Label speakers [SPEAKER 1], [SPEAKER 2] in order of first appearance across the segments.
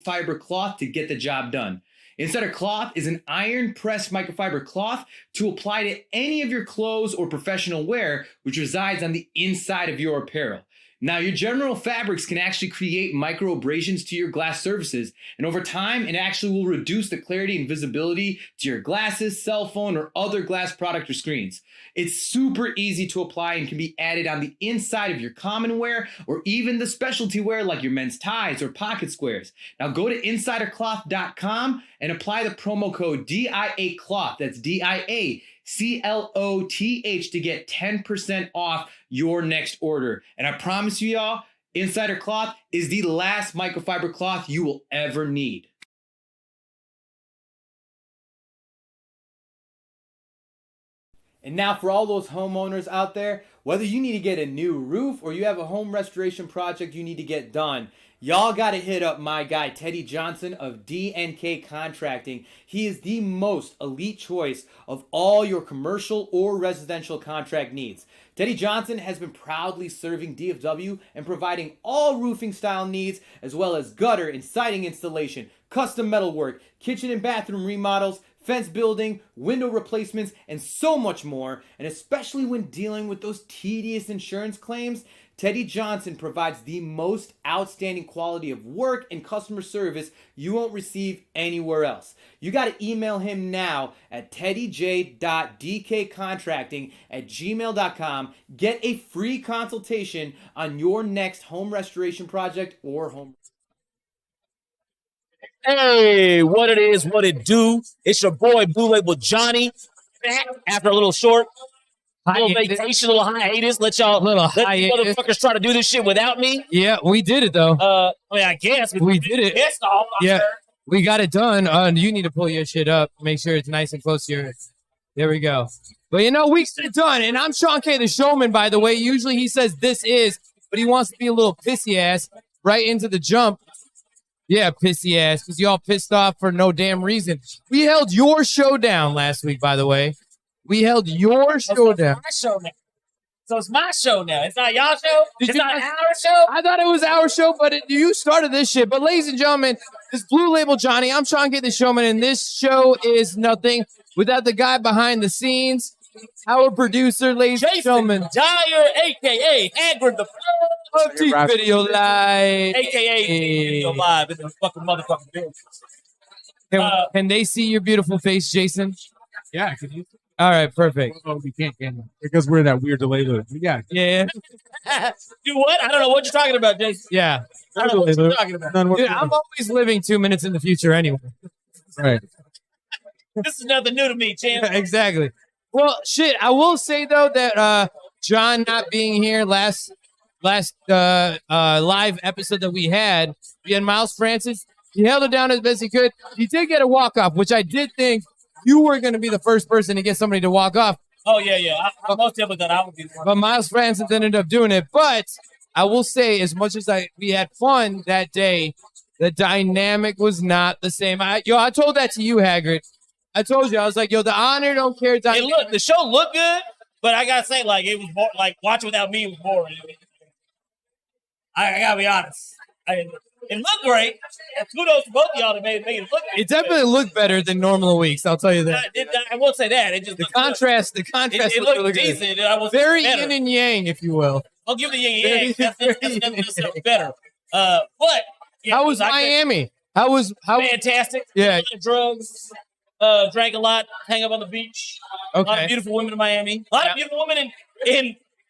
[SPEAKER 1] microfiber cloth to get the job done. Insider Cloth is an iron-pressed microfiber cloth to apply to any of your clothes or professional wear, which resides on the inside of your apparel. Now, your general fabrics can actually create micro abrasions to your glass surfaces, and over time, it actually will reduce the clarity and visibility to your glasses, cell phone, or other glass product or screens. It's super easy to apply and can be added on the inside of your common wear or even the specialty wear like your men's ties or pocket squares. Now, go to insidercloth.com and apply the promo code DIACLOTH. That's DIACLOTH to get 10% off your next order. And I promise you, y'all, Insider Cloth is the last microfiber cloth you will ever need. And now for all those homeowners out there, whether you need to get a new roof or you have a home restoration project you need to get done, y'all got to hit up my guy, Teddy Johnson of D&K Contracting. He is the most elite choice of all your commercial or residential contract needs. Teddy Johnson has been proudly serving DFW and providing all roofing style needs, as well as gutter and siding installation, custom metalwork, kitchen and bathroom remodels, fence building, window replacements, and so much more. And especially when dealing with those tedious insurance claims, Teddy Johnson provides the most outstanding quality of work and customer service you won't receive anywhere else. You got to email him now at teddyj.dkcontracting@gmail.com. Get a free consultation on your next home restoration project or home.
[SPEAKER 2] Hey, what it is, what it do. It's your boy, Blue Label Johnny, back after a little vacation, little hiatus. Let motherfuckers try to do this shit without me.
[SPEAKER 3] Yeah, we did it, though.
[SPEAKER 2] I guess.
[SPEAKER 3] We did it. Yeah, we got it done. You need to pull your shit up. Make sure it's nice and close to your... There we go. But, we got it done. And I'm Shawn K, the Showman, by the way. Usually he says this is, but he wants to be a little pissy ass right into the jump. Yeah, pissy ass, because y'all pissed off for no damn reason. We held your show down last week, by the way. We held your show down.
[SPEAKER 2] It's my show now. So it's my show now. It's not y'all show? It's not our show?
[SPEAKER 3] I thought it was our show, but you started this shit. But ladies and gentlemen, this Blue Label Johnny, I'm Shawn K, the Showman, and this show is nothing without the guy behind the scenes, our producer, ladies and gentlemen.
[SPEAKER 2] Dyer, a.k.a. Hagrid the
[SPEAKER 3] Video Live.
[SPEAKER 2] A.k.a. Video Live in the fucking motherfucking building.
[SPEAKER 3] Can they see your beautiful face, Jason?
[SPEAKER 4] Yeah, can you?
[SPEAKER 3] All right, perfect.
[SPEAKER 4] Oh, we can't, can we? Because we're in that weird delay loop. Yeah.
[SPEAKER 3] Yeah.
[SPEAKER 2] Do what? I don't know what you're talking about, Jason.
[SPEAKER 3] Yeah.
[SPEAKER 2] I don't know what you're talking about.
[SPEAKER 3] Dude, I'm always living 2 minutes in the future anyway.
[SPEAKER 4] Right.
[SPEAKER 2] This is nothing new to me, champ.
[SPEAKER 3] Exactly. Well, shit, I will say, though, that John not being here last live episode that we had Miles Francis, he held it down as best he could. He did get a walk-off, which I did think you were going to be the first person to get somebody to walk off.
[SPEAKER 2] Oh, yeah. I most definitely thought I would be the one.
[SPEAKER 3] But Miles Francis ended up doing it. But I will say, as much as we had fun that day, the dynamic was not the same. I told that to you, Hagrid. I told you, I was like, the honor don't care.
[SPEAKER 2] Hey, look, the show looked good, but I gotta say, it was watching without me was boring. I gotta be honest. It looked great. Kudos to both of y'all to make it look.
[SPEAKER 3] It definitely looked better than normal weeks. I'll tell you that.
[SPEAKER 2] I won't say that. It just
[SPEAKER 3] the contrast.
[SPEAKER 2] It
[SPEAKER 3] looked
[SPEAKER 2] really decent.
[SPEAKER 3] Very yin and yang, if you will.
[SPEAKER 2] I'll give the yin and yang. That's better. But yeah,
[SPEAKER 3] how was Miami? How
[SPEAKER 2] fantastic?
[SPEAKER 3] Yeah,
[SPEAKER 2] a lot of drugs. Drank a lot. Hang up on the beach.
[SPEAKER 3] Okay.
[SPEAKER 2] A lot of beautiful women in Miami. A lot of beautiful women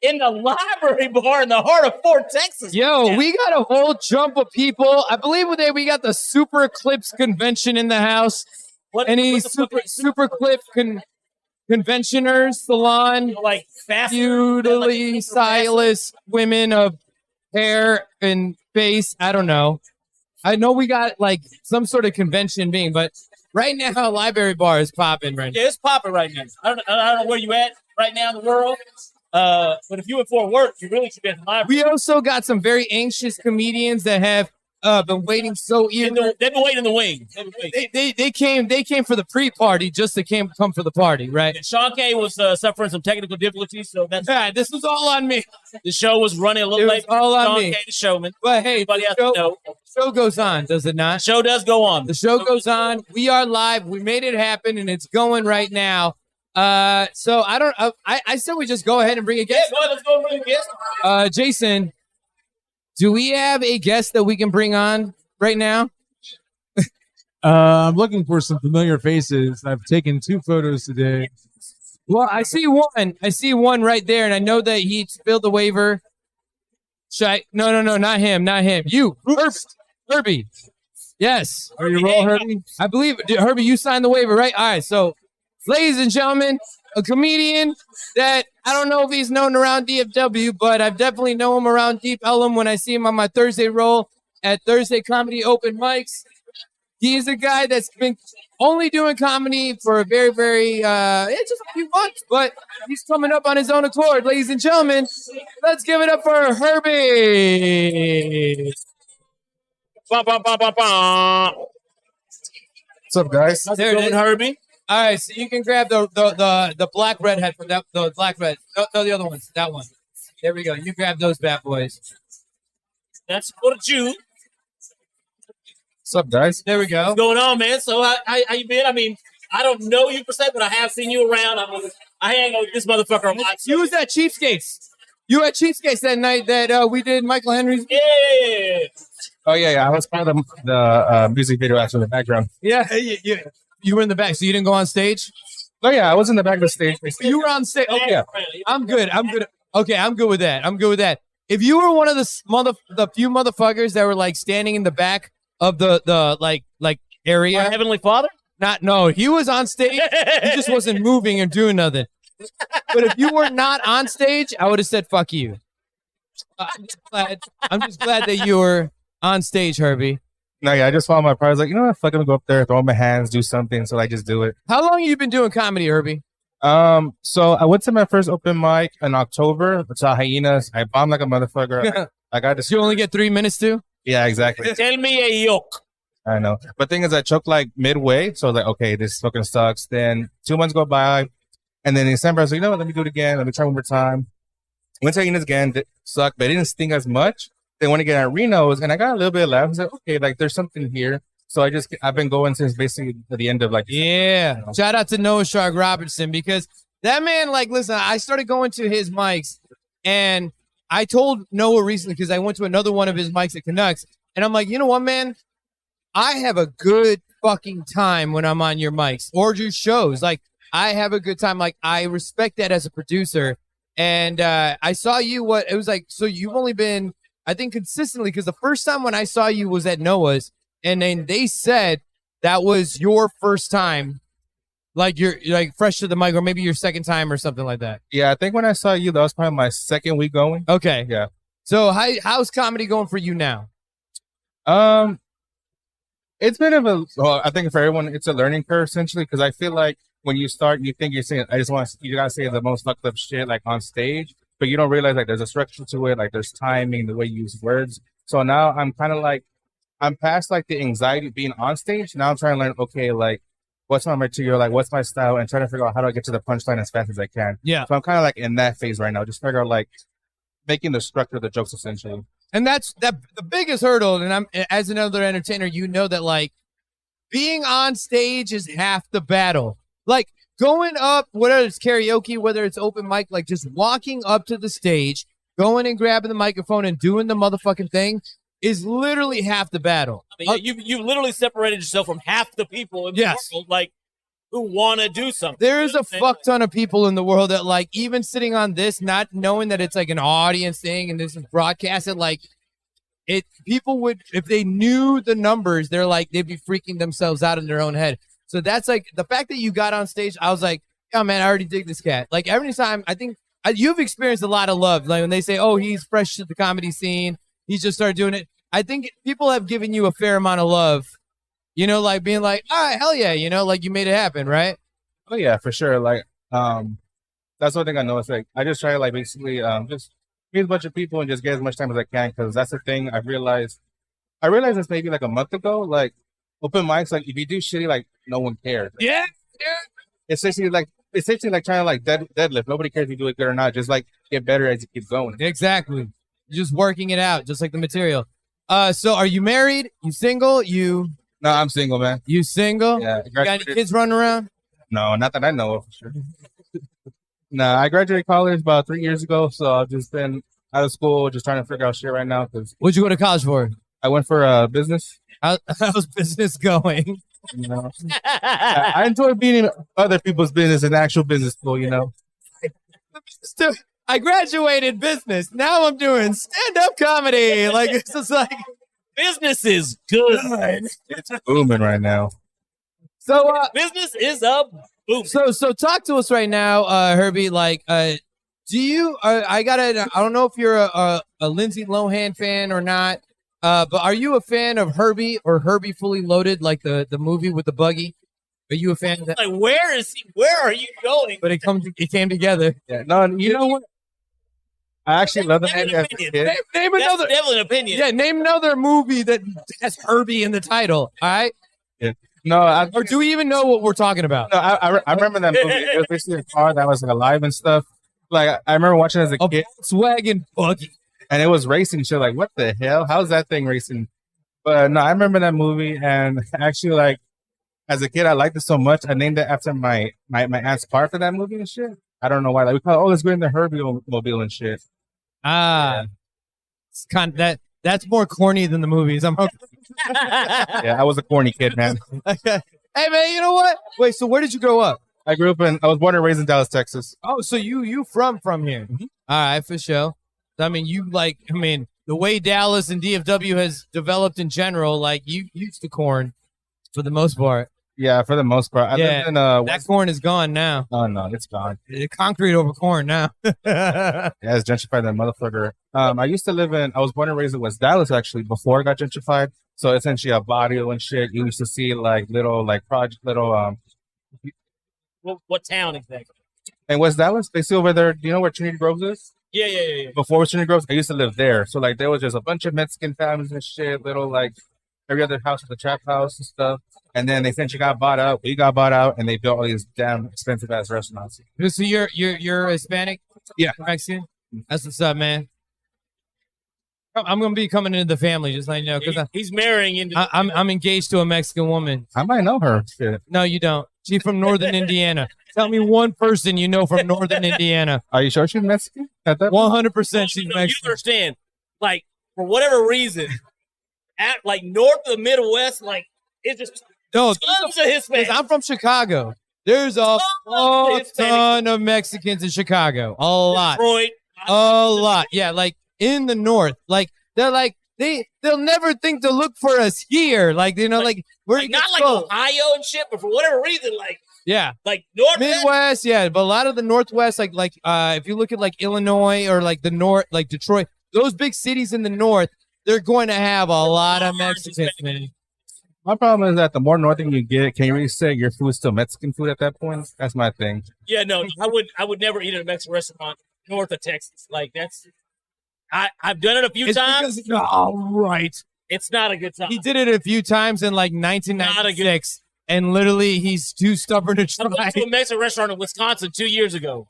[SPEAKER 2] in the library bar in the heart of Fort Texas.
[SPEAKER 3] Yo, we got a whole jump of people. I believe we got the Super Eclipse convention in the house. Any Super Eclipse conventioners, salon,
[SPEAKER 2] like
[SPEAKER 3] beautifully stylist women of hair and face. I don't know. I know we got some sort of convention being, but right now, library bar is popping right now.
[SPEAKER 2] Yeah, it's popping right now. I don't know where you at right now in the world. But if you were for work, you really should be at the library.
[SPEAKER 3] We also got some very anxious comedians that have been waiting so eager.
[SPEAKER 2] They've been waiting in the wing.
[SPEAKER 3] They came for the pre-party just to come for the party, right?
[SPEAKER 2] And Shawn K was suffering some technical difficulties, so that's
[SPEAKER 3] this was all on me.
[SPEAKER 2] the show was running a little late.
[SPEAKER 3] All on
[SPEAKER 2] Shawn
[SPEAKER 3] me.
[SPEAKER 2] K, the showman.
[SPEAKER 3] But hey,
[SPEAKER 2] Everybody has to know.
[SPEAKER 3] show goes on, does it not?
[SPEAKER 2] The show does go on.
[SPEAKER 3] The show goes on. We are live. We made it happen, and it's going right now. So I don't. I said we just go ahead and bring a guest.
[SPEAKER 2] Yeah, let's go and bring a guest.
[SPEAKER 3] Jason, do we have a guest that we can bring on right now?
[SPEAKER 4] I'm looking for some familiar faces. I've taken 2 photos today.
[SPEAKER 3] Well, I see one. I see one right there, and I know that he filled the waiver. No, not him. Not him. You, Herbie. Yes.
[SPEAKER 4] Are you roll, Herbie?
[SPEAKER 3] I believe, Herbie, you signed the waiver, right? All right, so, ladies and gentlemen, a comedian that I don't know if he's known around DFW, but I've definitely known him around Deep Ellum when I see him on my Thursday roll at Thursday Comedy Open Mics. He is a guy that's been only doing comedy for a very, very, it's just a few months, but he's coming up on his own accord. Ladies and gentlemen, let's give it up for Herbie.
[SPEAKER 2] Bah, bah, bah, bah, bah.
[SPEAKER 4] What's up, guys?
[SPEAKER 3] There it is.
[SPEAKER 2] Herbie.
[SPEAKER 3] All right, so you can grab the black redhead from that, the black red. No, the other ones. That one. There we go. You grab those bad boys.
[SPEAKER 2] That's for you.
[SPEAKER 4] What's up, guys?
[SPEAKER 3] There we go.
[SPEAKER 2] What's going on, man? So how you been? I mean, I don't know you per se, but I have seen you around. I hang out with this motherfucker a lot.
[SPEAKER 3] You was at Cheapskates. You were at Cheapskates that night that we did Michael Henry's.
[SPEAKER 2] Yeah.
[SPEAKER 4] Oh, yeah. I was part of the music video actually in the background.
[SPEAKER 3] Yeah, you were in the back, so you didn't go on stage?
[SPEAKER 4] Oh, yeah. I was in the back of the stage.
[SPEAKER 3] You were on stage. Okay.
[SPEAKER 4] Yeah.
[SPEAKER 3] I'm good. Okay, I'm good with that. If you were one of the few motherfuckers that were like standing in the back of the like area.
[SPEAKER 2] Our Heavenly Father?
[SPEAKER 3] No, he was on stage. He just wasn't moving or doing nothing. But if you were not on stage, I would have said fuck you. I'm just glad that you were on stage, Herbie.
[SPEAKER 4] No, yeah, I just found my pride. I was like, you know what? Fuck, I'm gonna go up there, throw my hands, do something. So I just do it.
[SPEAKER 3] How long have you been doing comedy, Herbie?
[SPEAKER 4] So I went to my first open mic in October. It's Hyenas. I bombed like a motherfucker. I got this.
[SPEAKER 3] You only get 3 minutes to?
[SPEAKER 4] Yeah, exactly.
[SPEAKER 2] Tell me a yoke.
[SPEAKER 4] I know. But thing is, I choked like midway. So I was like, okay, this fucking sucks. Then 2 months go by. And then in December, I was like, you know what? Let me do it again. Let me try one more time. Went to Hyenas again. Sucked, but it didn't sting as much. Then went again at Reno's, and I got a little bit of laugh. I was like, okay, like there's something here. So I've been going since basically the end of like.
[SPEAKER 3] Yeah.
[SPEAKER 4] You know.
[SPEAKER 3] Shout out to Noah Shark Robertson, because that man, like, listen, I started going to his mics, and I told Noah recently, because I went to another one of his mics at Canucks, and I'm like, you know what, man? I have a good fucking time when I'm on your mics or your shows. Like, I have a good time. Like, I respect that as a producer. And I saw you, it was like, so you've only been, I think, consistently, because the first time when I saw you was at Noah's, and then they said that was your first time, like you're like fresh to the mic, or maybe your second time or something like that.
[SPEAKER 4] Yeah, I think when I saw you, that was probably my second week going.
[SPEAKER 3] Okay.
[SPEAKER 4] Yeah.
[SPEAKER 3] So how's comedy going for you now?
[SPEAKER 4] It's been I think for everyone, it's a learning curve essentially, because I feel like when you start, you think you're saying, you gotta say the most fucked up shit like on stage, but you don't realize like there's a structure to it, like there's timing, the way you use words. So now I'm kind of like, I'm past like the anxiety of being on stage. Now I'm trying to learn, okay, like what's my material, like what's my style, and trying to figure out how do I get to the punchline as fast as I can.
[SPEAKER 3] Yeah.
[SPEAKER 4] So I'm kind of like in that phase right now, just figure out like making the structure of the jokes essentially.
[SPEAKER 3] And that's the biggest hurdle. And I'm, as another entertainer, you know that like being on stage is half the battle. Like going up, whether it's karaoke, whether it's open mic, like just walking up to the stage, going and grabbing the microphone and doing the motherfucking thing is literally half the battle.
[SPEAKER 2] I mean, you literally separated yourself from half the people in the world, like, who want to do something.
[SPEAKER 3] There is a fuck ton of people in the world that, like, even sitting on this, not knowing that it's like an audience thing and this is broadcasted, like, people would, if they knew the numbers, they're like, they'd be freaking themselves out in their own head. So that's like, the fact that you got on stage, I was like, oh man, I already dig this cat. Like every time, I think you've experienced a lot of love. Like when they say, oh, he's fresh to the comedy scene, he just started doing it. I think people have given you a fair amount of love, you know, like being like, all right, hell yeah, you know, like you made it happen, right?
[SPEAKER 4] Oh yeah, for sure. Like, that's one thing I know. It's like, I just try to like basically, just meet a bunch of people and just get as much time as I can. Cause that's the thing I've realized I realized this maybe like a month ago. Like open mics, like if you do shitty, like no one cares.
[SPEAKER 3] Yeah, dude.
[SPEAKER 4] It's essentially like trying to like deadlift. Nobody cares if you do it good or not. Just like get better as you keep going.
[SPEAKER 3] Exactly. You're just working it out, just like the material. So are you married? You single?
[SPEAKER 4] No, I'm single, man.
[SPEAKER 3] You single?
[SPEAKER 4] Yeah.
[SPEAKER 3] You got any kids running around?
[SPEAKER 4] No, not that I know of for sure. No, I graduated college about 3 years ago, so I've just been out of school, just trying to figure out shit right now. Cause
[SPEAKER 3] What'd you go to college for?
[SPEAKER 4] I went for business.
[SPEAKER 3] How's business going?
[SPEAKER 4] You know, yeah, I enjoy being in other people's business and actual business school. You know,
[SPEAKER 3] I graduated business. Now I'm doing stand-up comedy. Like it's just like
[SPEAKER 2] Business is good.
[SPEAKER 4] it's booming right now.
[SPEAKER 3] so.
[SPEAKER 2] Business is up. Boom.
[SPEAKER 3] So talk to us right now, Herbie. Like, do you? I don't know if you're a Lindsay Lohan fan or not. But are you a fan of Herbie or Herbie Fully Loaded, like the movie with the buggy? Are you a fan of that?
[SPEAKER 2] Like, where is he? Where are you going?
[SPEAKER 3] But it came together.
[SPEAKER 4] Yeah, no, you know what? I actually love the movie as a kid.
[SPEAKER 3] Name
[SPEAKER 2] That's
[SPEAKER 3] another.
[SPEAKER 2] definitely an opinion.
[SPEAKER 3] Yeah, name another movie that has Herbie in the title. All right.
[SPEAKER 4] No,
[SPEAKER 3] Or do we even know what we're talking about?
[SPEAKER 4] no, I remember that movie. It was basically a car that was like alive and stuff. Like I remember watching it as a
[SPEAKER 3] A
[SPEAKER 4] kid,
[SPEAKER 3] Volkswagen buggy.
[SPEAKER 4] and it was racing shit. Like, what the hell? How's that thing racing? But no, I remember that movie, and actually, like as a kid, I liked it so much. I named it after my aunt's car for that movie and shit. I don't know why. Like we call it, let's go in the Herbie mobile and shit.
[SPEAKER 3] Ah, it's kind of, that's more corny than the movies. I'm okay.
[SPEAKER 4] Yeah, I was a corny kid, man.
[SPEAKER 3] Hey man, you know what? Wait, so where did you grow up?
[SPEAKER 4] I was born and raised in Dallas, Texas.
[SPEAKER 3] Oh, so you from here?
[SPEAKER 4] Mhm.
[SPEAKER 3] All right, for sure. I mean, the way Dallas and DFW has developed in general, like you used to corn for the most part.
[SPEAKER 4] Yeah, for the most part. I lived in
[SPEAKER 3] That corn is gone now.
[SPEAKER 4] Oh no, it's gone.
[SPEAKER 3] Concrete over corn now.
[SPEAKER 4] Yeah, it's gentrified that motherfucker. I was born and raised in West Dallas actually before it got gentrified. So essentially a barrio and shit. You used to see like little
[SPEAKER 2] What town exactly?
[SPEAKER 4] in West Dallas. They see over there, do you know where Trinity Groves is?
[SPEAKER 2] Yeah.
[SPEAKER 4] Before Trinity Groves, I used to live there. So like there was just a bunch of Mexican families and shit, little like every other house was a trap house and stuff. And then they essentially got bought out. We got bought out and they built all these damn expensive ass restaurants.
[SPEAKER 3] So you're Hispanic?
[SPEAKER 4] Yeah.
[SPEAKER 3] Mexican? That's what's up, man. I'm gonna be coming into the family, just letting you know, because
[SPEAKER 2] He's marrying into.
[SPEAKER 3] I'm engaged to a Mexican woman.
[SPEAKER 4] I might know her. Shit.
[SPEAKER 3] No, you don't. She's from Northern Indiana. Tell me one person you know from Northern Indiana.
[SPEAKER 4] Are you sure she's Mexican? At that
[SPEAKER 3] 100% she's
[SPEAKER 2] You
[SPEAKER 3] Mexican.
[SPEAKER 2] understand? Like for whatever reason, at like north of the Midwest, like it's just
[SPEAKER 3] No,
[SPEAKER 2] tons of Hispanics.
[SPEAKER 3] I'm from Chicago. There's a ton of Mexicans in Chicago. A lot.
[SPEAKER 2] Detroit.
[SPEAKER 3] A lot. Yeah, like in the north. Like they're like they'll never think to look for us here. Like, you know, like we're
[SPEAKER 2] Not like Ohio and shit, but for whatever reason, like North
[SPEAKER 3] Midwest, yeah, but a lot of the Northwest, like if you look at like Illinois or like the North, like Detroit, those big cities in the North, they're going to have a lot of Mexicans, man.
[SPEAKER 4] My problem is that the more northern you get, can you really say your food's still Mexican food at that point? That's my thing.
[SPEAKER 2] Yeah, no, I would never eat at a Mexican restaurant north of Texas. Like that's I've done it a few times.
[SPEAKER 3] All right.
[SPEAKER 2] It's not a good time.
[SPEAKER 3] He did it a few times in like 1996, and literally he's too stubborn to
[SPEAKER 2] I went
[SPEAKER 3] try.
[SPEAKER 2] to a Mexican restaurant in Wisconsin 2 years ago.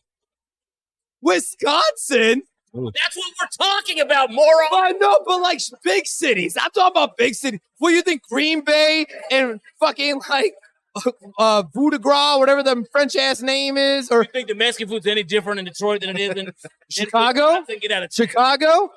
[SPEAKER 3] Wisconsin?
[SPEAKER 2] That's what we're talking about, moron.
[SPEAKER 3] I know, but like big cities. I'm talking about big cities. What do you think? Green Bay and fucking like Bout de Gras, whatever the French ass name is, or
[SPEAKER 2] You think the Mexican food's any different in Detroit than it is in
[SPEAKER 3] Chicago?
[SPEAKER 2] Get out of
[SPEAKER 3] Chicago?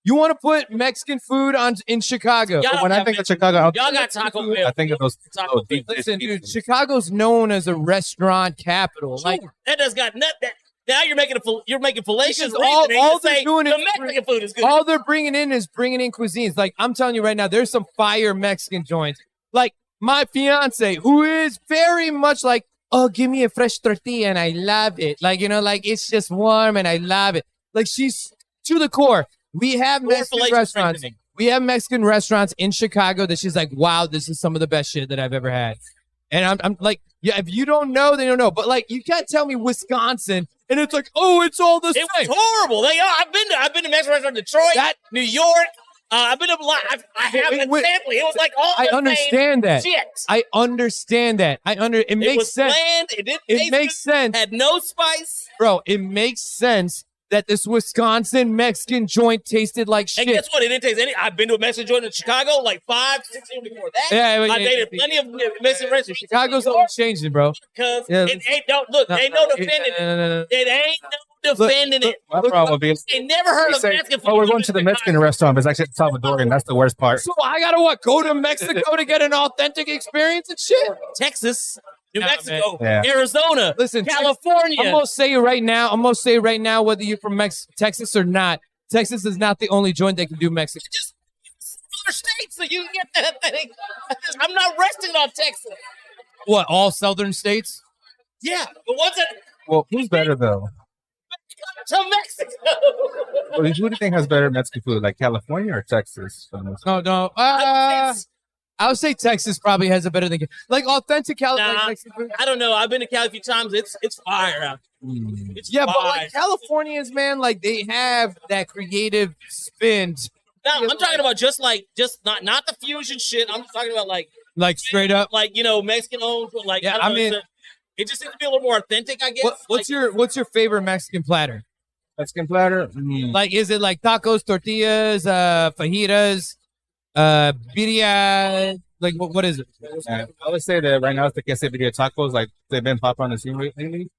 [SPEAKER 3] You want to put Mexican food in Chicago?
[SPEAKER 2] Y'all
[SPEAKER 4] When I think of Chicago,
[SPEAKER 2] Y'all got Taco Bell.
[SPEAKER 4] I think of those.
[SPEAKER 2] Taco Bell.
[SPEAKER 3] Listen, dude, Chicago's known as a restaurant capital. Like
[SPEAKER 2] That does got nothing. Now you're making fallacious.
[SPEAKER 3] Because all
[SPEAKER 2] all
[SPEAKER 3] they're doing
[SPEAKER 2] the
[SPEAKER 3] is
[SPEAKER 2] Mexican food is good.
[SPEAKER 3] all they're bringing in cuisines. Like I'm telling you right now, there's some fire Mexican joints. Like my fiance, who is very much like, oh, give me a fresh tortilla and I love it. Like, you know, like it's just warm and I love it. Like she's to the core. We have Mexican restaurants. We have Mexican restaurants in Chicago that she's like, wow, this is some of the best shit that I've ever had. And I'm like, yeah, if you don't know, then you don't know. But like, you can't tell me Wisconsin, and it's like, oh, it's all the same.
[SPEAKER 2] It was horrible. I've been to Mexican restaurant in Detroit, New York. I've been a lot. I have a family. It was like all.
[SPEAKER 3] I understand that.
[SPEAKER 2] Shit.
[SPEAKER 3] I understand that. It makes
[SPEAKER 2] was
[SPEAKER 3] sense.
[SPEAKER 2] Bland. It didn't.
[SPEAKER 3] It makes sense.
[SPEAKER 2] Had no spice.
[SPEAKER 3] Bro, it makes sense that this Wisconsin Mexican joint tasted like shit.
[SPEAKER 2] And guess what? It didn't taste any. I've been to a Mexican joint in Chicago like 5, 6 years before that.
[SPEAKER 3] Yeah,
[SPEAKER 2] I dated plenty of Mexican restaurants.
[SPEAKER 3] Chicago's always changing, bro.
[SPEAKER 2] Because it ain't ain't no defending it. It ain't no defending it.
[SPEAKER 4] My problem would be,
[SPEAKER 2] I never heard of Mexican food.
[SPEAKER 4] oh, we're going to the Mexican restaurant, but it's actually Salvadorian. That's the worst part.
[SPEAKER 3] So I gotta go to Mexico to get an authentic experience and shit?
[SPEAKER 2] Texas, New Mexico,
[SPEAKER 4] Yeah.
[SPEAKER 2] Arizona,
[SPEAKER 3] Listen,
[SPEAKER 2] California.
[SPEAKER 3] I'm gonna say it right now, whether you're from Texas or not, Texas is not the only joint that can do Mexico.
[SPEAKER 2] Just other states so you can get that thing. I'm not resting on Texas.
[SPEAKER 3] What, all southern states?
[SPEAKER 2] Yeah, but what's it?
[SPEAKER 4] Well, who's better though?
[SPEAKER 2] To Mexico.
[SPEAKER 4] Who do you think has better Mexican food, like California or Texas?
[SPEAKER 3] No. I would say Texas probably has a better than like authentic California Mexican food.
[SPEAKER 2] I don't know. I've been to Cali a few times. It's fire out there. It's
[SPEAKER 3] Yeah,
[SPEAKER 2] fire.
[SPEAKER 3] but like Californians, man, like they have that creative spin.
[SPEAKER 2] No, I'm talking about just not the fusion shit. I'm talking about like
[SPEAKER 3] straight up,
[SPEAKER 2] like Mexican owned. Like
[SPEAKER 3] yeah,
[SPEAKER 2] I mean, it just seems to be a little more authentic, I guess.
[SPEAKER 3] What's your favorite Mexican platter?
[SPEAKER 4] Mexican platter?
[SPEAKER 3] Like, is it like tacos, tortillas, fajitas, birria? Like, what is it?
[SPEAKER 4] I would say that right now it's the quesadilla tacos. Like, they've been popping on the scene lately.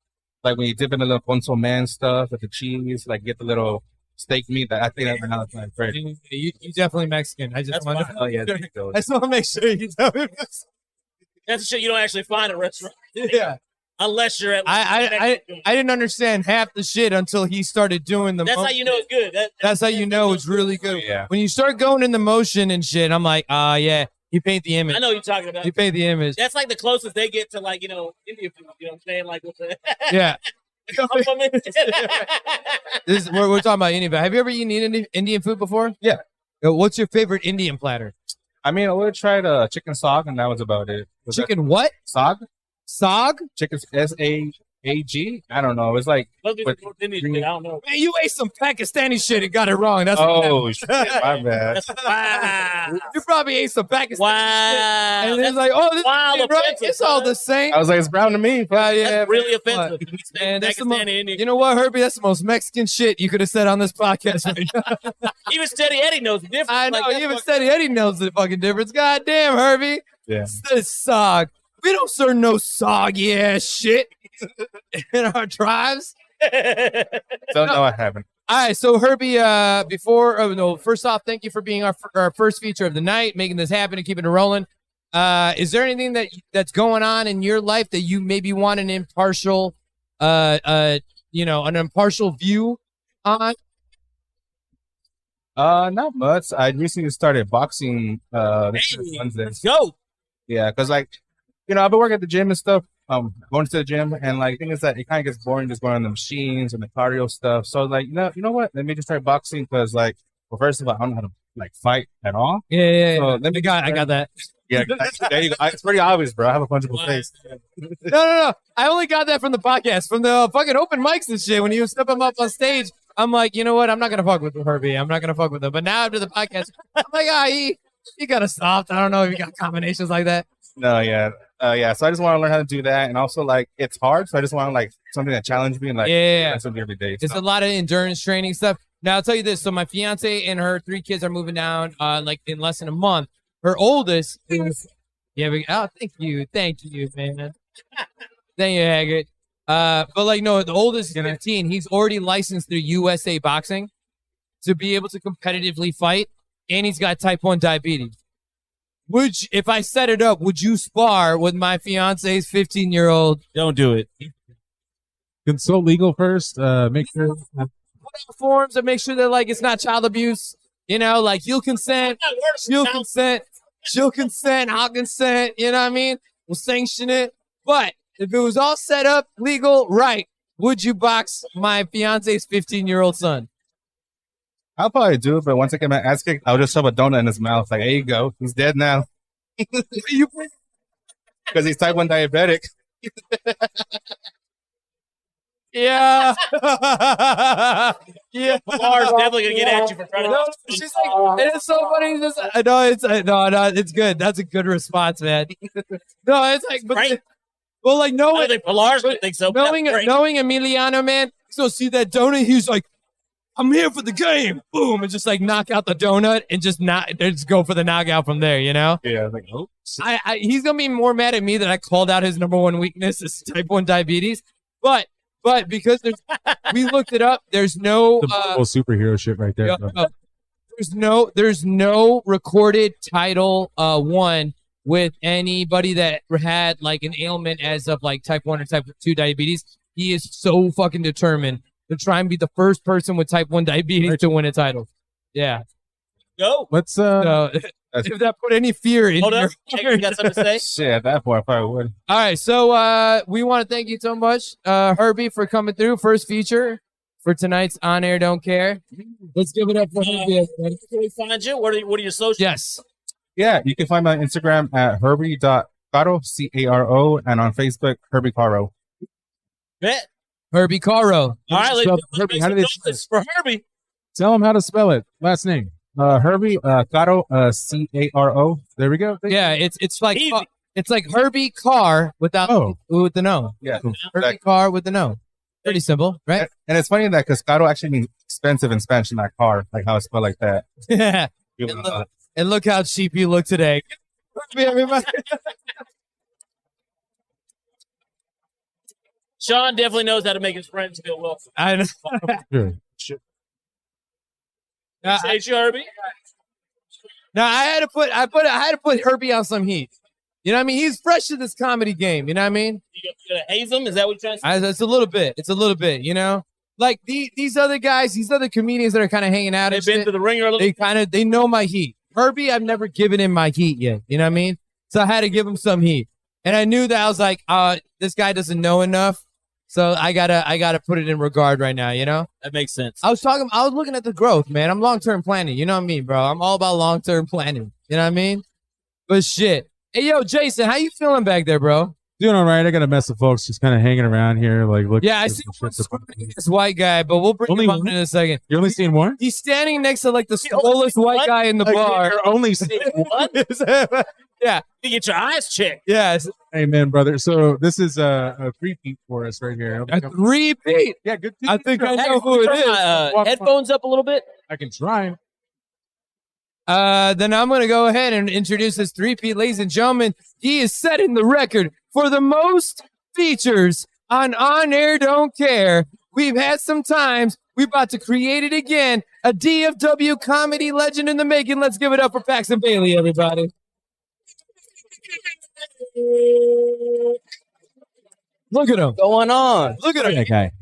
[SPEAKER 4] Like, when you dip in the little consomme man stuff with the cheese, like, get the little steak meat. I think that right now is my favorite.
[SPEAKER 3] You definitely Mexican. I just want to.
[SPEAKER 4] Oh, yeah.
[SPEAKER 3] I just want to make sure you tell me.
[SPEAKER 2] That's the shit you don't actually find at a restaurant.
[SPEAKER 3] Yeah.
[SPEAKER 2] Unless you're at.
[SPEAKER 3] I didn't understand half the shit until he started doing the.
[SPEAKER 2] That's how you know it's good.
[SPEAKER 3] That's how you know it's really good.
[SPEAKER 4] Yeah.
[SPEAKER 3] When you start going in the motion and shit, I'm like, yeah, you paint the image.
[SPEAKER 2] I know what you're talking about.
[SPEAKER 3] You paint the image.
[SPEAKER 2] That's like the closest they get to like Indian food. You know what I'm saying? Like with the
[SPEAKER 3] Yeah.
[SPEAKER 2] This
[SPEAKER 3] we're talking about Indian food. Have you ever eaten Indian food before?
[SPEAKER 4] Yeah.
[SPEAKER 3] What's your favorite Indian platter?
[SPEAKER 4] I mean, I would have tried chicken sog, and that was about it.
[SPEAKER 3] Chicken what?
[SPEAKER 4] Sog?
[SPEAKER 3] Sog?
[SPEAKER 4] Chicken SAAG? I don't know. It's like.
[SPEAKER 2] I don't know.
[SPEAKER 3] Man, you ate some Pakistani shit and got it wrong. That's
[SPEAKER 4] Oh, shit. My bad.
[SPEAKER 2] Wow.
[SPEAKER 3] You probably ate some Pakistani shit.
[SPEAKER 2] Wow.
[SPEAKER 3] And it's like, oh, this
[SPEAKER 2] wild
[SPEAKER 3] is right.
[SPEAKER 2] offensive,
[SPEAKER 3] It's all
[SPEAKER 2] son.
[SPEAKER 3] the same.
[SPEAKER 4] I was like, it's brown to me.
[SPEAKER 3] Yeah,
[SPEAKER 2] That's really
[SPEAKER 3] man,
[SPEAKER 2] offensive.
[SPEAKER 3] Man, that's the
[SPEAKER 2] Pakistani Indian.
[SPEAKER 3] you know what, Herbie? That's the most Mexican shit you could have said on this podcast right now.
[SPEAKER 2] Even Steady Eddie knows the difference.
[SPEAKER 3] I know.
[SPEAKER 2] Like,
[SPEAKER 3] Even Steady Eddie knows the fucking difference. God damn, Herbie.
[SPEAKER 4] Yeah.
[SPEAKER 3] This sog. We don't serve no soggy ass shit in our tribes.
[SPEAKER 4] Don't know I haven't.
[SPEAKER 3] All right, so Herbie, first off, thank you for being our first feature of the night, making this happen and keeping it rolling. Is there anything that's going on in your life that you maybe want an impartial, an impartial view on?
[SPEAKER 4] Not much. I recently started boxing this Wednesday.
[SPEAKER 2] Let's go.
[SPEAKER 4] Yeah, because like, I've been working at the gym and stuff. Going to the gym, and like, the thing is that it kind of gets boring just going on the machines and the cardio stuff. So like, you know what? Let me just start boxing because like, well, first of all, I don't know how to like fight at all.
[SPEAKER 3] Yeah.
[SPEAKER 4] So let me
[SPEAKER 3] I got that.
[SPEAKER 4] Yeah, there you go. It's pretty obvious, bro. I have a punchable face.
[SPEAKER 3] No. I only got that from the podcast, from the fucking open mics and shit. When you step them up on stage, I'm like, you know what? I'm not gonna fuck with Herbie. I'm not gonna fuck with him. But now after the podcast, I'm like, he got a soft. I don't know if he got combinations like that.
[SPEAKER 4] No, yeah. So I just want to learn how to do that, and also like it's hard, so I just want like something that challenge me and like
[SPEAKER 3] yeah.
[SPEAKER 4] something every day.
[SPEAKER 3] It's a lot of endurance training stuff. Now I'll tell you this: so my fiance and her 3 kids are moving down, like in less than a month. Her oldest is thank you, man. Thank you, Haggard. But like no, the oldest is 15. He's already licensed through USA Boxing to be able to competitively fight, and he's got type 1 diabetes. If I set it up, would you spar with my fiance's 15-year-old?
[SPEAKER 2] Don't do it.
[SPEAKER 5] Consult legal first. Make sure.
[SPEAKER 3] Forms and make sure that like it's not child abuse. Like you'll consent. She'll consent. I'll consent. You know what I mean? We'll sanction it. But if it was all set up, legal, right, would you box my fiance's 15-year-old son?
[SPEAKER 4] I'll probably do it, but once I get my ass kicked, I'll just shove a donut in his mouth. Like, there you go. He's dead now. Because he's type 1 diabetic.
[SPEAKER 3] Yeah. Yeah.
[SPEAKER 2] Pilar's definitely gonna get at you for trying to.
[SPEAKER 3] No, she's like, and it's so funny. It's good. That's a good response, man. No, it's like, but
[SPEAKER 2] Right.
[SPEAKER 3] well, like
[SPEAKER 2] I don't
[SPEAKER 3] knowing
[SPEAKER 2] think Pilar's gonna think so. but
[SPEAKER 3] knowing
[SPEAKER 2] that's great.
[SPEAKER 3] knowing Emiliano, man. So see that donut, he's like, I'm here for the game. Boom, and just like knock out the donut and just go for the knockout from there. You know.
[SPEAKER 4] Yeah, like, oh.
[SPEAKER 3] He's gonna be more mad at me that I called out his number one weakness is type 1 diabetes, but because we looked it up, there's no
[SPEAKER 5] The Marvel superhero shit right there. Bro.
[SPEAKER 3] there's no recorded title 1 with anybody that had like an ailment as of like type 1 or type 2 diabetes. He is so fucking determined to try and be the first person with type 1 diabetes to win a title. Yeah.
[SPEAKER 2] Go.
[SPEAKER 5] Let's
[SPEAKER 3] So, if that put any fear in
[SPEAKER 2] Hold
[SPEAKER 3] your
[SPEAKER 2] up. You got something to say?
[SPEAKER 4] Shit, at that point, I probably would.
[SPEAKER 3] All right, so we want to thank you so much, Herbie, for coming through. First feature for tonight's On Air Don't Care. Let's give it up for Herbie.
[SPEAKER 2] Can we find you? What are your socials?
[SPEAKER 3] Yes.
[SPEAKER 4] Yeah, you can find me on Instagram at herbie.caro, C-A-R-O, and on Facebook, Herbie Caro.
[SPEAKER 2] Bet.
[SPEAKER 3] Herbie Caro.
[SPEAKER 2] All right,
[SPEAKER 5] So,
[SPEAKER 2] let's
[SPEAKER 5] Herbie,
[SPEAKER 2] make
[SPEAKER 5] how
[SPEAKER 2] some
[SPEAKER 5] do they
[SPEAKER 2] noise for Herbie.
[SPEAKER 5] tell them how to spell it? Last name.
[SPEAKER 4] Herbie, Caro, C-A-R-O. There we go.
[SPEAKER 3] Yeah, it's like
[SPEAKER 2] Easy.
[SPEAKER 3] it's like Herbie Carr without with the no.
[SPEAKER 4] Yeah.
[SPEAKER 3] Herbie Carr with the no. Pretty simple, right?
[SPEAKER 4] And it's funny that because Caro actually means expensive in Spanish, not car, like how it's spelled like that.
[SPEAKER 3] Yeah.
[SPEAKER 4] You know,
[SPEAKER 3] And look how cheap you look today. Everybody.
[SPEAKER 2] Shawn definitely knows how to make his friends feel welcome.
[SPEAKER 3] I know.
[SPEAKER 5] Sure.
[SPEAKER 2] Say Herbie.
[SPEAKER 3] Now I had to put Herbie on some heat. You know what I mean? He's fresh to this comedy game. You know what I mean?
[SPEAKER 2] You gonna haze him? Is that what you're trying to say?
[SPEAKER 3] It's a little bit. It's a little bit. You know, like these other guys, these other comedians that are kind of hanging out.
[SPEAKER 2] They've been to the ringer a little.
[SPEAKER 3] They know my heat. Herbie, I've never given him my heat yet. You know what I mean? So I had to give him some heat, and I knew that I was like, this guy doesn't know enough. So I gotta put it in regard right now, you know?
[SPEAKER 2] That makes sense.
[SPEAKER 3] I was looking at the growth, man. I'm long-term planning. You know what I mean, bro? I'm all about long-term planning. You know what I mean? But shit. Hey, yo, Jason, how you feeling back there, bro?
[SPEAKER 5] Doing all right. I got a mess of folks just kind of hanging around here, like look.
[SPEAKER 3] Yeah, I see this white guy, but we'll bring him up in a second.
[SPEAKER 5] You're only seeing one?
[SPEAKER 3] He's standing next to like the smallest white guy in the bar.
[SPEAKER 5] You're only seeing
[SPEAKER 2] What?
[SPEAKER 3] Yeah.
[SPEAKER 2] You get your eyes checked.
[SPEAKER 3] Yes.
[SPEAKER 5] Amen, brother. So this is a three-peat for us right here.
[SPEAKER 3] A repeat.
[SPEAKER 5] Yeah, good.
[SPEAKER 3] I think I know who it
[SPEAKER 2] Turn
[SPEAKER 3] is.
[SPEAKER 2] my, headphones up a little bit.
[SPEAKER 5] I can try.
[SPEAKER 3] Then I'm going to go ahead and introduce this three-peat, ladies and gentlemen. He is setting the record for the most features on Air Don't Care. We've had some times. We're about to create it again. A DFW comedy legend in the making. Let's give it up for Paxton Bailey, everybody. Look at him.
[SPEAKER 2] Going on.
[SPEAKER 3] Look at him.
[SPEAKER 5] That guy.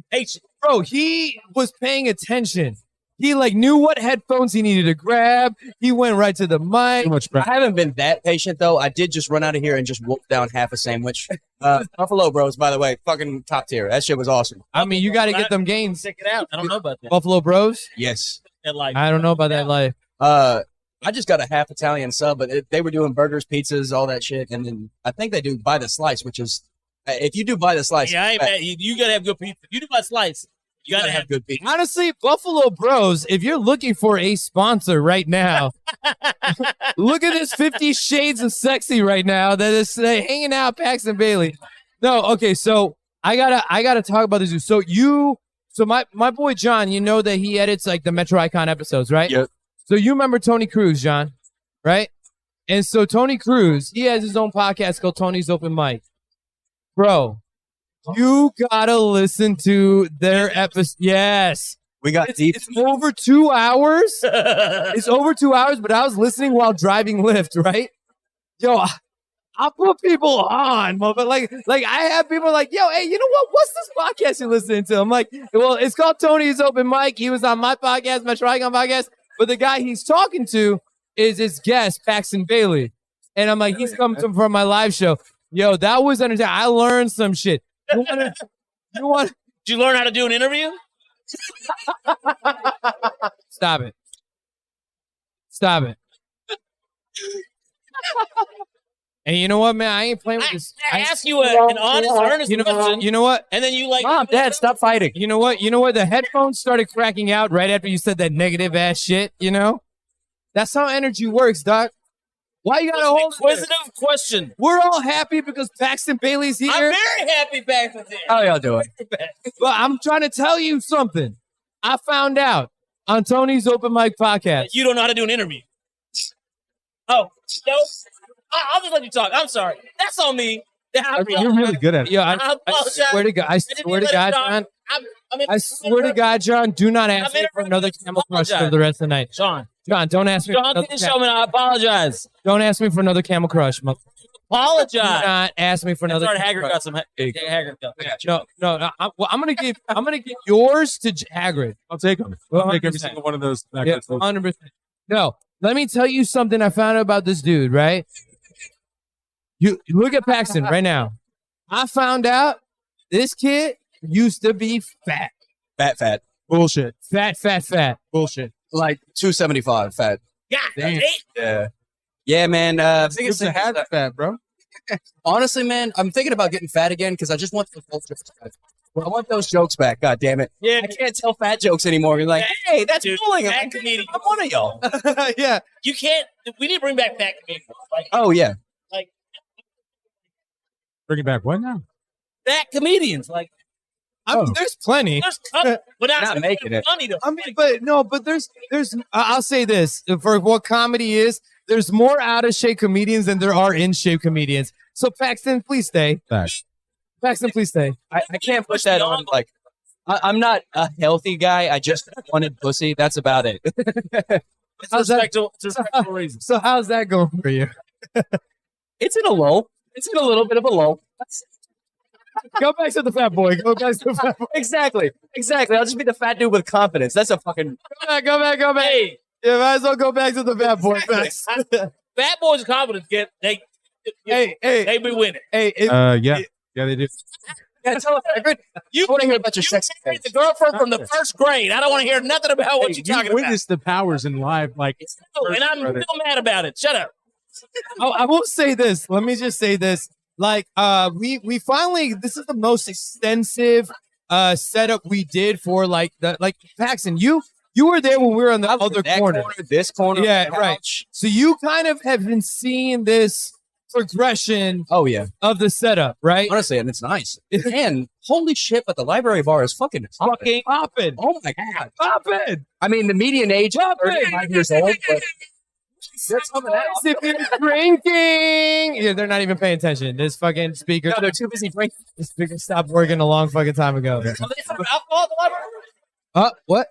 [SPEAKER 2] Patient.
[SPEAKER 3] Bro, he was paying attention. He like knew what headphones he needed to grab. He went right to the mic.
[SPEAKER 5] Too much
[SPEAKER 6] I haven't been that patient though. I did just run out of here and just wolf down half a sandwich. Buffalo Bros, by the way, fucking top tier. That shit was awesome.
[SPEAKER 3] I mean, you got to get them gains.
[SPEAKER 2] Check it out. I don't know about that.
[SPEAKER 3] Buffalo Bros.
[SPEAKER 6] Yes.
[SPEAKER 2] That life.
[SPEAKER 3] I don't know about that life.
[SPEAKER 6] I just got a half Italian sub, but they were doing burgers, pizzas, all that shit, and then I think they do by the slice, which is if you do by the slice,
[SPEAKER 2] Yeah, I ain't mad. You gotta have good pizza. If you do my slice, you gotta have
[SPEAKER 6] good pizza.
[SPEAKER 3] Honestly, Buffalo Bros, if you're looking for a sponsor right now, look at this 50 Shades of Sexy right now that is hanging out Paxton Bailey. No, okay, so I gotta talk about this. So my boy John, you know that he edits like the Metro Icon episodes, right?
[SPEAKER 6] Yep.
[SPEAKER 3] So you remember Tony Cruz, John, right? And so Tony Cruz, he has his own podcast called Tony's Open Mic. Bro, you gotta listen to their episode. Yes.
[SPEAKER 6] We got deep.
[SPEAKER 3] It's over 2 hours. It's over 2 hours, but I was listening while driving Lyft, right? Yo, I'll put people on, but like I have people like, yo, hey, you know what? What's this podcast you're listening to? I'm like, well, it's called Tony's Open Mic. He was on my podcast, my Trigon podcast, but the guy he's talking to is his guest, Paxton Bailey. And I'm like, he's coming from my live show. Yo, that was entertaining. I learned some shit. You want?
[SPEAKER 2] Did you learn how to do an interview?
[SPEAKER 3] Stop it. Stop it. And you know what, man? I ain't playing with this.
[SPEAKER 2] I ask you an honest, earnest question.
[SPEAKER 3] You know what?
[SPEAKER 2] And then you like,
[SPEAKER 6] Mom, Dad, stop fighting.
[SPEAKER 3] You know what? You know what? The headphones started cracking out right after you said that negative ass shit. You know, that's how energy works, Doc. Why you gotta hold
[SPEAKER 2] inquisitive question?
[SPEAKER 3] We're all happy because Paxton Bailey's here.
[SPEAKER 2] I'm very happy Paxton's here.
[SPEAKER 6] How y'all doing?
[SPEAKER 3] Well, I'm trying to tell you something. I found out on Tony's open mic podcast.
[SPEAKER 2] You don't know how to do an interview. Oh, no. I'll just let you talk. I'm sorry. That's on me.
[SPEAKER 5] You're really good at it.
[SPEAKER 3] Yo, I swear to God, I swear to God, John. I swear to God, John, do not ask me for another Camel Crush for the rest of the night.
[SPEAKER 2] John,
[SPEAKER 3] don't ask me.
[SPEAKER 2] John, Showman, I apologize.
[SPEAKER 3] Don't ask me for another Camel Crush.
[SPEAKER 2] Apologize. Do
[SPEAKER 3] not ask me for another.
[SPEAKER 2] Sorry, Hagrid got some. Hagrid got.
[SPEAKER 3] No. I'm gonna give yours to Hagrid.
[SPEAKER 5] I'll take them. I'll take every single one of those.
[SPEAKER 3] 100%. No, let me tell you something I found out about this dude. Right? You look at Paxton right now. I found out this kid used to be fat.
[SPEAKER 6] Fat.
[SPEAKER 5] Bullshit.
[SPEAKER 3] Fat.
[SPEAKER 5] Bullshit.
[SPEAKER 6] Like 275 fat.
[SPEAKER 2] Damn.
[SPEAKER 6] Yeah. Yeah, man.
[SPEAKER 5] It's a hat fat, bro.
[SPEAKER 6] Honestly, man, I'm thinking about getting fat again because I just want the culture. I want those jokes back. God damn it.
[SPEAKER 2] Yeah.
[SPEAKER 6] I can't tell fat jokes anymore. You're like, hey, that's bullying. I'm one of y'all.
[SPEAKER 3] Yeah.
[SPEAKER 2] You can't. We need to bring back fat comedians. Like,
[SPEAKER 6] oh, yeah.
[SPEAKER 2] Like,
[SPEAKER 5] Bring it back. What now?
[SPEAKER 2] fat comedians. Like,
[SPEAKER 3] I mean, there's plenty.
[SPEAKER 2] there's but
[SPEAKER 6] Not making it.
[SPEAKER 2] funny though.
[SPEAKER 3] I mean, but there's. I'll say this for what comedy is. There's more out of shape comedians than there are in shape comedians. So Paxton, please stay.
[SPEAKER 5] Facts.
[SPEAKER 3] Paxton, please stay.
[SPEAKER 6] I can't push that on. Like, I'm not a healthy guy. I just wanted pussy. That's about it.
[SPEAKER 2] It's a respectful reason.
[SPEAKER 3] So how's that going for you?
[SPEAKER 6] It's in a lull. It's in a little bit of a lull.
[SPEAKER 3] Go back to the fat boy. Go back to the fat boy.
[SPEAKER 6] Exactly. I'll just be the fat dude with confidence. That's a fucking.
[SPEAKER 3] Go back.
[SPEAKER 2] Hey,
[SPEAKER 3] You might as well go back to the fat boy.
[SPEAKER 2] fat boys' confidence they be winning.
[SPEAKER 5] Yeah, they do.
[SPEAKER 6] Yeah, tell us, you want to hear about your sex?
[SPEAKER 2] The girlfriend from the first grade. I don't want to hear nothing about what you're talking about.
[SPEAKER 5] Witnessed the powers in live, like.
[SPEAKER 2] And I'm still mad about it. Shut up.
[SPEAKER 3] I will say this. Let me just say this. Like, we finally, this is the most extensive setup we did for like Paxton. You were there when we were on the other corner.
[SPEAKER 6] This corner.
[SPEAKER 3] Yeah, right. So you kind of have been seeing this progression.
[SPEAKER 6] Oh yeah,
[SPEAKER 3] of the setup, right?
[SPEAKER 6] Honestly, and it's nice. And holy shit, but the library bar is fucking
[SPEAKER 3] popping.
[SPEAKER 6] Oh my god,
[SPEAKER 3] popping.
[SPEAKER 6] I mean, the median age is 35 years old. But that's something else.
[SPEAKER 3] If you're drinking, yeah, they're not even paying attention. This fucking speaker.
[SPEAKER 6] No, they're too busy drinking.
[SPEAKER 3] The speaker stopped working a long fucking time ago.
[SPEAKER 2] Are they serving alcohol at the library?
[SPEAKER 3] What?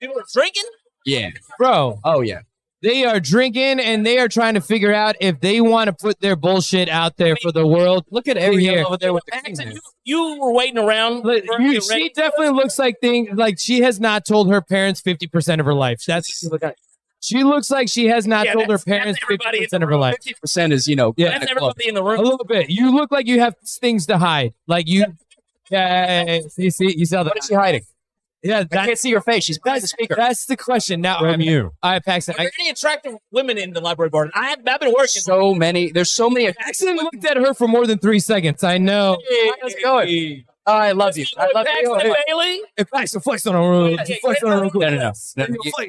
[SPEAKER 2] People are drinking?
[SPEAKER 6] Yeah.
[SPEAKER 3] Bro.
[SPEAKER 6] Oh yeah.
[SPEAKER 3] They are drinking and they are trying to figure out if they want to put their bullshit out there for the world.
[SPEAKER 6] Look at everyone over there with the king.
[SPEAKER 2] You were waiting around.
[SPEAKER 3] She definitely looks like she has not told her parents 50% of her life. That's what she looks like. She looks like she has not told her parents 50% of her life.
[SPEAKER 6] 50% is,
[SPEAKER 2] that's everybody in the room.
[SPEAKER 3] A little bit. You look like you have things to hide. Like you. Yeah. You see how
[SPEAKER 6] what is she hiding?
[SPEAKER 3] Yeah,
[SPEAKER 6] I can't see your face. She's behind the speaker.
[SPEAKER 3] That's the question. Now,
[SPEAKER 5] From you.
[SPEAKER 3] All right, Paxton.
[SPEAKER 2] Are there any attractive women in the library bar? I've been working.
[SPEAKER 6] So many. There's so many.
[SPEAKER 3] Paxton looked at her for more than 3 seconds. I know.
[SPEAKER 6] Hey, how's it going? Oh, I love you. I love you.
[SPEAKER 2] Paxton Bailey?
[SPEAKER 3] Hey, Paxton, flex on her real quick.
[SPEAKER 6] No.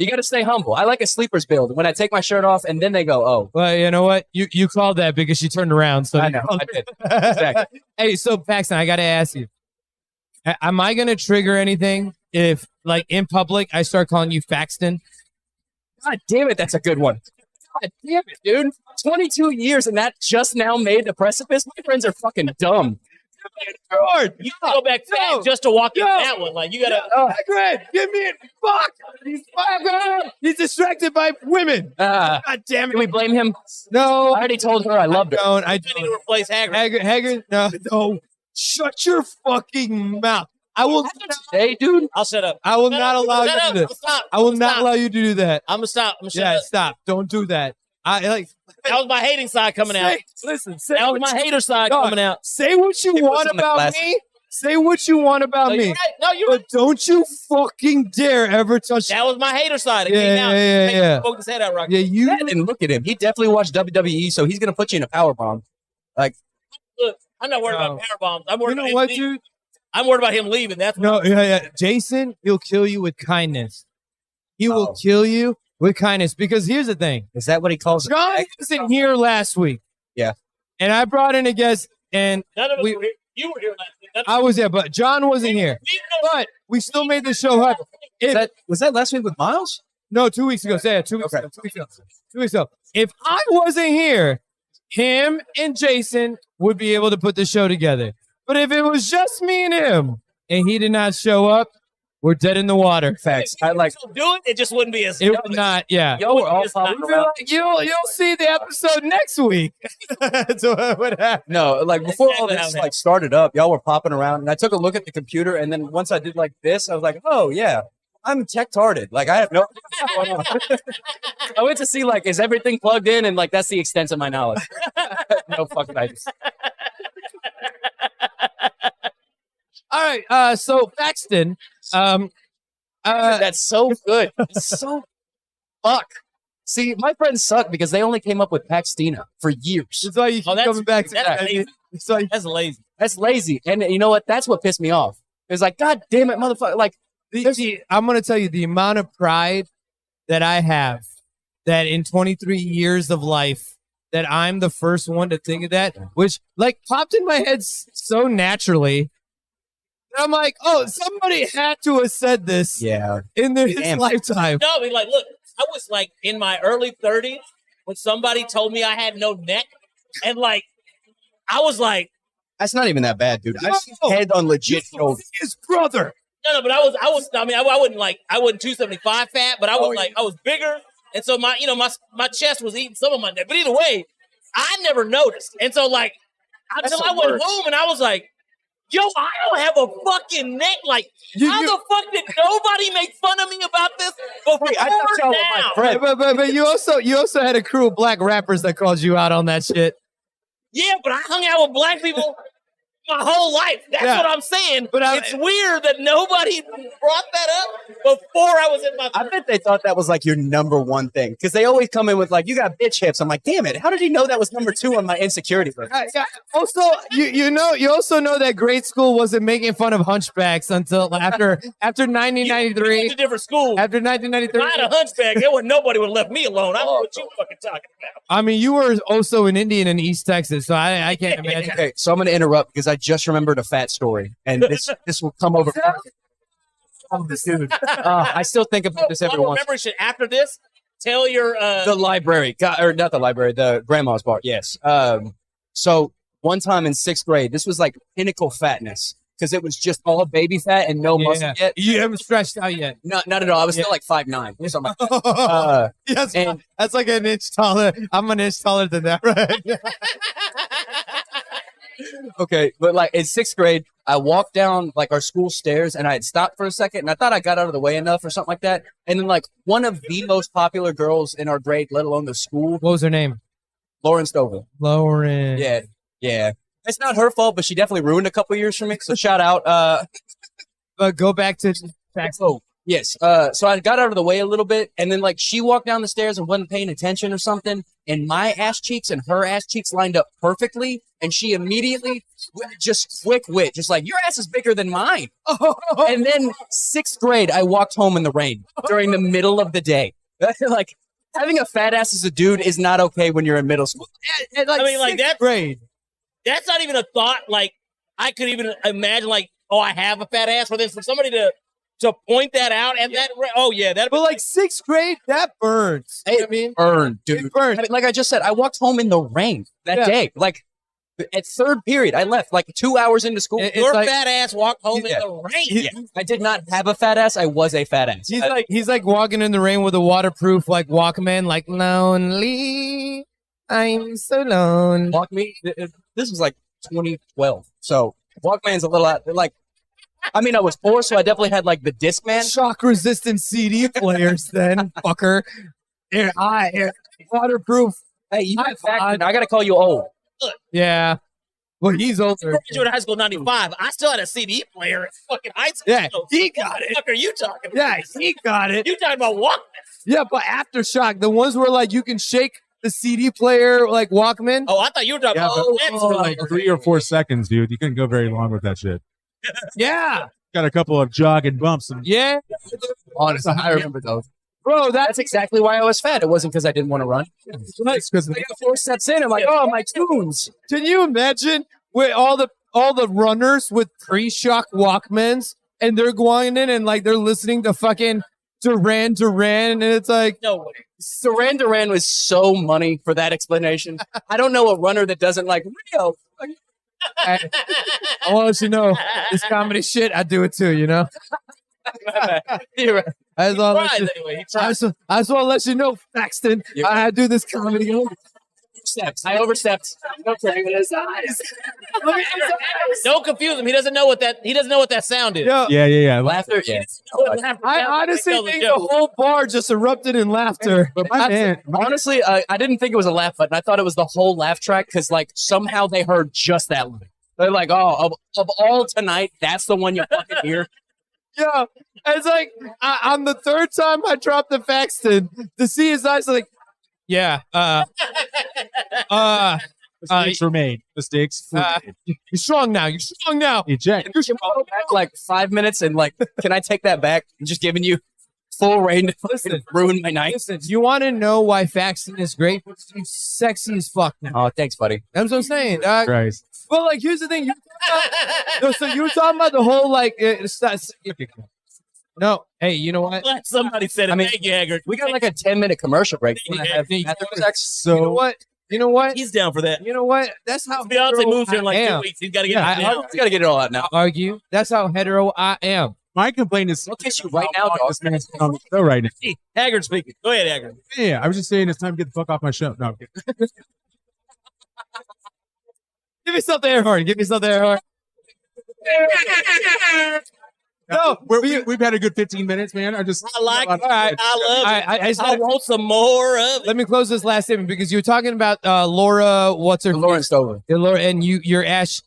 [SPEAKER 6] You got to stay humble. I like a sleeper's build. When I take my shirt off and then they go, oh.
[SPEAKER 3] Well, you know what? You called that because she turned around. So
[SPEAKER 6] I know. I did. Exactly.
[SPEAKER 3] Hey, so Paxton, I got to ask you. Am I going to trigger anything if, like, in public, I start calling you Faxton?
[SPEAKER 6] God damn it, that's a good one. God damn it, dude. 22 years and that just now made the precipice? My friends are fucking dumb.
[SPEAKER 2] You can go back fast just to walk in that one. Like, you got to...
[SPEAKER 3] Greg, give me it. Fuck. He's distracted by women. God damn it.
[SPEAKER 6] Can we blame him?
[SPEAKER 3] No.
[SPEAKER 6] I already told her I loved her.
[SPEAKER 3] I
[SPEAKER 2] need to replace Hagrid.
[SPEAKER 3] Hagrid, no. Shut your fucking mouth. I will.
[SPEAKER 6] Hey, dude.
[SPEAKER 2] I'll shut up.
[SPEAKER 3] I will not allow you to do that.
[SPEAKER 2] Stop.
[SPEAKER 3] I will not allow you to do that.
[SPEAKER 2] I'm gonna stop. I'm gonna shut
[SPEAKER 3] Yeah,
[SPEAKER 2] up.
[SPEAKER 3] stop. Don't do that.
[SPEAKER 2] That was my hating side coming out.
[SPEAKER 3] Listen,
[SPEAKER 2] that was my hater side coming out.
[SPEAKER 3] Say what you want about me. Say what you want about me.
[SPEAKER 2] You're right. No, you're
[SPEAKER 3] but don't you fucking dare ever touch.
[SPEAKER 2] That was my hater side. It
[SPEAKER 3] Yeah,
[SPEAKER 2] came out.
[SPEAKER 3] yeah.
[SPEAKER 2] Poke his head out right.
[SPEAKER 3] Yeah, you
[SPEAKER 6] and look at him. He definitely watched WWE, so he's gonna put you in a power bomb. Like,
[SPEAKER 2] Look, I'm not worried about power bombs. I'm worried
[SPEAKER 3] You know
[SPEAKER 2] about
[SPEAKER 3] what,
[SPEAKER 2] him leaving.
[SPEAKER 3] dude?
[SPEAKER 2] I'm worried about him leaving. That's
[SPEAKER 3] No, yeah. Jason, he'll kill you with kindness. He will kill you with kindness because here's the thing.
[SPEAKER 6] is that what he calls it?
[SPEAKER 3] John wasn't here last week.
[SPEAKER 6] Yeah.
[SPEAKER 3] And I brought in a guest, and
[SPEAKER 2] none of us were here. You were here last week. That's-
[SPEAKER 3] I was there, but John wasn't here. But we still made the show happen.
[SPEAKER 6] Was that last week with Miles?
[SPEAKER 3] No, 2 weeks ago. Say it. 2 weeks
[SPEAKER 6] Okay.
[SPEAKER 3] ago. 2 weeks ago. 2 weeks ago. If I wasn't here, him and Jason would be able to put the show together. But if it was just me and him, and he did not show up, we're dead in the water.
[SPEAKER 6] Facts. I like.
[SPEAKER 2] do it. It just wouldn't be as.
[SPEAKER 3] It would not. Yeah.
[SPEAKER 6] Y'all were all
[SPEAKER 2] It's not
[SPEAKER 6] following around.
[SPEAKER 3] You'll see the episode next week. That's what happened.
[SPEAKER 6] No, like before all
[SPEAKER 2] exactly
[SPEAKER 6] this
[SPEAKER 2] how it
[SPEAKER 6] like started up, y'all were popping around, and I took a look at the computer, and then once I did like this, I was like, oh yeah, I'm tech-tarded. Like I have no. I went to see like, is everything plugged in, and like that's the extent of my knowledge. No fucking idea.
[SPEAKER 3] All right. So Paxton,
[SPEAKER 6] That's so good. It's so fuck. See, my friends suck because they only came up with Paxtina for years.
[SPEAKER 3] that's why you keep coming back to
[SPEAKER 2] that's
[SPEAKER 3] that.
[SPEAKER 2] lazy.
[SPEAKER 3] It's like,
[SPEAKER 2] That's lazy.
[SPEAKER 6] That's lazy. And you know what? That's what pissed me off. It's like, God damn it, motherfucker. Like,
[SPEAKER 3] I'm going to tell you the amount of pride that I have that in 23 years of life that I'm the first one to think of that, which like popped in my head so naturally. And I'm like, oh, somebody had to have said this
[SPEAKER 6] yeah.
[SPEAKER 3] in their
[SPEAKER 6] Damn.
[SPEAKER 3] lifetime.
[SPEAKER 2] No, I mean, like, look, I was like in my early 30s when somebody told me I had no neck, and like, I was like,
[SPEAKER 6] That's not even that bad, dude. I've seen
[SPEAKER 3] No.
[SPEAKER 6] head on legit shoulders.
[SPEAKER 3] His brother.
[SPEAKER 2] no, but I mean, I wasn't 275 fat, but I was I was bigger, and so my chest was eating some of my neck. But either way, I never noticed, and so like until
[SPEAKER 6] That's
[SPEAKER 2] I
[SPEAKER 6] the
[SPEAKER 2] went
[SPEAKER 6] worst.
[SPEAKER 2] home and I was like, yo, I don't have a fucking neck. Like, how
[SPEAKER 3] you-
[SPEAKER 2] the fuck did nobody make fun of me about this before
[SPEAKER 6] I thought y'all were my
[SPEAKER 2] now?
[SPEAKER 6] friend.
[SPEAKER 3] But you also had a crew of black rappers that called you out on that shit.
[SPEAKER 2] Yeah, but I hung out with black people my whole life. That's
[SPEAKER 3] Yeah.
[SPEAKER 2] what I'm saying.
[SPEAKER 3] But
[SPEAKER 2] it's weird that nobody brought that up before I was in my.
[SPEAKER 6] I bet they thought that was like your number one thing because they always come in with like, you got bitch hips. I'm like, damn it. How did he know that was number 2 on my insecurity list?
[SPEAKER 3] Also, you also know that grade school wasn't making fun of hunchbacks until after
[SPEAKER 2] You went
[SPEAKER 3] 1993.
[SPEAKER 2] to different school.
[SPEAKER 3] After
[SPEAKER 2] If I
[SPEAKER 3] 1993.
[SPEAKER 2] had a hunchback, there was nobody would have left me alone. I don't know what you fucking talking about.
[SPEAKER 3] I mean, you were also an Indian in East Texas, so I can't imagine.
[SPEAKER 6] Okay, so I'm going to interrupt because I just remembered a fat story, and this will come over. Oh, this dude. I still think about this every once.
[SPEAKER 2] Remember shit after this. Tell your
[SPEAKER 6] The library, or not the library, the grandma's bar. Yes. So one time in 6th grade, this was like pinnacle fatness because it was just all baby fat and no muscle yet.
[SPEAKER 3] You haven't stretched out yet.
[SPEAKER 6] Not at all. I was still like 5'9" or something. Like that.
[SPEAKER 3] Yes,
[SPEAKER 6] and-
[SPEAKER 3] that's like an inch taller. I'm an inch taller than that, right?
[SPEAKER 6] Okay, but like in 6th grade, I walked down like our school stairs and I had stopped for a second and I thought I got out of the way enough or something like that. And then like one of the most popular girls in our grade, let alone the school,
[SPEAKER 3] What was her name?
[SPEAKER 6] Lauren Stovall.
[SPEAKER 3] Lauren.
[SPEAKER 6] Yeah. It's not her fault, but she definitely ruined a couple years for me. So shout out.
[SPEAKER 3] But go back to
[SPEAKER 6] Oh, yes. So I got out of the way a little bit, and then like she walked down the stairs and wasn't paying attention or something, and my ass cheeks and her ass cheeks lined up perfectly, and she immediately just quick wit, just like your ass is bigger than mine. And then 6th grade, I walked home in the rain during the middle of the day. Like having a fat ass as a dude is not okay when you're in middle school.
[SPEAKER 3] I
[SPEAKER 2] mean, like,
[SPEAKER 3] that grade.
[SPEAKER 2] That's not even a thought. Like, I could even imagine, like, oh, I have a fat ass. For this, for somebody to point that out at that, oh yeah, that.
[SPEAKER 3] But like 6th grade, that burns. You know what I mean,
[SPEAKER 6] Burned, dude.
[SPEAKER 3] it burns.
[SPEAKER 6] I mean, like I just said, I walked home in the rain that day. Like at 3rd period, I left like 2 hours into school.
[SPEAKER 3] It's
[SPEAKER 2] Your
[SPEAKER 3] like-
[SPEAKER 2] fat ass walked home
[SPEAKER 6] Yeah.
[SPEAKER 2] in the rain.
[SPEAKER 6] Yeah. I did not have a fat ass. I was a fat ass.
[SPEAKER 3] He's like walking in the rain with a waterproof like Walkman, like lonely. I'm so lonely.
[SPEAKER 6] Walk me. This was like 2012. So Walkman's a little out. Like, I mean, I was 4, so I definitely had like the Discman.
[SPEAKER 3] Shock resistant CD players, then fucker. Waterproof.
[SPEAKER 6] Hey, you
[SPEAKER 3] High
[SPEAKER 6] got fat,
[SPEAKER 3] five.
[SPEAKER 6] and I gotta call you old.
[SPEAKER 3] Yeah. Well, he's older.
[SPEAKER 2] Graduated high school in '95. I still had a CD player in fucking high school.
[SPEAKER 3] Yeah,
[SPEAKER 2] So
[SPEAKER 3] he
[SPEAKER 2] what
[SPEAKER 3] got
[SPEAKER 2] the
[SPEAKER 3] it.
[SPEAKER 2] fuck are you talking about?
[SPEAKER 3] Yeah, he got it.
[SPEAKER 2] You talking about Walkman?
[SPEAKER 3] Yeah, but aftershock, the ones where like you can shake the CD player like Walkman.
[SPEAKER 2] Oh, I thought you were talking about
[SPEAKER 5] for like 3 or 4 seconds, dude. You couldn't go very long with that shit.
[SPEAKER 3] Yeah.
[SPEAKER 5] Got a couple of jogging bumps. And
[SPEAKER 3] Yeah.
[SPEAKER 6] Honestly, I remember those.
[SPEAKER 3] Bro,
[SPEAKER 6] That's exactly why I was fat. It wasn't because I didn't want to run.
[SPEAKER 5] it's because
[SPEAKER 6] I got 4 steps in. I'm like, oh, my tunes.
[SPEAKER 3] can you imagine with all the runners with pre-shock Walkmans and they're going in and like they're listening to fucking Duran Duran and it's like
[SPEAKER 2] No way.
[SPEAKER 6] Duran Duran was so money for that explanation. I don't know a runner that doesn't like Rio.
[SPEAKER 3] I want to let you know this comedy shit. I do it too, you know.
[SPEAKER 6] You're right.
[SPEAKER 3] I just want to let
[SPEAKER 2] Tried
[SPEAKER 3] you.
[SPEAKER 2] anyway. He
[SPEAKER 3] I
[SPEAKER 2] tried.
[SPEAKER 3] just want to let you know, Paxton. I do this comedy.
[SPEAKER 6] Steps. I overstepped. Okay, with his eyes. Look at his eyes.
[SPEAKER 2] Don't confuse him. He doesn't know what that sound is.
[SPEAKER 3] Yo,
[SPEAKER 5] yeah.
[SPEAKER 6] Laughter. Yeah.
[SPEAKER 3] I honestly think the whole bar just erupted in laughter.
[SPEAKER 5] But my man,
[SPEAKER 6] Honestly, I didn't think it was a laugh button. I thought it was the whole laugh track because, like, somehow they heard just that line. They're like, oh, of all tonight, that's the one you fucking hear.
[SPEAKER 3] Yeah, it's like on the third time I dropped the Paxton to see his eyes, like, yeah,
[SPEAKER 5] mistakes were made. Mistakes were made.
[SPEAKER 3] you're strong now. You're strong now.
[SPEAKER 5] Eject.
[SPEAKER 6] You're go back like 5 minutes and like, can I take that back? I'm just giving you full reign to
[SPEAKER 3] Listen.
[SPEAKER 6] ruin my night.
[SPEAKER 3] Listen, you want to know why Paxton is great? He's sexy as fuck now.
[SPEAKER 6] Oh, thanks, buddy.
[SPEAKER 3] That's what I'm saying. Dog.
[SPEAKER 5] Christ.
[SPEAKER 3] Well, like, here's the thing. So you were talking about the whole, like, no. Hey, you know what?
[SPEAKER 2] Glad somebody said it.
[SPEAKER 6] I mean,
[SPEAKER 2] Thank you, Haggard.
[SPEAKER 6] We got like a 10-minute commercial break.
[SPEAKER 2] Yeah,
[SPEAKER 6] I have
[SPEAKER 3] yeah,
[SPEAKER 6] bathroom
[SPEAKER 3] yeah.
[SPEAKER 6] sex.
[SPEAKER 3] You know
[SPEAKER 5] So
[SPEAKER 3] what? You know what?
[SPEAKER 2] He's down for that.
[SPEAKER 3] You know what? That's how
[SPEAKER 2] Beyonce
[SPEAKER 3] hetero
[SPEAKER 2] moves here in like
[SPEAKER 3] I
[SPEAKER 2] 2
[SPEAKER 3] am.
[SPEAKER 2] weeks. He's got to get
[SPEAKER 3] Yeah,
[SPEAKER 2] it down.
[SPEAKER 6] We got to get it all out now.
[SPEAKER 3] Argue. That's how hetero I am.
[SPEAKER 5] my complaint is
[SPEAKER 6] I'll kiss you right now, dog.
[SPEAKER 5] this man's on the show right now.
[SPEAKER 2] Hey, Haggard speaking. Go ahead, Haggard.
[SPEAKER 5] Yeah, I was just saying it's time to get the fuck off my show. No, I'm kidding.
[SPEAKER 3] Give me something air horn. Give me something air horn. No,
[SPEAKER 5] we've had a good 15 minutes, man.
[SPEAKER 2] I like it.
[SPEAKER 3] All right.
[SPEAKER 2] I love it. I want some more of it.
[SPEAKER 3] Let me close this last statement because you were talking about Laura. What's her?
[SPEAKER 6] Lauren Stover.
[SPEAKER 3] Laura, and your ass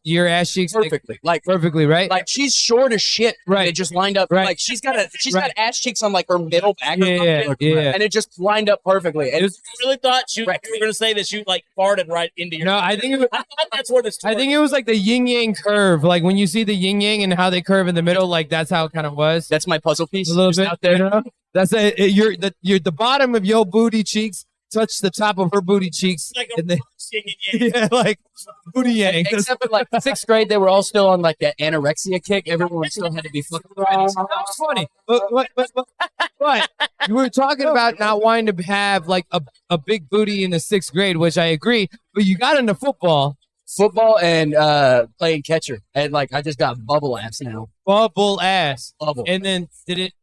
[SPEAKER 3] cheeks
[SPEAKER 6] Perfectly. Like,
[SPEAKER 3] perfectly, right?
[SPEAKER 6] like she's short as shit.
[SPEAKER 3] Right.
[SPEAKER 6] It just lined up.
[SPEAKER 3] Right.
[SPEAKER 6] Like she's got
[SPEAKER 3] Right.
[SPEAKER 6] ass cheeks on like her middle back. or
[SPEAKER 3] Yeah,
[SPEAKER 6] something.
[SPEAKER 3] yeah.
[SPEAKER 6] And it just lined up perfectly. And
[SPEAKER 2] I really thought you were
[SPEAKER 6] Right.
[SPEAKER 2] going to say that you like farted right into your.
[SPEAKER 3] No, I think
[SPEAKER 2] I thought that's where this.
[SPEAKER 3] I think it was like the yin yang curve. Like when you see the yin yang and how they curve in the middle, like that's how it kind of was.
[SPEAKER 6] that's my puzzle piece.
[SPEAKER 3] A little
[SPEAKER 6] Just
[SPEAKER 3] bit
[SPEAKER 6] out there.
[SPEAKER 3] You know? That's you're the bottom of your booty cheeks touch the top of her booty cheeks,
[SPEAKER 2] like
[SPEAKER 3] and
[SPEAKER 2] a
[SPEAKER 3] then,
[SPEAKER 2] singing yang.
[SPEAKER 3] yeah, like booty yang.
[SPEAKER 6] Except for like 6th grade, they were all still on like that anorexia kick. Everyone still had to be fucking.
[SPEAKER 3] That was funny, but you were talking about not wanting to have like a big booty in the 6th grade, which I agree. But you got into football
[SPEAKER 6] And playing catcher. And like I just got bubble ass now.
[SPEAKER 3] bubble ass,
[SPEAKER 6] Bubble.
[SPEAKER 3] and then did it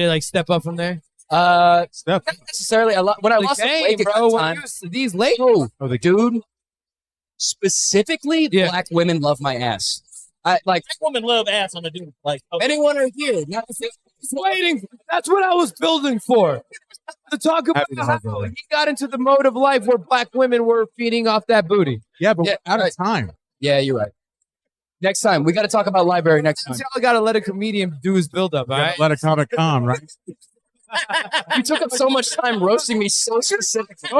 [SPEAKER 3] like step up from there?
[SPEAKER 5] Stuff.
[SPEAKER 6] Not necessarily a lot. When I
[SPEAKER 3] Like,
[SPEAKER 6] lost the
[SPEAKER 3] dang,
[SPEAKER 6] weight, it
[SPEAKER 3] bro,
[SPEAKER 6] got
[SPEAKER 3] when
[SPEAKER 6] time.
[SPEAKER 3] these late.
[SPEAKER 6] Oh,
[SPEAKER 5] Oh, the
[SPEAKER 6] dude. Specifically,
[SPEAKER 3] Yeah.
[SPEAKER 6] black women love my ass. I like
[SPEAKER 2] Black women love ass on the dude. Like, okay.
[SPEAKER 6] anyone are here. Not
[SPEAKER 3] Waiting. That's what I was building for. To talk about
[SPEAKER 5] Happy to have
[SPEAKER 3] how
[SPEAKER 5] that.
[SPEAKER 3] he got into the mode of life where black women were feeding off that booty.
[SPEAKER 5] Yeah, but
[SPEAKER 6] Yeah,
[SPEAKER 5] we're out
[SPEAKER 6] right.
[SPEAKER 5] of time.
[SPEAKER 6] Yeah, you're right. Next time we got to talk about library. Next time
[SPEAKER 3] That's how I got to let a comedian do his build up. All right.
[SPEAKER 5] Let a comic calm, right?
[SPEAKER 6] you took up so much time roasting me so specifically.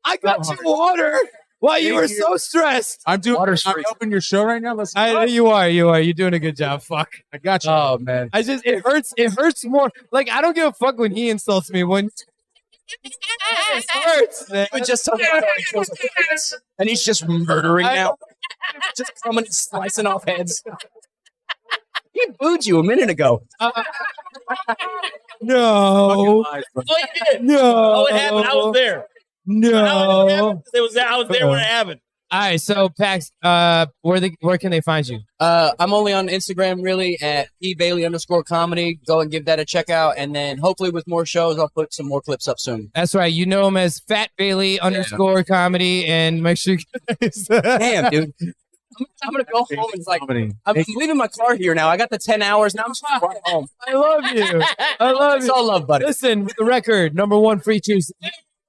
[SPEAKER 3] I got you water while you were so stressed.
[SPEAKER 5] I'm
[SPEAKER 6] Water's free.
[SPEAKER 5] helping your show right now. Let's.
[SPEAKER 3] You are. You're doing a good job. Fuck.
[SPEAKER 5] I got you.
[SPEAKER 6] Oh man,
[SPEAKER 3] It hurts more. Like, I don't give a fuck when he insults me. When it hurts, man.
[SPEAKER 6] we just talking about how he kills the kids, and he's just murdering now, just coming and slicing off heads. He booed you a minute ago.
[SPEAKER 3] No.
[SPEAKER 2] Oh, you did.
[SPEAKER 3] No.
[SPEAKER 2] Oh, it happened. I was there.
[SPEAKER 3] No.
[SPEAKER 2] I was there when it happened.
[SPEAKER 3] All right, so Pax, where can they find you?
[SPEAKER 6] I'm only on Instagram really at @eBailey_comedy. Go and give that a check out, and then hopefully with more shows, I'll put some more clips up soon.
[SPEAKER 3] That's right. You know him as Fat Bailey _comedy, and make sure you guys.
[SPEAKER 6] Damn, dude. I'm gonna go home and like I'm leaving my car here now. I got the 10 hours now. I'm just gonna run home.
[SPEAKER 3] I love you. I love
[SPEAKER 6] It's
[SPEAKER 3] you.
[SPEAKER 6] all love, buddy.
[SPEAKER 3] Listen, with the record, #1 free Tuesday.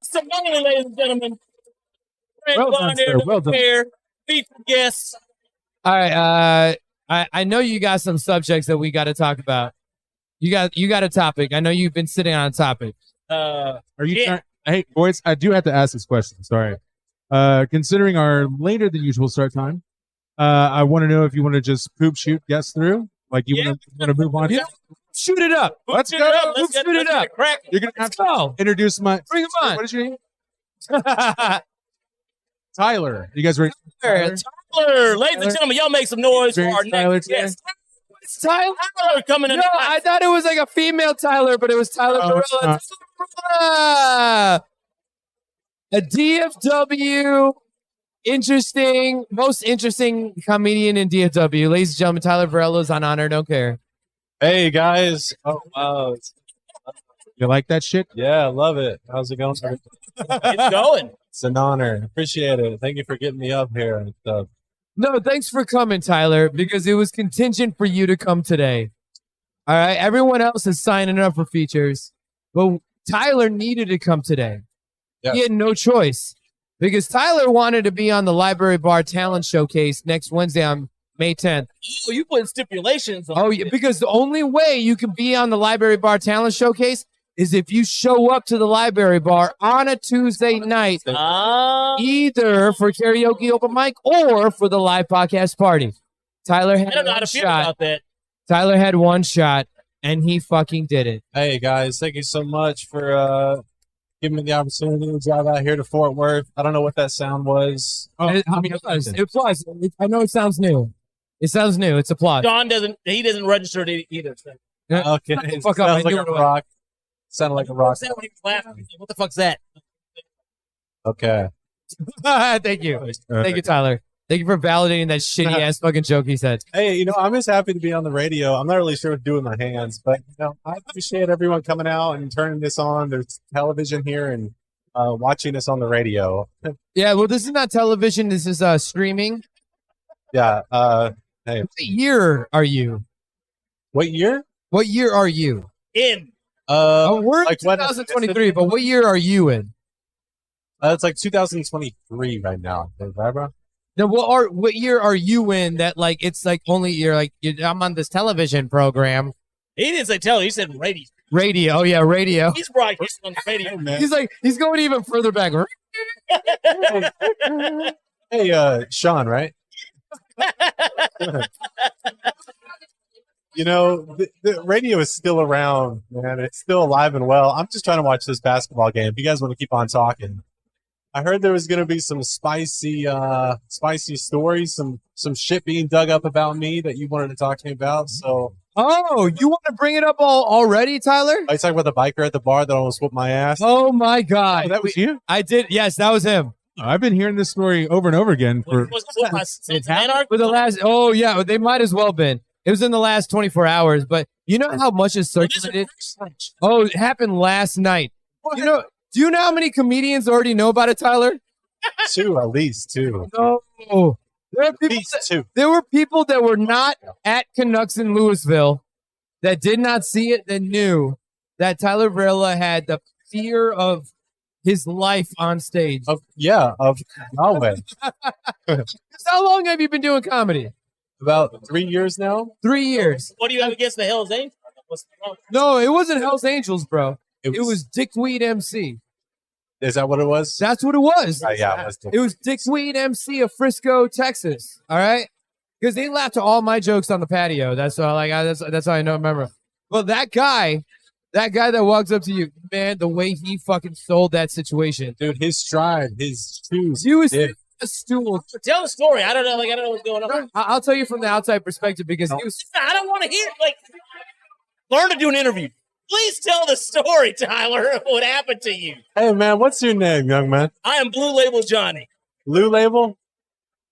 [SPEAKER 2] Somebody, ladies and gentlemen.
[SPEAKER 5] Well done, sir. Well done.
[SPEAKER 2] Featured guests.
[SPEAKER 3] All right. I know you got some subjects that we got to talk about. You got a topic. I know you've been sitting on a topic.
[SPEAKER 5] Are you
[SPEAKER 2] Yeah.
[SPEAKER 5] trying? Hey, boys, I do have to ask this question. Sorry. Considering our later than usual start time, I want to know if you want to just poop shoot guess through. Like you want to move on.
[SPEAKER 3] Yeah. Shoot it up.
[SPEAKER 2] Let's go. Let's
[SPEAKER 3] shoot it up.
[SPEAKER 2] Crack.
[SPEAKER 5] You're gonna have to introduce my.
[SPEAKER 3] Bring him on.
[SPEAKER 5] What is your name? Tyler. You guys ready?
[SPEAKER 2] Tyler, ladies and gentlemen, y'all make some noise for our next guest.
[SPEAKER 3] It's Tyler.
[SPEAKER 2] Tyler coming in.
[SPEAKER 3] No, I thought it was like a female Tyler, but it was Tyler Varela. A DFW most interesting comedian in DFW. Ladies and gentlemen, Tyler Varela is on Honor Don't Care.
[SPEAKER 7] Hey guys. Oh wow.
[SPEAKER 5] You like that shit?
[SPEAKER 7] Yeah, I love it. How's it going?
[SPEAKER 2] It's going.
[SPEAKER 7] It's an honor. Appreciate it. Thank you for getting me up here and stuff.
[SPEAKER 3] No, thanks for coming, Tyler, because it was contingent for you to come today. All right. Everyone else is signing up for features, but Tyler needed to come today.
[SPEAKER 7] Yeah.
[SPEAKER 3] He had no choice because Tyler wanted to be on the Library Bar Talent Showcase next Wednesday on May 10th.
[SPEAKER 2] Oh, you put stipulations on
[SPEAKER 3] yeah, because the only way you can be on the Library Bar Talent Showcase is if you show up to the library bar on a Tuesday night, either for karaoke open mic or for the live podcast party. Tyler had
[SPEAKER 2] I don't know how to feel about that.
[SPEAKER 3] Tyler had one shot, and he fucking did it.
[SPEAKER 7] Hey guys, thank you so much for giving me the opportunity to drive out here to Fort Worth. I don't know what that sound was.
[SPEAKER 3] It applies. I know it sounds new. It sounds new. It's applause.
[SPEAKER 2] John doesn't register it either. So.
[SPEAKER 7] Okay.
[SPEAKER 3] Fuck up.
[SPEAKER 7] Sounds like a rock. Sounded like a rock.
[SPEAKER 2] What the fuck's that?
[SPEAKER 7] Okay.
[SPEAKER 3] Thank you. Thank you, Tyler. Thank you for validating that shitty ass fucking joke he said.
[SPEAKER 7] Hey, I'm just happy to be on the radio. I'm not really sure what to do with my hands, but I appreciate everyone coming out and turning this on. There's television here and watching us on the radio.
[SPEAKER 3] Yeah, well, this is not television. This is streaming.
[SPEAKER 7] Yeah. Hey.
[SPEAKER 3] What year are you?
[SPEAKER 7] What year?
[SPEAKER 3] What year are you?
[SPEAKER 2] In.
[SPEAKER 3] We're in 2023, but what year are you in?
[SPEAKER 7] It's like 2023 right now. Right, bro?
[SPEAKER 3] Now, what year are you in that, like, it's like only I'm on this television program.
[SPEAKER 2] He didn't say television, he said radio.
[SPEAKER 3] Radio. Oh, yeah, radio.
[SPEAKER 2] He's broadcasting on the radio, man.
[SPEAKER 3] He's going even further back.
[SPEAKER 7] Hey, Shawn, right? The radio is still around, man. It's still alive and well. I'm just trying to watch this basketball game. If you guys want to keep on talking. I heard there was going to be some spicy stories, some shit being dug up about me that you wanted to talk to me about. So,
[SPEAKER 3] you want to bring it up already, Tyler?
[SPEAKER 7] I talking about the biker at the bar that almost whooped my ass.
[SPEAKER 3] Oh my God,
[SPEAKER 5] that was you?
[SPEAKER 3] I did. Yes, that was him.
[SPEAKER 5] I've been hearing this story over and over again for
[SPEAKER 3] the last. Oh yeah, they might as well been. It was in the last 24 hours, but you know how much is circulated? Oh, it happened last night. What? Do you know how many comedians already know about it, Tyler?
[SPEAKER 7] At least two.
[SPEAKER 3] No. There were people that were not at Canucks in Louisville that did not see it that knew that Tyler Varela had the fear of his life on stage.
[SPEAKER 7] Of Yahweh.
[SPEAKER 3] How long have you been doing comedy?
[SPEAKER 7] About 3 years now.
[SPEAKER 3] 3 years.
[SPEAKER 2] What do you have against the Hells Angels?
[SPEAKER 3] No, it wasn't Hells Angels, bro. It was Dickweed MC.
[SPEAKER 7] Is that what it was?
[SPEAKER 3] That's what it was.
[SPEAKER 7] Yeah,
[SPEAKER 3] it was Dickweed MC of Frisco, Texas. All right, because they laughed at all my jokes on the patio. That's all. That's how I know. Remember, but that guy that walks up to you, man, the way he fucking sold that situation,
[SPEAKER 7] dude. His stride, his shoes.
[SPEAKER 3] He was a stool.
[SPEAKER 2] Tell the story. I don't know what's going on.
[SPEAKER 3] I'll tell you from the outside perspective because he was.
[SPEAKER 2] I don't want to hear. Learn to do an interview. Please tell the story, Tyler, what happened to you.
[SPEAKER 7] Hey, man, what's your name, young man?
[SPEAKER 2] I am Blue Label Johnny.
[SPEAKER 7] Blue Label?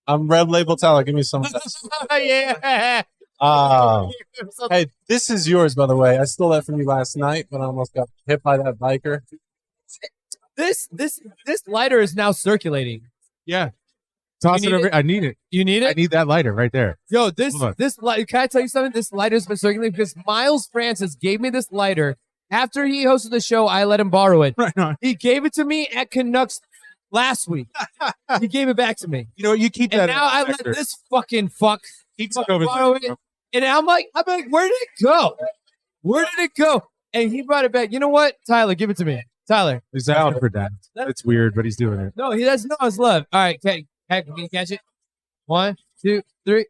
[SPEAKER 7] I'm Red Label Tyler. Give me some of that.
[SPEAKER 3] Yeah.
[SPEAKER 7] Hey, this is yours, by the way. I stole that from you last night, but I almost got hit by that biker.
[SPEAKER 3] This lighter is now circulating.
[SPEAKER 5] Yeah. Toss it over. I need it.
[SPEAKER 3] You need it?
[SPEAKER 5] I need that lighter right there.
[SPEAKER 3] Yo, this light. Can I tell you something? This lighter's been circulating because Miles Francis gave me this lighter after he hosted the show. I let him borrow it.
[SPEAKER 5] Right on.
[SPEAKER 3] He gave it to me at Canucks last week. He gave it back to me.
[SPEAKER 5] You know, you keep that.
[SPEAKER 3] And now I let this fucking fuck
[SPEAKER 5] borrow
[SPEAKER 3] it. And I'm like, where did it go? Where did it go? And he brought it back. You know what, Tyler? Give it to me. Tyler.
[SPEAKER 5] He's asking for that. It's weird, but he's doing it.
[SPEAKER 3] No, he doesn't know his love. All right, can you catch it? 1, 2, 3.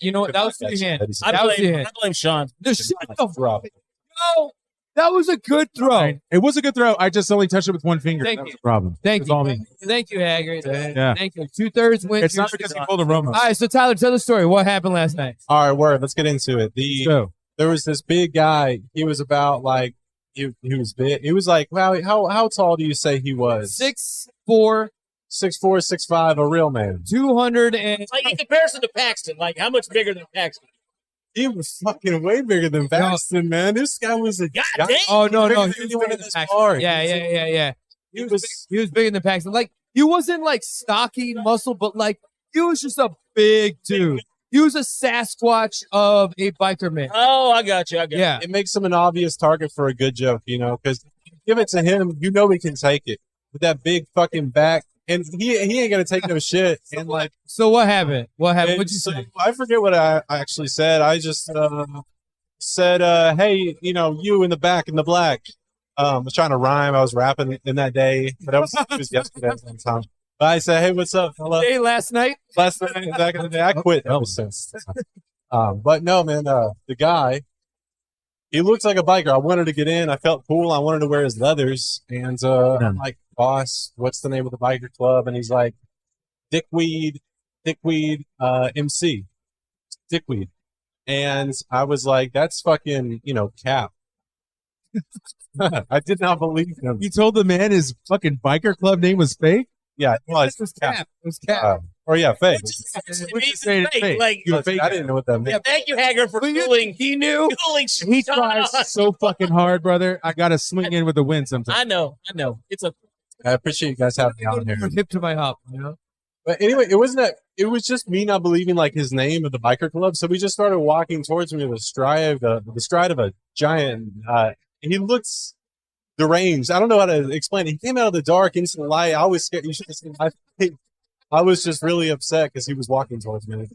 [SPEAKER 3] You know what? That was two hands.
[SPEAKER 2] I blame Shawn.
[SPEAKER 3] No, that was a good throw.
[SPEAKER 5] It was a good throw. I just only touched it with one finger.
[SPEAKER 3] Thank
[SPEAKER 5] That
[SPEAKER 3] you.
[SPEAKER 5] was the problem.
[SPEAKER 3] Thank
[SPEAKER 5] All
[SPEAKER 3] you.
[SPEAKER 5] me.
[SPEAKER 3] Thank you, Hagrid.
[SPEAKER 5] Yeah.
[SPEAKER 3] Thank you. 2/3 win.
[SPEAKER 5] It's not because he pulled a Roma.
[SPEAKER 3] All right, so Tyler, tell the story. What happened last night?
[SPEAKER 7] All right, word. Let's get into it.
[SPEAKER 5] So,
[SPEAKER 7] There was this big guy. He was about like he was big. He was like, wow, how tall do you say he was?
[SPEAKER 3] 6'4",
[SPEAKER 7] 6'4", 6'5", a real man.
[SPEAKER 3] 200 and
[SPEAKER 2] Like in comparison to Paxton, like how much bigger than Paxton?
[SPEAKER 7] He was fucking way bigger than Paxton, man. This guy was a
[SPEAKER 2] God
[SPEAKER 7] giant.
[SPEAKER 2] damn.
[SPEAKER 3] Oh no,
[SPEAKER 7] Bigger
[SPEAKER 3] he
[SPEAKER 7] than
[SPEAKER 3] was
[SPEAKER 7] anyone
[SPEAKER 3] bigger
[SPEAKER 7] in
[SPEAKER 3] than
[SPEAKER 7] this
[SPEAKER 3] Paxton.
[SPEAKER 7] bar.
[SPEAKER 3] Yeah.
[SPEAKER 7] He was
[SPEAKER 3] He was bigger than Paxton. Like he wasn't like stocky muscle, but like he was just a big dude. He was a Sasquatch of a biker man.
[SPEAKER 2] Oh, I got you.
[SPEAKER 3] Yeah.
[SPEAKER 7] It makes him an obvious target for a good joke, you know, because give it to him, you know he can take it with that big fucking back, and he ain't gonna take no shit. And like,
[SPEAKER 3] So what happened? What happened? What'd you
[SPEAKER 7] so
[SPEAKER 3] say?
[SPEAKER 7] I forget what I actually said. I just said, "Hey, you know, you in the back in the black." I was trying to rhyme. I was rapping in that day, but it was yesterday sometime. But I said, "Hey, what's up, fella?"
[SPEAKER 3] Hey, last night.
[SPEAKER 7] Last night, back in the day, I quit ever since. But no, man, the guy, he looks like a biker. I wanted to get in. I felt cool. I wanted to wear his leathers. And I'm like, boss, what's the name of the biker club? And he's like, Dickweed, MC, Dickweed. And I was like, that's fucking, cap. I did not believe him.
[SPEAKER 5] you told the man his fucking biker club name was fake?
[SPEAKER 7] Yeah, well,
[SPEAKER 3] It was Cap. It was Cap.
[SPEAKER 7] or yeah, fake.
[SPEAKER 2] Fake. Like,
[SPEAKER 7] I didn't know what that meant.
[SPEAKER 2] yeah, thank you, Hager, for fooling.
[SPEAKER 3] He knew.
[SPEAKER 2] Fooling
[SPEAKER 5] He
[SPEAKER 2] Shawn.
[SPEAKER 5] tries so fucking hard, brother. I gotta swing in with a win sometimes.
[SPEAKER 2] I know. It's a
[SPEAKER 7] I appreciate you guys having me on here.
[SPEAKER 3] Hip to my hop, you know?
[SPEAKER 7] But anyway, it wasn't that. It was just me not believing like his name of the biker club. So we just started walking towards me with the stride of a giant. He looks deranged. I don't know how to explain it. He came out of the dark into the light. I was scared. You should have seen my face. I was just really upset because he was walking towards me,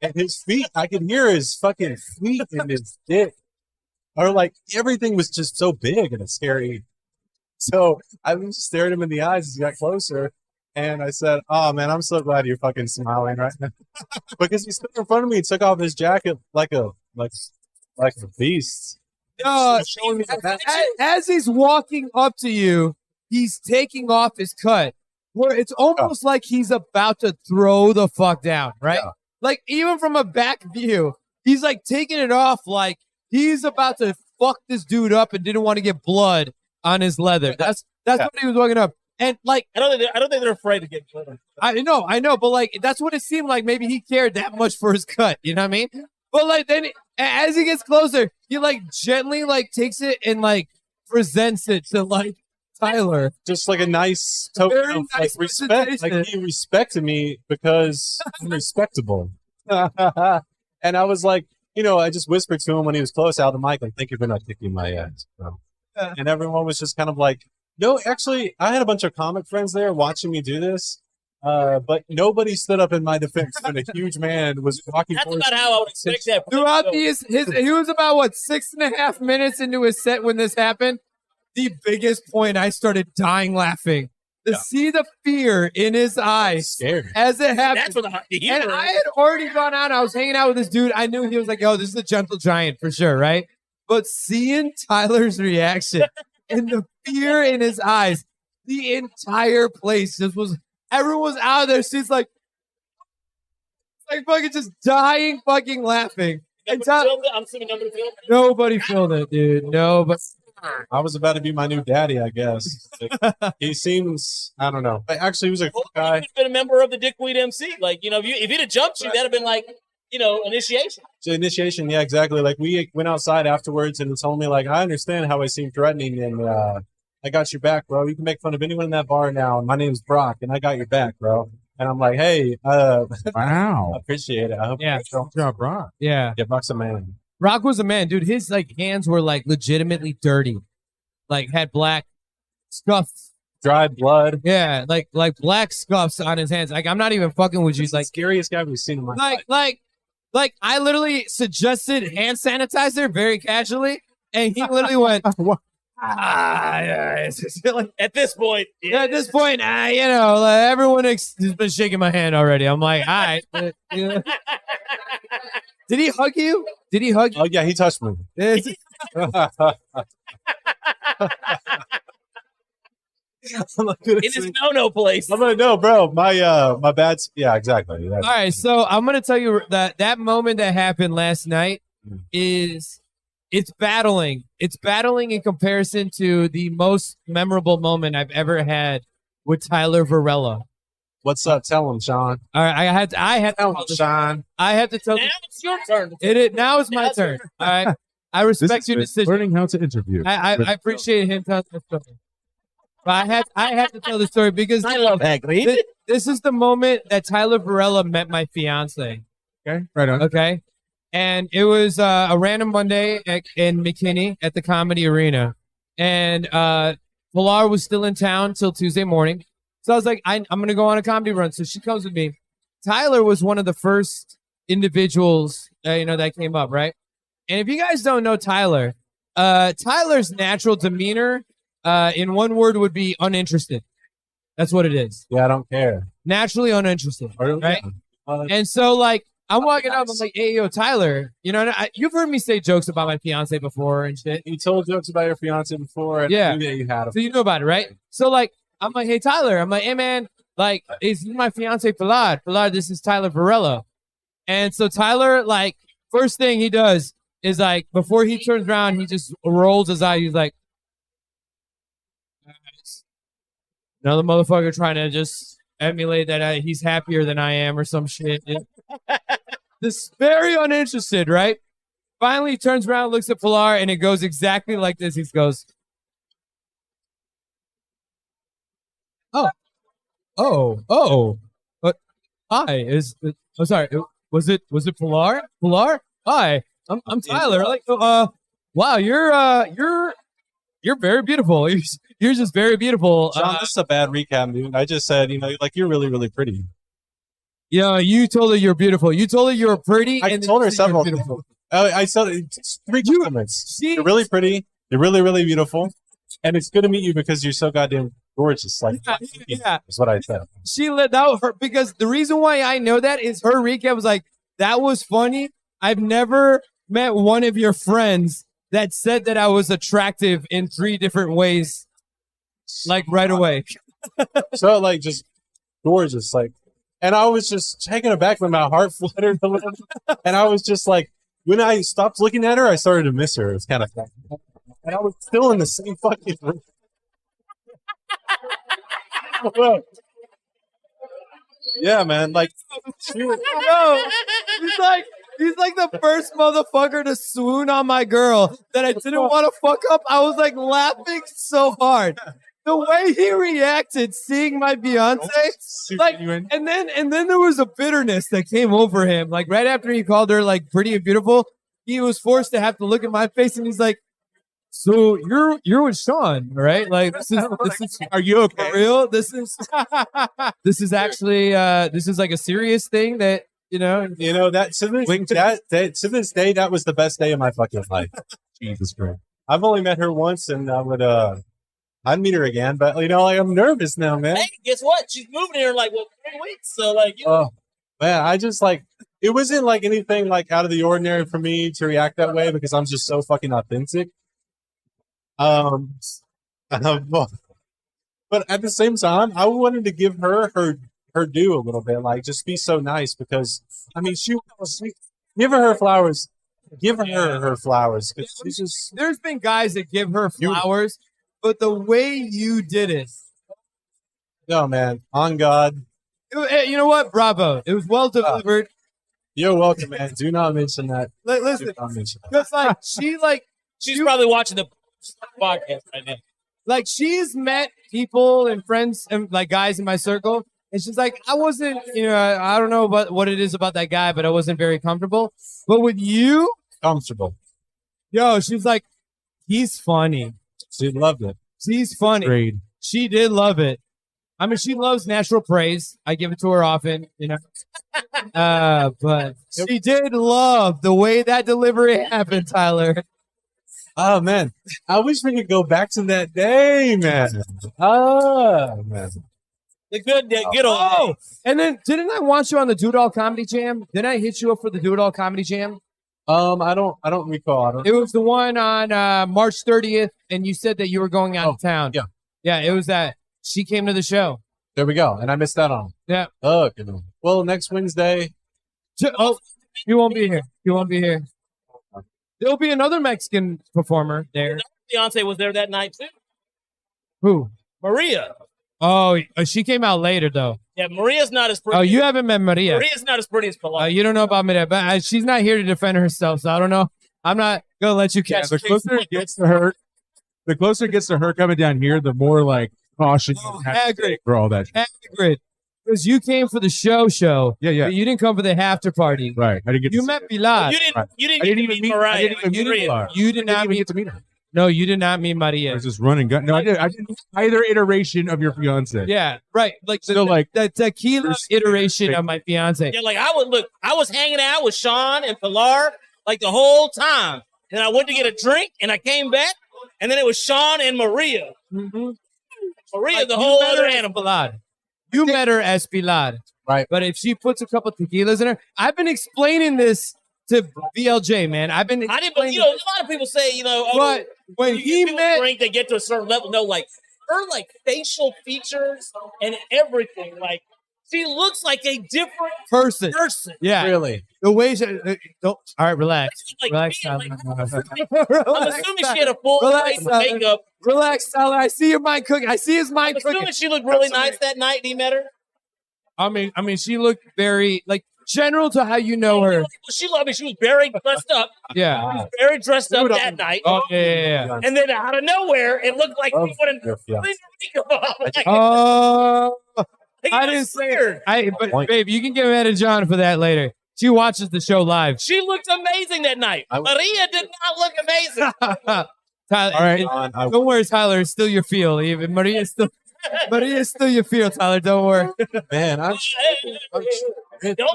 [SPEAKER 7] and his feet. I could hear his fucking feet and his dick. Or like everything was just so big and scary. So I was just staring him in the eyes as he got closer. And I said, "Oh man, I'm so glad you're fucking smiling right now," because he stood in front of me and took off his jacket like a beast. Showing me the back.
[SPEAKER 3] As he's walking up to you, he's taking off his cut. Where it's almost like he's about to throw the fuck down, right?
[SPEAKER 7] Yeah.
[SPEAKER 3] Like even from a back view, he's like taking it off like he's about to fuck this dude up and didn't want to get blood on his leather. That's what he was walking up. And like
[SPEAKER 2] I don't think they're afraid to get blood.
[SPEAKER 3] I know, but like that's what it seemed like. Maybe he cared that much for his cut. You know what I mean? But like then, as he gets closer, he like gently like takes it and like presents it to like Tyler.
[SPEAKER 7] Just like a nice token
[SPEAKER 3] Very
[SPEAKER 7] of
[SPEAKER 3] nice
[SPEAKER 7] like respect.
[SPEAKER 3] presentation.
[SPEAKER 7] Like he respected me because I'm respectable. And I was like, I just whispered to him when he was close out of the mic, like, "Thank you for not kicking my ass." So, and everyone was just kind of like, no, actually, I had a bunch of comic friends there watching me do this. But nobody stood up in my defense when a huge man was walking
[SPEAKER 2] That's
[SPEAKER 7] towards
[SPEAKER 2] about how I would expect that.
[SPEAKER 3] Throughout he was about 6.5 minutes into his set when this happened. The biggest point, I started dying laughing to see the fear in his eyes
[SPEAKER 7] scared
[SPEAKER 3] as it happened.
[SPEAKER 2] That's what the
[SPEAKER 3] And I had already gone out. I was hanging out with this dude. I knew he was like, "Yo, this is a gentle giant for sure," right? But seeing Tyler's reaction and the fear in his eyes, the entire place everyone was out of their seats like fucking just dying, fucking laughing. And
[SPEAKER 2] I'm assuming nobody filmed it.
[SPEAKER 3] nobody filmed it, dude. Nobody.
[SPEAKER 7] I was about to be my new daddy, I guess. Like, he seems, I don't know. But actually, he was a cool
[SPEAKER 2] He
[SPEAKER 7] guy.
[SPEAKER 2] could have been a member of the Dickweed MC. Like, if he'd have jumped you, that'd have been like, initiation.
[SPEAKER 7] So initiation, yeah, exactly. Like we went outside afterwards and he told me, like, I understand how I seem threatening and I got your back, bro. You can make fun of anyone in that bar now. My name's Brock and I got your back, bro. And I'm like, hey, I
[SPEAKER 5] Wow.
[SPEAKER 7] appreciate it. I hope
[SPEAKER 3] Yeah.
[SPEAKER 7] you
[SPEAKER 5] Good job, Brock.
[SPEAKER 3] Yeah.
[SPEAKER 7] get Brock's a man.
[SPEAKER 3] Rock was a man, dude. His hands were legitimately dirty. Had black scuffs.
[SPEAKER 7] Dried blood.
[SPEAKER 3] Yeah, like black scuffs on his hands. I'm not even fucking with you.
[SPEAKER 7] He's the scariest guy we've seen in my life.
[SPEAKER 3] Like I literally suggested hand sanitizer very casually, and he literally went,
[SPEAKER 2] At this point,
[SPEAKER 3] At this point, everyone has been shaking my hand already. I'm like, all right. Did he hug you?
[SPEAKER 7] Oh yeah, he touched me.
[SPEAKER 2] in his no place.
[SPEAKER 7] I'm like, no, bro. My bad's yeah, exactly.
[SPEAKER 3] All right, so I'm gonna tell you that moment that happened last night it's battling. It's battling in comparison to the most memorable moment I've ever had with Tyler Varela.
[SPEAKER 7] What's up? Tell him, Shawn.
[SPEAKER 3] All right, I had
[SPEAKER 7] Tell him, Shawn.
[SPEAKER 3] I have to tell.
[SPEAKER 2] Now it's your turn.
[SPEAKER 3] Now it's my turn. All right, I respect your decision.
[SPEAKER 5] Learning how to interview.
[SPEAKER 3] I appreciate him telling the story. But I have to tell the story because
[SPEAKER 2] I love Hagrid.
[SPEAKER 3] This is the moment that Tyler Varela met my fiance.
[SPEAKER 5] Okay, right on.
[SPEAKER 3] Okay. And it was a random Monday in McKinney at the Comedy Arena. And Pilar was still in town till Tuesday morning. So I was like, I'm going to go on a comedy run. So she comes with me. Tyler was one of the first individuals, that came up, right? And if you guys don't know Tyler, Tyler's natural demeanor in one word would be uninterested. That's what it is.
[SPEAKER 7] Yeah, I don't care.
[SPEAKER 3] Naturally uninterested, right? And so, like, I'm walking up. I'm like, hey, yo, Tyler, you've heard me say jokes about my fiance before and shit.
[SPEAKER 7] You told jokes about your fiance before. And
[SPEAKER 3] Yeah.
[SPEAKER 7] I knew that you had them.
[SPEAKER 3] So you know about it, right? So, like, I'm like, hey, Tyler. I'm like, hey, man, like, is my fiance Pilar? Pilar, this is Tyler Varela. And so Tyler, like, first thing he does is, like, before he turns around, he just rolls his eye. He's like, another motherfucker trying to just emulate that he's happier than I am or some shit. This very uninterested, right? Finally, he turns around, looks at Pilar, and it goes exactly like this. He goes, but hi, sorry, was it Pilar? Pilar? Hi, I'm Tyler. Like, wow, you're very beautiful. You're just very beautiful.
[SPEAKER 7] Shawn, this is a bad recap, dude. I just said, you're really, really pretty.
[SPEAKER 3] You told her you're beautiful. You told her you were pretty.
[SPEAKER 7] I told her several beautiful. I said it's 3 compliments. You're really pretty. You're really, really beautiful. And it's good to meet you because you're so goddamn gorgeous. Like,
[SPEAKER 3] yeah.
[SPEAKER 7] That's what I said.
[SPEAKER 3] She let out her because the reason why I know that is her recap was like, that was funny. I've never met one of your friends that said that I was attractive in 3 different ways, like right away.
[SPEAKER 7] So, like, just gorgeous. Like, and I was just taken aback when my heart fluttered a little. And I was just like, when I stopped looking at her, I started to miss her. It was kind of fun. And I was still in the same fucking room. Yeah, man. Like,
[SPEAKER 3] he's like the first motherfucker to swoon on my girl that I didn't want to fuck up. I was like laughing so hard. The way he reacted seeing my fiance, like, and then there was a bitterness that came over him. Like right after he called her like pretty and beautiful, he was forced to have to look at my face, and he's like, "So you're with Shawn, right? Like this is
[SPEAKER 7] are you okay?
[SPEAKER 3] For real? This is actually this is like a serious thing that
[SPEAKER 7] that to this day that was the best day of my fucking life. Jesus Christ! I've only met her once, and I'd meet her again, but I'm nervous now, man.
[SPEAKER 2] Hey, guess what? She's moving here in like 3 weeks, so like.
[SPEAKER 7] Oh man, I just like it wasn't like anything like out of the ordinary for me to react that way because I'm just so fucking authentic. But at the same time, I wanted to give her due a little bit, like just be so nice because I mean she give her flowers. Give her her flowers.
[SPEAKER 3] There's been guys that give her flowers, but the way you did it.
[SPEAKER 7] No, man. On God.
[SPEAKER 3] You know what? Bravo. It was well delivered.
[SPEAKER 7] You're welcome, man. Do not mention that.
[SPEAKER 3] Listen, because like
[SPEAKER 2] she's probably watching the podcast right now.
[SPEAKER 3] Like she's met people and friends and like guys in my circle, and she's like, I wasn't, I don't know what it is about that guy, but I wasn't very comfortable. But with you,
[SPEAKER 7] comfortable.
[SPEAKER 3] Yo, she's like, he's funny.
[SPEAKER 7] She loved it.
[SPEAKER 3] She's funny.
[SPEAKER 5] Great.
[SPEAKER 3] She did love it. I mean, she loves natural praise. I give it to her often, but she did love the way that delivery happened, Tyler.
[SPEAKER 7] Oh man, I wish we could go back to that day, man. Oh man.
[SPEAKER 2] The good old days.
[SPEAKER 3] And then didn't I want you on the Do It All Comedy Jam? Didn't I hit you up for the Do It All Comedy Jam?
[SPEAKER 7] I don't recall.
[SPEAKER 3] It was the one on March 30th, and you said that you were going out of town.
[SPEAKER 7] Yeah.
[SPEAKER 3] Yeah, it was that. She came to the show.
[SPEAKER 7] There we go, and I missed that on.
[SPEAKER 3] Yeah.
[SPEAKER 7] Oh, good. Well, next Wednesday.
[SPEAKER 3] Oh, you won't be here. You won't be here. There'll be another Mexican performer there.
[SPEAKER 2] Beyonce was there that night too.
[SPEAKER 3] Who?
[SPEAKER 2] Maria.
[SPEAKER 3] Oh, she came out later though.
[SPEAKER 2] Yeah, Maria's not as pretty.
[SPEAKER 3] Oh, you haven't met Maria.
[SPEAKER 2] Maria's not as pretty as Pilar.
[SPEAKER 3] You don't know about Maria, but she's not here to defend herself, so I don't know. I'm not gonna let you catch.
[SPEAKER 5] The closer it gets to her, coming down here, the more like caution you have to take for all that.
[SPEAKER 3] Hagrid, because you came for the show.
[SPEAKER 5] Yeah.
[SPEAKER 3] But you didn't come for the after party.
[SPEAKER 5] Right. I didn't get.
[SPEAKER 3] You met Pilar.
[SPEAKER 2] You didn't.
[SPEAKER 5] Right.
[SPEAKER 2] You didn't
[SPEAKER 5] I
[SPEAKER 2] get
[SPEAKER 5] didn't
[SPEAKER 2] to
[SPEAKER 5] even
[SPEAKER 2] meet
[SPEAKER 5] meet.
[SPEAKER 2] Mariah.
[SPEAKER 5] I didn't even meet Pilar.
[SPEAKER 3] You did not
[SPEAKER 5] even
[SPEAKER 3] meet.
[SPEAKER 5] get to meet her.
[SPEAKER 3] No, you did not meet
[SPEAKER 5] I
[SPEAKER 3] Maria.
[SPEAKER 5] was just running gun. No, I did. I didn't. Either iteration of your fiance.
[SPEAKER 3] Yeah, right. Like
[SPEAKER 5] Still like
[SPEAKER 3] the tequila
[SPEAKER 5] there's-
[SPEAKER 3] iteration of my fiance.
[SPEAKER 2] Yeah, like I was hanging out with Shawn and Pilar like the whole time. And I went to get a drink and I came back and then it was Shawn and Maria.
[SPEAKER 3] Mm-hmm.
[SPEAKER 2] Maria, the whole other animal.
[SPEAKER 3] Pilar. You met her as Pilar.
[SPEAKER 7] Right.
[SPEAKER 3] But if she puts a couple tequilas in her, I've been explaining this to VLJ, man.
[SPEAKER 2] I didn't, a lot of people say,
[SPEAKER 3] but when he met,
[SPEAKER 2] drink, they get to a certain level. No, like her, like facial features and everything. Like she looks like a different
[SPEAKER 3] person. Yeah.
[SPEAKER 7] Really?
[SPEAKER 3] The way she, don't, all right, relax.
[SPEAKER 2] Like,
[SPEAKER 3] Relax,
[SPEAKER 2] man,
[SPEAKER 3] Tyler.
[SPEAKER 2] I'm assuming she had a full face of makeup.
[SPEAKER 3] Relax, Tyler. I see your mind cooking. I see his mind
[SPEAKER 2] I'm
[SPEAKER 3] cooking.
[SPEAKER 2] assuming she looked really nice that night. He met her.
[SPEAKER 3] I mean, she looked very like general to how you know her.
[SPEAKER 2] She was very dressed up.
[SPEAKER 3] Yeah.
[SPEAKER 2] She was very dressed up that night.
[SPEAKER 3] Oh yeah.
[SPEAKER 2] And then out of nowhere, it looked like he wouldn't
[SPEAKER 3] I didn't say it. But babe, you can get mad at John for that later. She watches the show live.
[SPEAKER 2] She looked amazing that night. Maria did not look amazing.
[SPEAKER 3] Tyler,
[SPEAKER 5] all right.
[SPEAKER 3] Don't worry, Tyler. It's still your feel. Even Maria's still your feel, Tyler. Don't worry.
[SPEAKER 7] Man,
[SPEAKER 2] Don't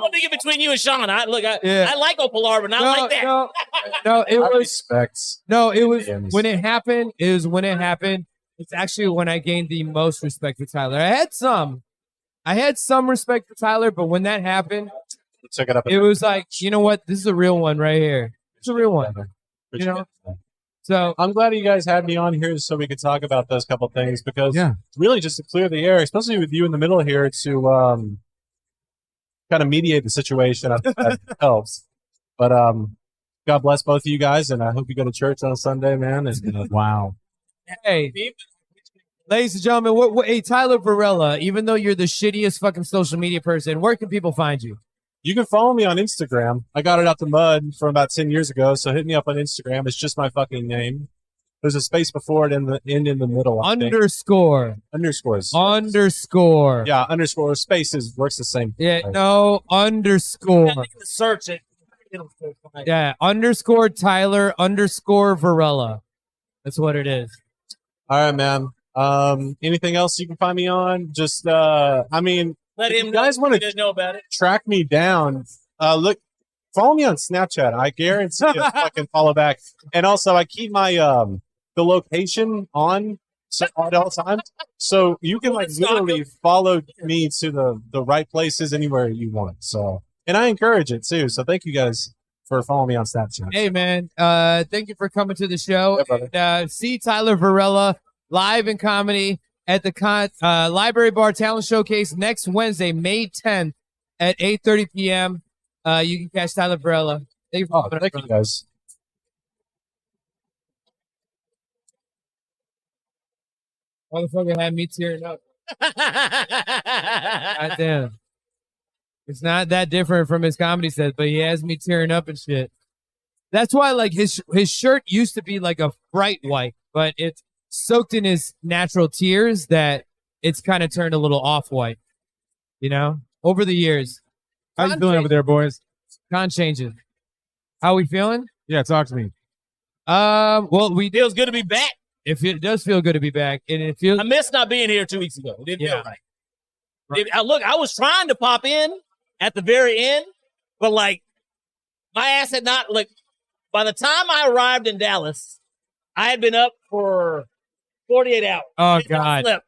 [SPEAKER 2] let me get between you and Shawn. I like Pilar, but not like that.
[SPEAKER 3] No, it was
[SPEAKER 7] respects.
[SPEAKER 3] No, it was when it happened. It was when it happened. It's actually when I gained the most respect for Tyler. I had some respect for Tyler, but when that happened,
[SPEAKER 7] took it up.
[SPEAKER 3] It was like, you know what? This is a real one right here. It's a real one. You know. So
[SPEAKER 7] I'm glad you guys had me on here so we could talk about those couple things because really just to clear the air, especially with you in the middle here to kind of mediate the situation. I think that helps. But God bless both of you guys, and I hope you go to church on Sunday, man. And,
[SPEAKER 5] wow.
[SPEAKER 3] Hey, ladies and gentlemen, hey, Tyler Varela, even though you're the shittiest fucking social media person, where can people find you?
[SPEAKER 7] You can follow me on Instagram. I got it out the mud from about 10 years ago, so hit me up on Instagram. It's just my fucking name. There's a space before it and the end in the middle.
[SPEAKER 3] Underscore.
[SPEAKER 7] Underscores.
[SPEAKER 3] Underscore.
[SPEAKER 7] Yeah, underscore. Spaces works the same.
[SPEAKER 3] Yeah, no, underscore.
[SPEAKER 2] Search it.
[SPEAKER 3] Yeah, underscore Tyler underscore Varela. That's what it is.
[SPEAKER 7] All right, man. Anything else you can find me on? Just,
[SPEAKER 2] let him
[SPEAKER 7] you guys want to
[SPEAKER 2] know about it.
[SPEAKER 7] Track me down. Look, follow me on Snapchat. I guarantee you fucking follow back. And also, I keep my the location on at all times, so you can like literally follow me to the right places anywhere you want. So, and I encourage it too. So, thank you guys for following me on Snapchat.
[SPEAKER 3] Hey, man. Thank you for coming to the show.
[SPEAKER 7] Yeah,
[SPEAKER 3] and, see Tyler Varela live in comedy at the Library Bar Talent Showcase next Wednesday, May 10th at 8:30 p.m. You can catch Tyler Varela. Thank
[SPEAKER 7] you guys.
[SPEAKER 3] Motherfucker had me tearing up. God damn. It's not that different from his comedy set, but he has me tearing up and shit. That's why, like, his shirt used to be like a bright white, but it's soaked in his natural tears that it's kind of turned a little off-white, you know, over the years.
[SPEAKER 5] How you feeling over there, boys?
[SPEAKER 3] Con changes. How we feeling?
[SPEAKER 5] Yeah, talk to me.
[SPEAKER 3] Well,
[SPEAKER 2] feels good to be back.
[SPEAKER 3] It does feel good to be back, and it feels.
[SPEAKER 2] I missed not being here 2 weeks ago. It didn't feel right. I was trying to pop in at the very end, but like my ass had not like. By the time I arrived in Dallas, I had been up for 48 hours.
[SPEAKER 3] Oh, God.
[SPEAKER 2] Slept.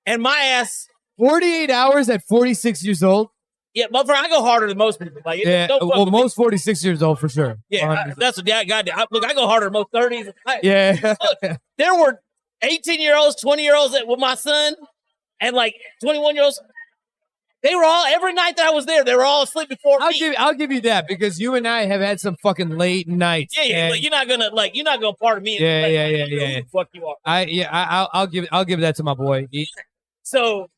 [SPEAKER 2] And my ass,
[SPEAKER 3] 48 hours at 46 years old?
[SPEAKER 2] yeah, motherfucker, I go harder than most people. Like,
[SPEAKER 3] Yeah,
[SPEAKER 2] don't fuck
[SPEAKER 3] well,
[SPEAKER 2] with me.
[SPEAKER 3] most 46 years old for sure.
[SPEAKER 2] Yeah, that's what, yeah, goddamn. Look, I go harder than most 30s.
[SPEAKER 3] Yeah.
[SPEAKER 2] Look, there were 18-year-olds, 20-year-olds with my son, and like 21-year-olds. They were all, every night that I was there, they were all asleep before me.
[SPEAKER 3] I'll give you that because you and I have had some fucking late nights.
[SPEAKER 2] Yeah,
[SPEAKER 3] and-
[SPEAKER 2] like, you're not gonna part of me.
[SPEAKER 3] Yeah,
[SPEAKER 2] and
[SPEAKER 3] yeah,
[SPEAKER 2] like,
[SPEAKER 3] yeah,
[SPEAKER 2] you know
[SPEAKER 3] yeah.
[SPEAKER 2] who the fuck you are.
[SPEAKER 3] I'll give that to my boy.
[SPEAKER 2] So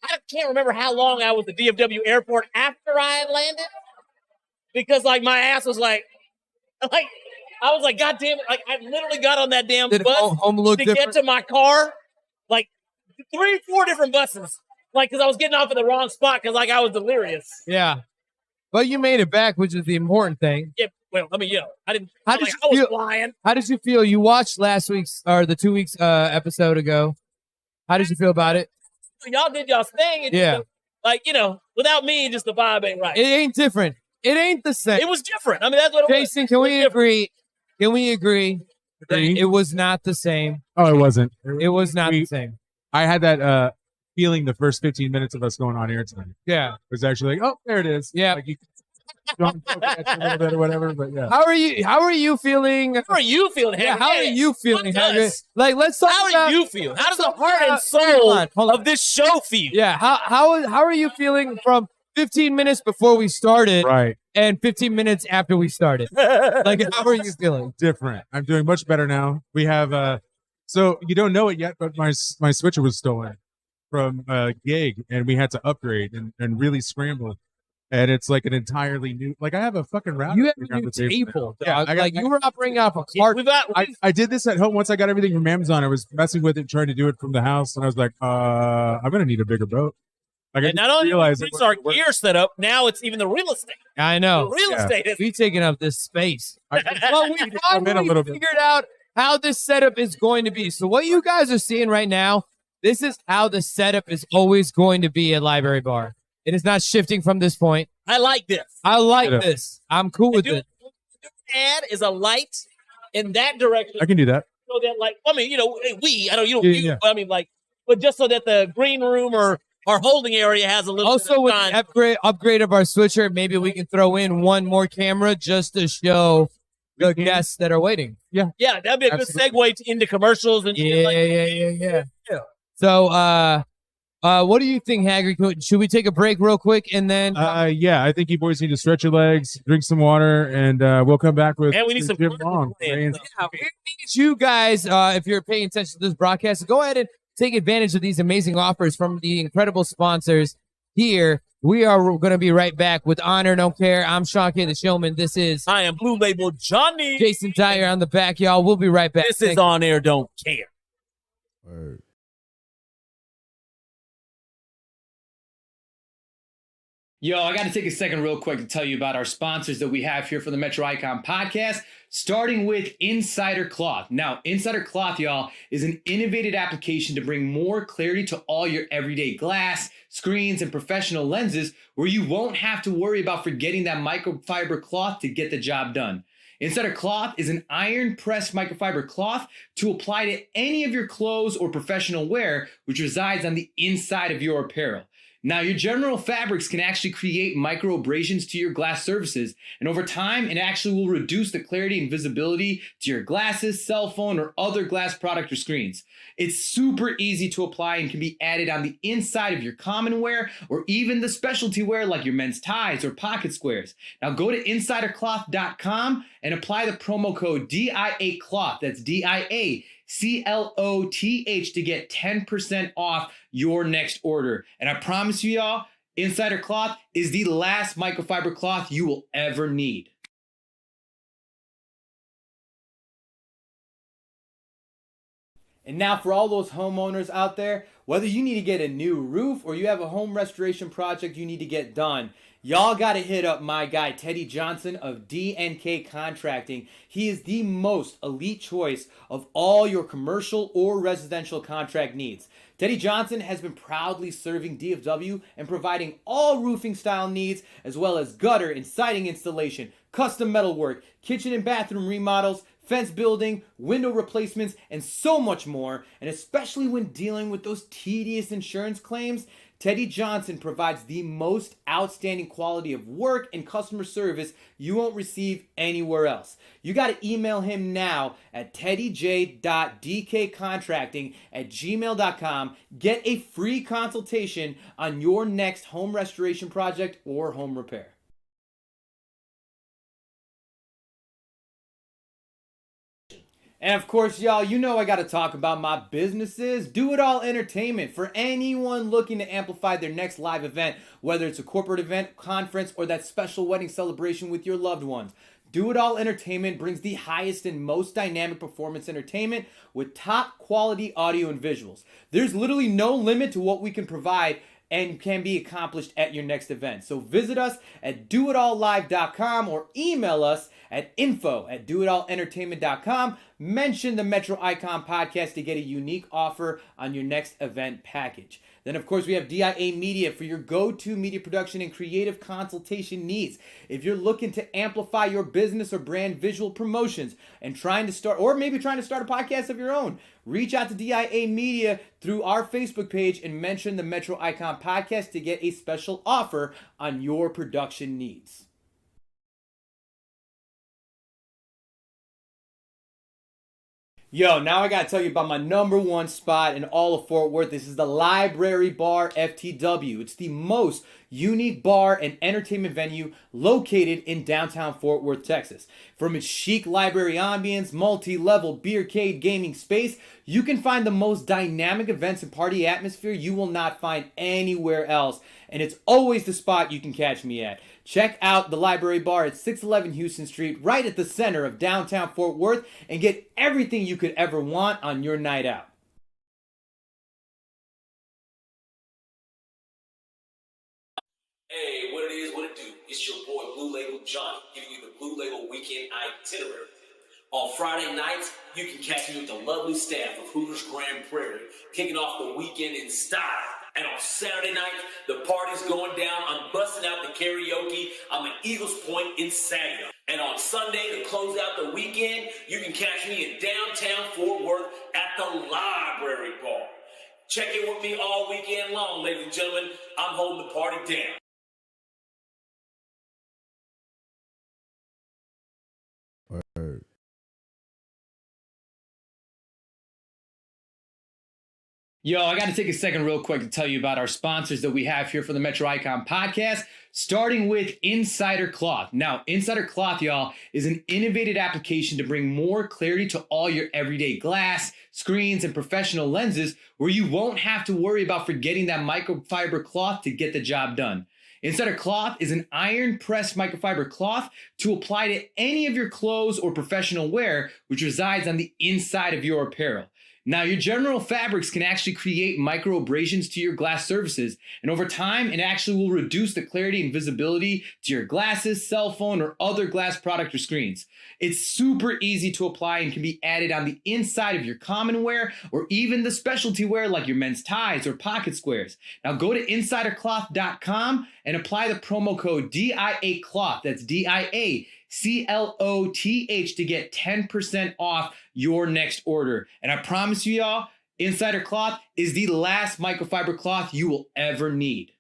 [SPEAKER 2] I can't remember how long I was at the DFW airport after I had landed, because like my ass was like I was like, God damn it! Like I literally got on that damn
[SPEAKER 3] Did
[SPEAKER 2] bus
[SPEAKER 3] home look
[SPEAKER 2] to
[SPEAKER 3] different?
[SPEAKER 2] get to my car, like 3-4 different buses, like because I was getting off at the wrong spot because like I was delirious.
[SPEAKER 3] Yeah, but you made it back, which is the important thing.
[SPEAKER 2] Yeah, well, I mean, I didn't.
[SPEAKER 3] How
[SPEAKER 2] I
[SPEAKER 3] did
[SPEAKER 2] was
[SPEAKER 3] you feel?
[SPEAKER 2] flying.
[SPEAKER 3] How did you feel? You watched last week's or the 2 weeks episode ago. How did you feel about it?
[SPEAKER 2] Y'all did y'all's thing. And,
[SPEAKER 3] Yeah.
[SPEAKER 2] like without me, just the vibe ain't right.
[SPEAKER 3] It ain't different. It ain't the same.
[SPEAKER 2] It was different. I mean, that's what it was.
[SPEAKER 3] Jason, can we agree? Can we agree that it was not the same?
[SPEAKER 5] Oh, it wasn't.
[SPEAKER 3] It was not the same.
[SPEAKER 5] I had that feeling the first 15 minutes of us going on air tonight.
[SPEAKER 3] Yeah.
[SPEAKER 5] It was actually like, oh, there it is.
[SPEAKER 3] Yeah.
[SPEAKER 5] Like you don't a little bit or whatever, but yeah.
[SPEAKER 3] How are you feeling?
[SPEAKER 2] How are you feeling?
[SPEAKER 3] Yeah, how are you feeling,
[SPEAKER 2] Fuck
[SPEAKER 3] Henry?
[SPEAKER 2] us.
[SPEAKER 3] Like, let's talk
[SPEAKER 2] How
[SPEAKER 3] about.
[SPEAKER 2] do you feel? How does the
[SPEAKER 3] talk
[SPEAKER 2] heart and
[SPEAKER 3] about-
[SPEAKER 2] soul
[SPEAKER 3] hold on.
[SPEAKER 2] of this show feel?
[SPEAKER 3] Yeah, how are you feeling from 15 minutes before we started
[SPEAKER 5] Right.
[SPEAKER 3] and 15 minutes after we started? Like, how are you feeling?
[SPEAKER 5] Different. I'm doing much better now. We have so you don't know it yet, but my switcher was stolen from a gig and we had to upgrade and really scramble. And it's like an entirely new, like I have a fucking router.
[SPEAKER 3] You have a
[SPEAKER 5] around
[SPEAKER 3] new
[SPEAKER 5] the table
[SPEAKER 3] table,
[SPEAKER 5] now. Yeah,
[SPEAKER 3] dog.
[SPEAKER 5] I got,
[SPEAKER 3] Like, you were operating off a cart.
[SPEAKER 5] I did this at home. Once I got everything from Amazon, I was messing with it, trying to do it from the house. And I was like, I'm going to need a bigger boat. Like,
[SPEAKER 2] And not only is our gear set up, now it's even the real estate.
[SPEAKER 3] I know.
[SPEAKER 2] The real estate is.
[SPEAKER 3] We taking up this space.
[SPEAKER 5] I
[SPEAKER 3] Well, we
[SPEAKER 5] in a
[SPEAKER 3] finally
[SPEAKER 5] little bit.
[SPEAKER 3] figured out how this setup is going to be. So what you guys are seeing right now, this is how the setup is always going to be at Library Bar. It is not shifting from this point.
[SPEAKER 2] I like this.
[SPEAKER 3] I like
[SPEAKER 5] Yeah.
[SPEAKER 3] this. I'm cool with it.
[SPEAKER 2] Add is a light in that direction,
[SPEAKER 5] I can do that.
[SPEAKER 2] so that like I mean, I know you don't.
[SPEAKER 5] Yeah,
[SPEAKER 2] you,
[SPEAKER 5] yeah.
[SPEAKER 2] I mean, like, but just so that the green room or our holding area has a little.
[SPEAKER 3] Also,
[SPEAKER 2] bit
[SPEAKER 3] with
[SPEAKER 2] of
[SPEAKER 3] the
[SPEAKER 2] shine.
[SPEAKER 3] upgrade of our switcher, maybe we can throw in one more camera just to show the guests that are waiting.
[SPEAKER 2] Yeah, that'd be a
[SPEAKER 5] Absolutely.
[SPEAKER 2] good segue into commercials and shit like
[SPEAKER 3] Yeah. So, what do you think, Hagrid? Should we take a break real quick and then?
[SPEAKER 5] Yeah, I think you boys need to stretch your legs, drink some water, and we'll come back with.
[SPEAKER 2] And we need some
[SPEAKER 5] Jim
[SPEAKER 2] commercials
[SPEAKER 5] Long.
[SPEAKER 2] in.
[SPEAKER 3] Yeah, we need you guys, if you're paying attention to this broadcast, go ahead and take advantage of these amazing offers from the incredible sponsors here. We are going to be right back with Honor Don't Care. I'm Shawn K, the Showman. This is
[SPEAKER 2] I am Blue Label Johnny.
[SPEAKER 3] Jason Dyer on the back, y'all. We'll be right back.
[SPEAKER 2] This is On Air Don't Care.
[SPEAKER 1] Yo, I got to take a second real quick to tell you about our sponsors that we have here for the Metro Icon podcast, starting with Insider Cloth. Now, Insider Cloth, y'all, is an innovative application to bring more clarity to all your everyday glass, screens, and professional lenses where you won't have to worry about forgetting that microfiber cloth to get the job done. Insider Cloth is an iron-pressed microfiber cloth to apply to any of your clothes or professional wear, which resides on the inside of your apparel. Now, your general fabrics can actually create micro abrasions to your glass surfaces, and over time, it actually will reduce the clarity and visibility to your glasses, cell phone, or other glass product or screens. It's super easy to apply and can be added on the inside of your common wear or even the specialty wear like your men's ties or pocket squares. Now, go to insidercloth.com and apply the promo code DIACLOTH. That's DIACLOTH to get 10% off your next order. And I promise you, y'all, Insider Cloth is the last microfiber cloth you will ever need. And now for all those homeowners out there, whether you need to get a new roof or you have a home restoration project you need to get done, y'all got to hit up my guy, Teddy Johnson of DNK Contracting. He is the most elite choice of all your commercial or residential contract needs. Teddy Johnson has been proudly serving DFW and providing all roofing style needs, as well as gutter and siding installation, custom metalwork, kitchen and bathroom remodels, fence building, window replacements, and so much more. And especially when dealing with those tedious insurance claims, Teddy Johnson provides the most outstanding quality of work and customer service you won't receive anywhere else. You got to email him now at teddyj.dkcontracting@gmail.com. Get a free consultation on your next home restoration project or home repair. And of course, y'all, you know I got to talk about my businesses. Do It All Entertainment. For anyone looking to amplify their next live event, whether it's a corporate event, conference, or that special wedding celebration with your loved ones. Do It All Entertainment brings the highest and most dynamic performance entertainment with top quality audio and visuals. There's literally no limit to what we can provide and can be accomplished at your next event. So visit us at doitallive.com or email us at info@doitallentertainment.com. Mention the Metro Icon podcast to get a unique offer on your next event package. Then, of course, we have DIA Media for your go-to media production and creative consultation needs. If you're looking to amplify your business or brand visual promotions and trying to start a podcast of your own, reach out to DIA Media through our Facebook page and mention the Metro Icon podcast to get a special offer on your production needs. Yo, now I gotta tell you about my number one spot in all of Fort Worth. This is the Library Bar FTW. It's the most unique bar and entertainment venue located in downtown Fort Worth, Texas. From its chic library ambience, multi-level beercade gaming space, you can find the most dynamic events and party atmosphere you will not find anywhere else. And it's always the spot you can catch me at. Check out the Library Bar at 611 Houston Street, right at the center of downtown Fort Worth, and get everything you could ever want on your night out.
[SPEAKER 2] Hey, what it is, what it do? It's your boy Blue Label Johnny, giving you the Blue Label Weekend Itinerary. On Friday nights, you can catch me with the lovely staff of Hooters Grand Prairie, kicking off the weekend in style. And on Saturday night, the party's going down. I'm busting out the karaoke. I'm at Eagles Point in Saginaw. And on Sunday, to close out the weekend, you can catch me in downtown Fort Worth at the Library Bar. Check in with me all weekend long, ladies and gentlemen. I'm holding the party down.
[SPEAKER 1] Yo, I got to take a second real quick to tell you about our sponsors that we have here for the Metro Icon podcast, starting with Insider Cloth. Now, Insider Cloth, y'all, is an innovative application to bring more clarity to all your everyday glass, screens, and professional lenses, where you won't have to worry about forgetting that microfiber cloth to get the job done. Insider Cloth is an iron-pressed microfiber cloth to apply to any of your clothes or professional wear, which resides on the inside of your apparel. Now, your general fabrics can actually create micro abrasions to your glass surfaces, and over time, it actually will reduce the clarity and visibility to your glasses, cell phone, or other glass product or screens. It's super easy to apply and can be added on the inside of your common wear or even the specialty wear like your men's ties or pocket squares. Now, go to insidercloth.com and apply the promo code DIACLOTH. That's DIACLOTH to get 10% off your next order. And I promise you, y'all, Insider Cloth is the last microfiber cloth you will ever need.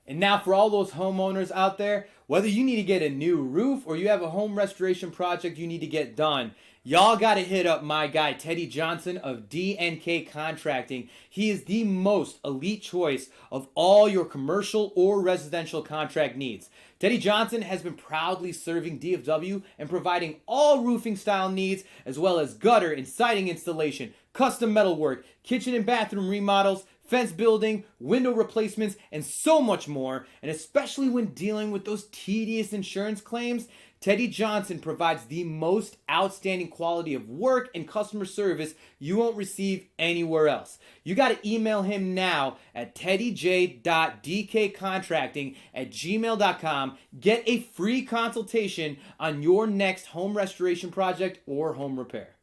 [SPEAKER 1] And now for all those homeowners out there, whether you need to get a new roof or you have a home restoration project you need to get done, y'all got to hit up my guy, Teddy Johnson of D&K Contracting. He is the most elite choice of all your commercial or residential contract needs. Teddy Johnson has been proudly serving DFW and providing all roofing style needs, as well as gutter and siding installation, custom metalwork, kitchen and bathroom remodels, fence building, window replacements, and so much more. And especially when dealing with those tedious insurance claims, Teddy Johnson provides the most outstanding quality of work and customer service you won't receive anywhere else. You got to email him now at teddyj.dkcontracting@gmail.com. Get a free consultation on your next home restoration project or home repair.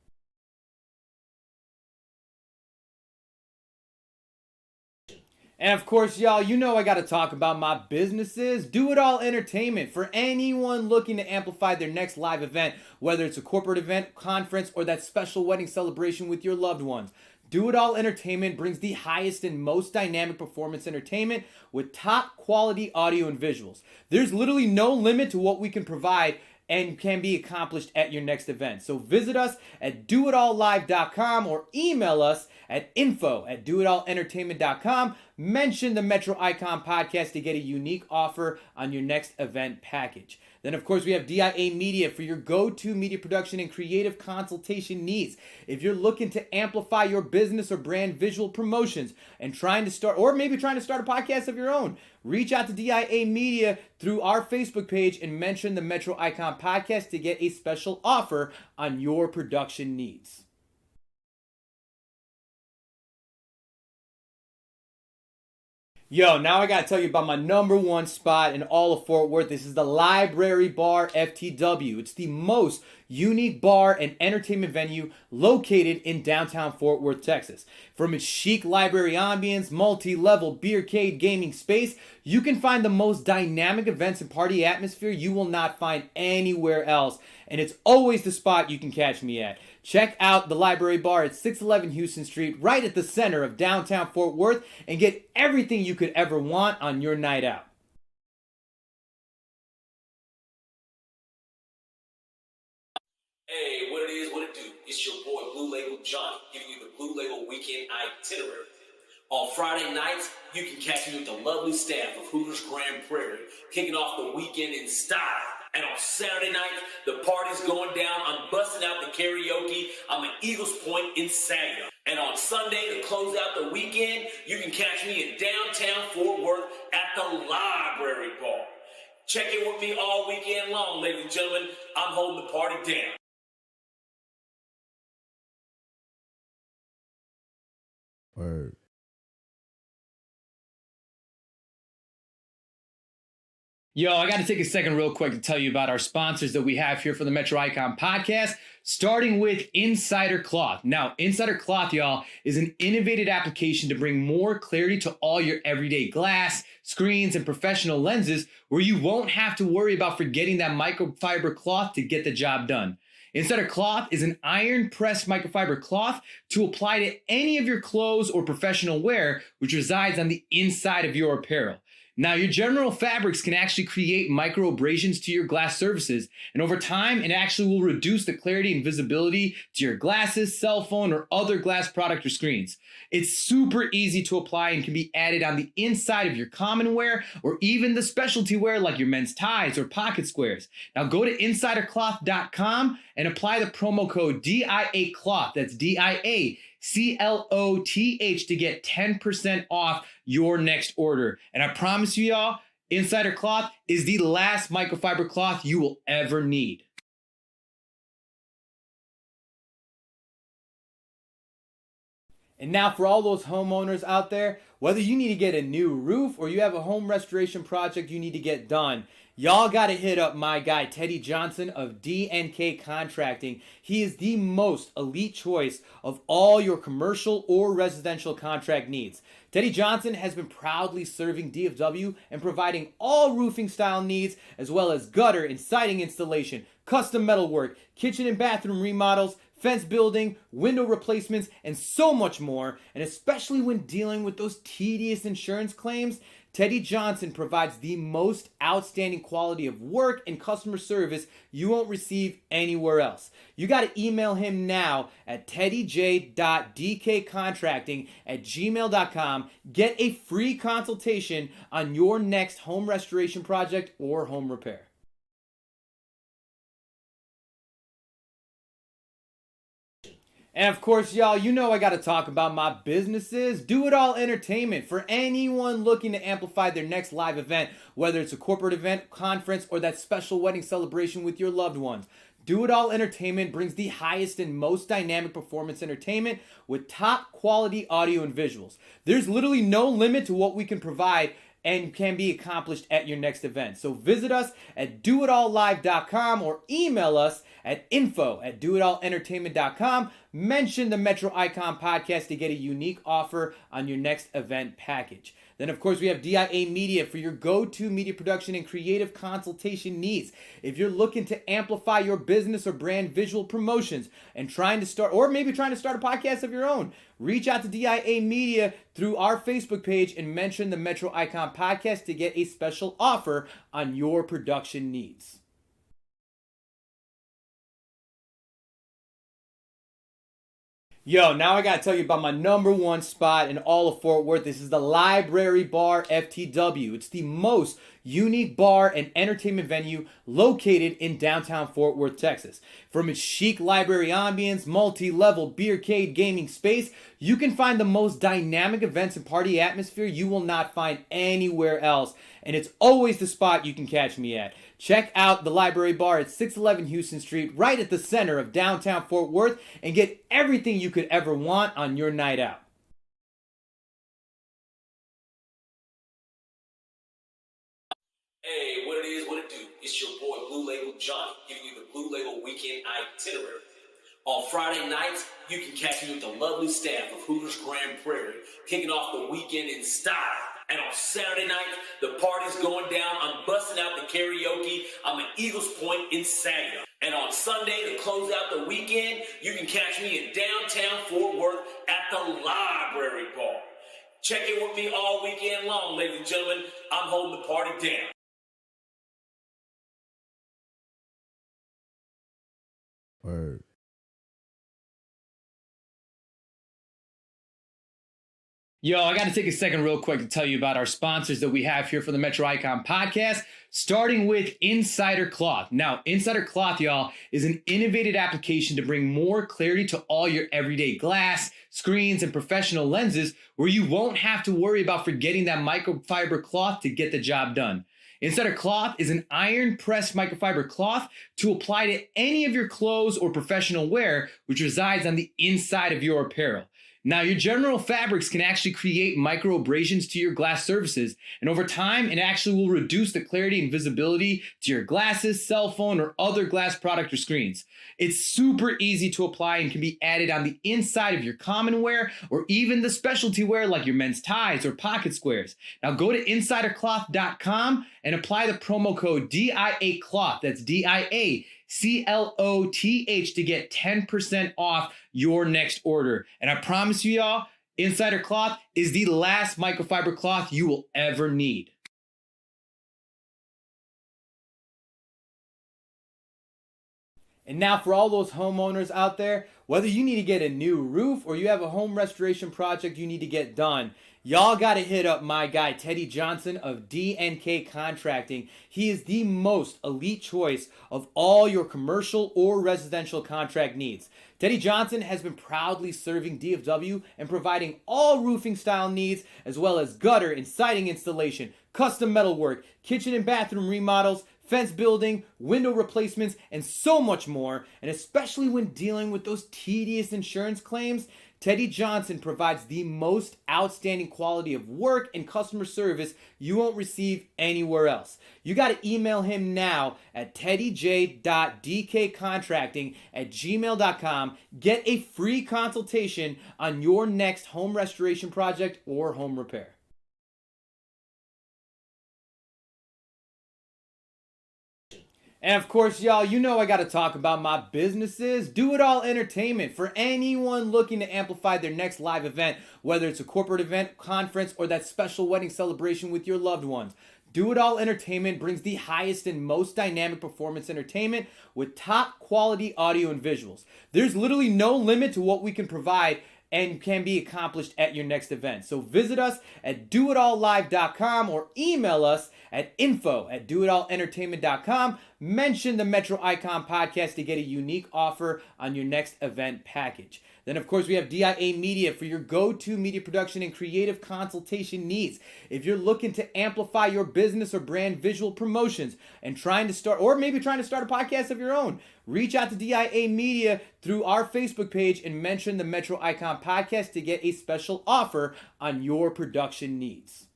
[SPEAKER 1] And of course, y'all, you know I got to talk about my businesses. Do It All Entertainment. For anyone looking to amplify their next live event, whether it's a corporate event, conference, or that special wedding celebration with your loved ones. Do It All Entertainment brings the highest and most dynamic performance entertainment with top quality audio and visuals. There's literally no limit to what we can provide and can be accomplished at your next event. So visit us at doitallive.com or email us at info@doitallentertainment.com. Mention the Metro Icon podcast to get a unique offer on your next event package. Then, of course, we have DIA Media for your go-to media production and creative consultation needs. If you're looking to amplify your business or brand visual promotions and trying to start a podcast of your own, reach out to DIA Media through our Facebook page and mention the Metro Icon podcast to get a special offer on your production needs. Yo, now I gotta tell you about my number one spot in all of Fort Worth. This is the Library Bar FTW. It's the most unique bar and entertainment venue located in downtown Fort Worth, Texas. From its chic library ambience, multi-level beercade gaming space, you can find the most dynamic events and party atmosphere you will not find anywhere else. And it's always the spot you can catch me at. Check out the Library Bar at 611 Houston Street, right at the center of downtown Fort Worth, and get everything you could ever want on your night out.
[SPEAKER 2] Hey, what it is, what it do? It's your boy Blue Label Johnny, giving you the Blue Label Weekend Itinerary. On Friday nights, you can catch me with the lovely staff of Hooters Grand Prairie, kicking off the weekend in style. And on Saturday nights, the party's going down. I'm busting out the karaoke. I'm at Eagles Point in Saginaw. And on Sunday, to close out the weekend, you can catch me in downtown Fort Worth at the Library Bar. Check in with me all weekend long, ladies and gentlemen. I'm holding the party down.
[SPEAKER 8] Word.
[SPEAKER 1] Yo, I got to take a second real quick to tell you about our sponsors that we have here for the Metro Icon podcast, starting with Insider Cloth. Now, Insider Cloth, y'all, is an innovative application to bring more clarity to all your everyday glass, screens, and professional lenses where you won't have to worry about forgetting that microfiber cloth to get the job done. Insider Cloth is an iron-pressed microfiber cloth to apply to any of your clothes or professional wear, which resides on the inside of your apparel. Now, your general fabrics can actually create micro abrasions to your glass surfaces, and over time, it actually will reduce the clarity and visibility to your glasses, cell phone, or other glass product or screens. It's super easy to apply and can be added on the inside of your common wear or even the specialty wear like your men's ties or pocket squares. Now, go to insidercloth.com and apply the promo code DIACLOTH. That's DIACLOTH to get 10% off your next order. And I promise you, y'all, Insider Cloth is the last microfiber cloth you will ever need. And now for all those homeowners out there, whether you need to get a new roof or you have a home restoration project you need to get done, y'all got to hit up my guy, Teddy Johnson of D&K Contracting. He is the most elite choice of all your commercial or residential contract needs. Teddy Johnson has been proudly serving DFW and providing all roofing style needs, as well as gutter and siding installation, custom metalwork, kitchen and bathroom remodels, fence building, window replacements, and so much more. And especially when dealing with those tedious insurance claims, Teddy Johnson provides the most outstanding quality of work and customer service you won't receive anywhere else. You got to email him now at teddyj.dkcontracting@gmail.com. Get a free consultation on your next home restoration project or home repair. And of course, y'all, you know I got to talk about my businesses. Do It All Entertainment. For anyone looking to amplify their next live event, whether it's a corporate event, conference, or that special wedding celebration with your loved ones. Do It All Entertainment brings the highest and most dynamic performance entertainment with top quality audio and visuals. There's literally no limit to what we can provide and can be accomplished at your next event. So visit us at doitallive.com or email us at info@doitallentertainment.com. mention the Metro Icon Podcast to get a unique offer on your next event package. Then, of course, we have DIA Media for your go-to media production and creative consultation needs. If you're looking to amplify your business or brand visual promotions and trying to start a podcast of your own, reach out to DIA Media through our Facebook page and mention the Metro Icon Podcast to get a special offer on your production needs. Yo, now I gotta tell you about my number one spot in all of Fort Worth. This is the Library Bar FTW. It's the most unique bar and entertainment venue located in downtown Fort Worth, Texas. From its chic library ambience, multi-level beercade gaming space, you can find the most dynamic events and party atmosphere you will not find anywhere else. And it's always the spot you can catch me at. Check out the Library Bar at 611 Houston Street, right at the center of downtown Fort Worth, and get everything you could ever want on your night out.
[SPEAKER 2] Hey, what it is, what it do? It's your boy Blue Label Johnny, giving you the Blue Label Weekend Itinerary. On Friday nights, you can catch me with the lovely staff of Hooters Grand Prairie, kicking off the weekend in style. And on Saturday night, the party's going down. I'm busting out the karaoke. I'm at Eagles Point in Saginaw. And on Sunday, to close out the weekend, you can catch me in downtown Fort Worth at the Library Bar. Check in with me all weekend long, ladies and gentlemen. I'm holding the party down.
[SPEAKER 8] Word.
[SPEAKER 1] Yo, I got to take a second real quick to tell you about our sponsors that we have here for the Metro Icon Podcast, starting with Insider Cloth. Now, Insider Cloth, y'all, is an innovative application to bring more clarity to all your everyday glass, screens, and professional lenses, where you won't have to worry about forgetting that microfiber cloth to get the job done. Insider Cloth is an iron-pressed microfiber cloth to apply to any of your clothes or professional wear, which resides on the inside of your apparel. Now, your general fabrics can actually create micro abrasions to your glass surfaces, and over time, it actually will reduce the clarity and visibility to your glasses, cell phone, or other glass product or screens. It's super easy to apply and can be added on the inside of your common wear or even the specialty wear like your men's ties or pocket squares. Now, go to insidercloth.com and apply the promo code DIACLOTH. That's DIACLOTH to get 10% off your next order. And I promise you, y'all, Insider Cloth is the last microfiber cloth you will ever need. And now for all those homeowners out there, whether you need to get a new roof or you have a home restoration project you need to get done, y'all got to hit up my guy, Teddy Johnson of DNK Contracting. He is the most elite choice of all your commercial or residential contract needs. Teddy Johnson has been proudly serving DFW and providing all roofing style needs, as well as gutter and siding installation, custom metalwork, kitchen and bathroom remodels, fence building, window replacements, and so much more. And especially when dealing with those tedious insurance claims, Teddy Johnson provides the most outstanding quality of work and customer service you won't receive anywhere else. You got to email him now at teddyj.dkcontracting@gmail.com. Get a free consultation on your next home restoration project or home repair. And of course, y'all, you know I got to talk about my businesses. Do It All Entertainment. For anyone looking to amplify their next live event, whether it's a corporate event, conference, or that special wedding celebration with your loved ones. Do It All Entertainment brings the highest and most dynamic performance entertainment with top quality audio and visuals. There's literally no limit to what we can provide and can be accomplished at your next event. So visit us at doitallive.com or email us at info@doitallentertainment.com. Mention the Metro Icon Podcast to get a unique offer on your next event package. Then, of course, we have DIA Media for your go-to media production and creative consultation needs. If you're looking to amplify your business or brand visual promotions and trying to start a podcast of your own, reach out to DIA Media through our Facebook page and mention the Metro Icon Podcast to get a special offer on your production needs.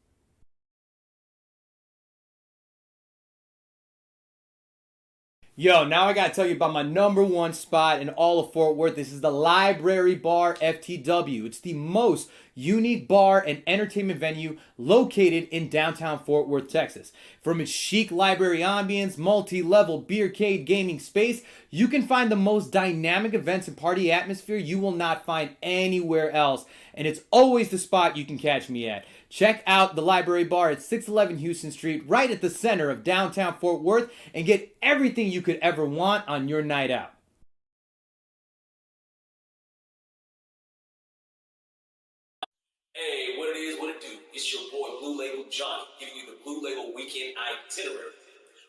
[SPEAKER 1] Yo, now I gotta tell you about my number one spot in all of Fort Worth. This is the Library Bar FTW. It's the most unique bar and entertainment venue located in downtown Fort Worth, Texas. From its chic library ambience, multi-level beercade gaming space, you can find the most dynamic events and party atmosphere you will not find anywhere else. And it's always the spot you can catch me at. Check out the Library Bar at 611 Houston Street, right at the center of downtown Fort Worth, and get everything you could ever want on your night out.
[SPEAKER 2] Hey, what it is, what it do? It's your boy Blue Label Johnny, giving you the Blue Label Weekend Itinerary.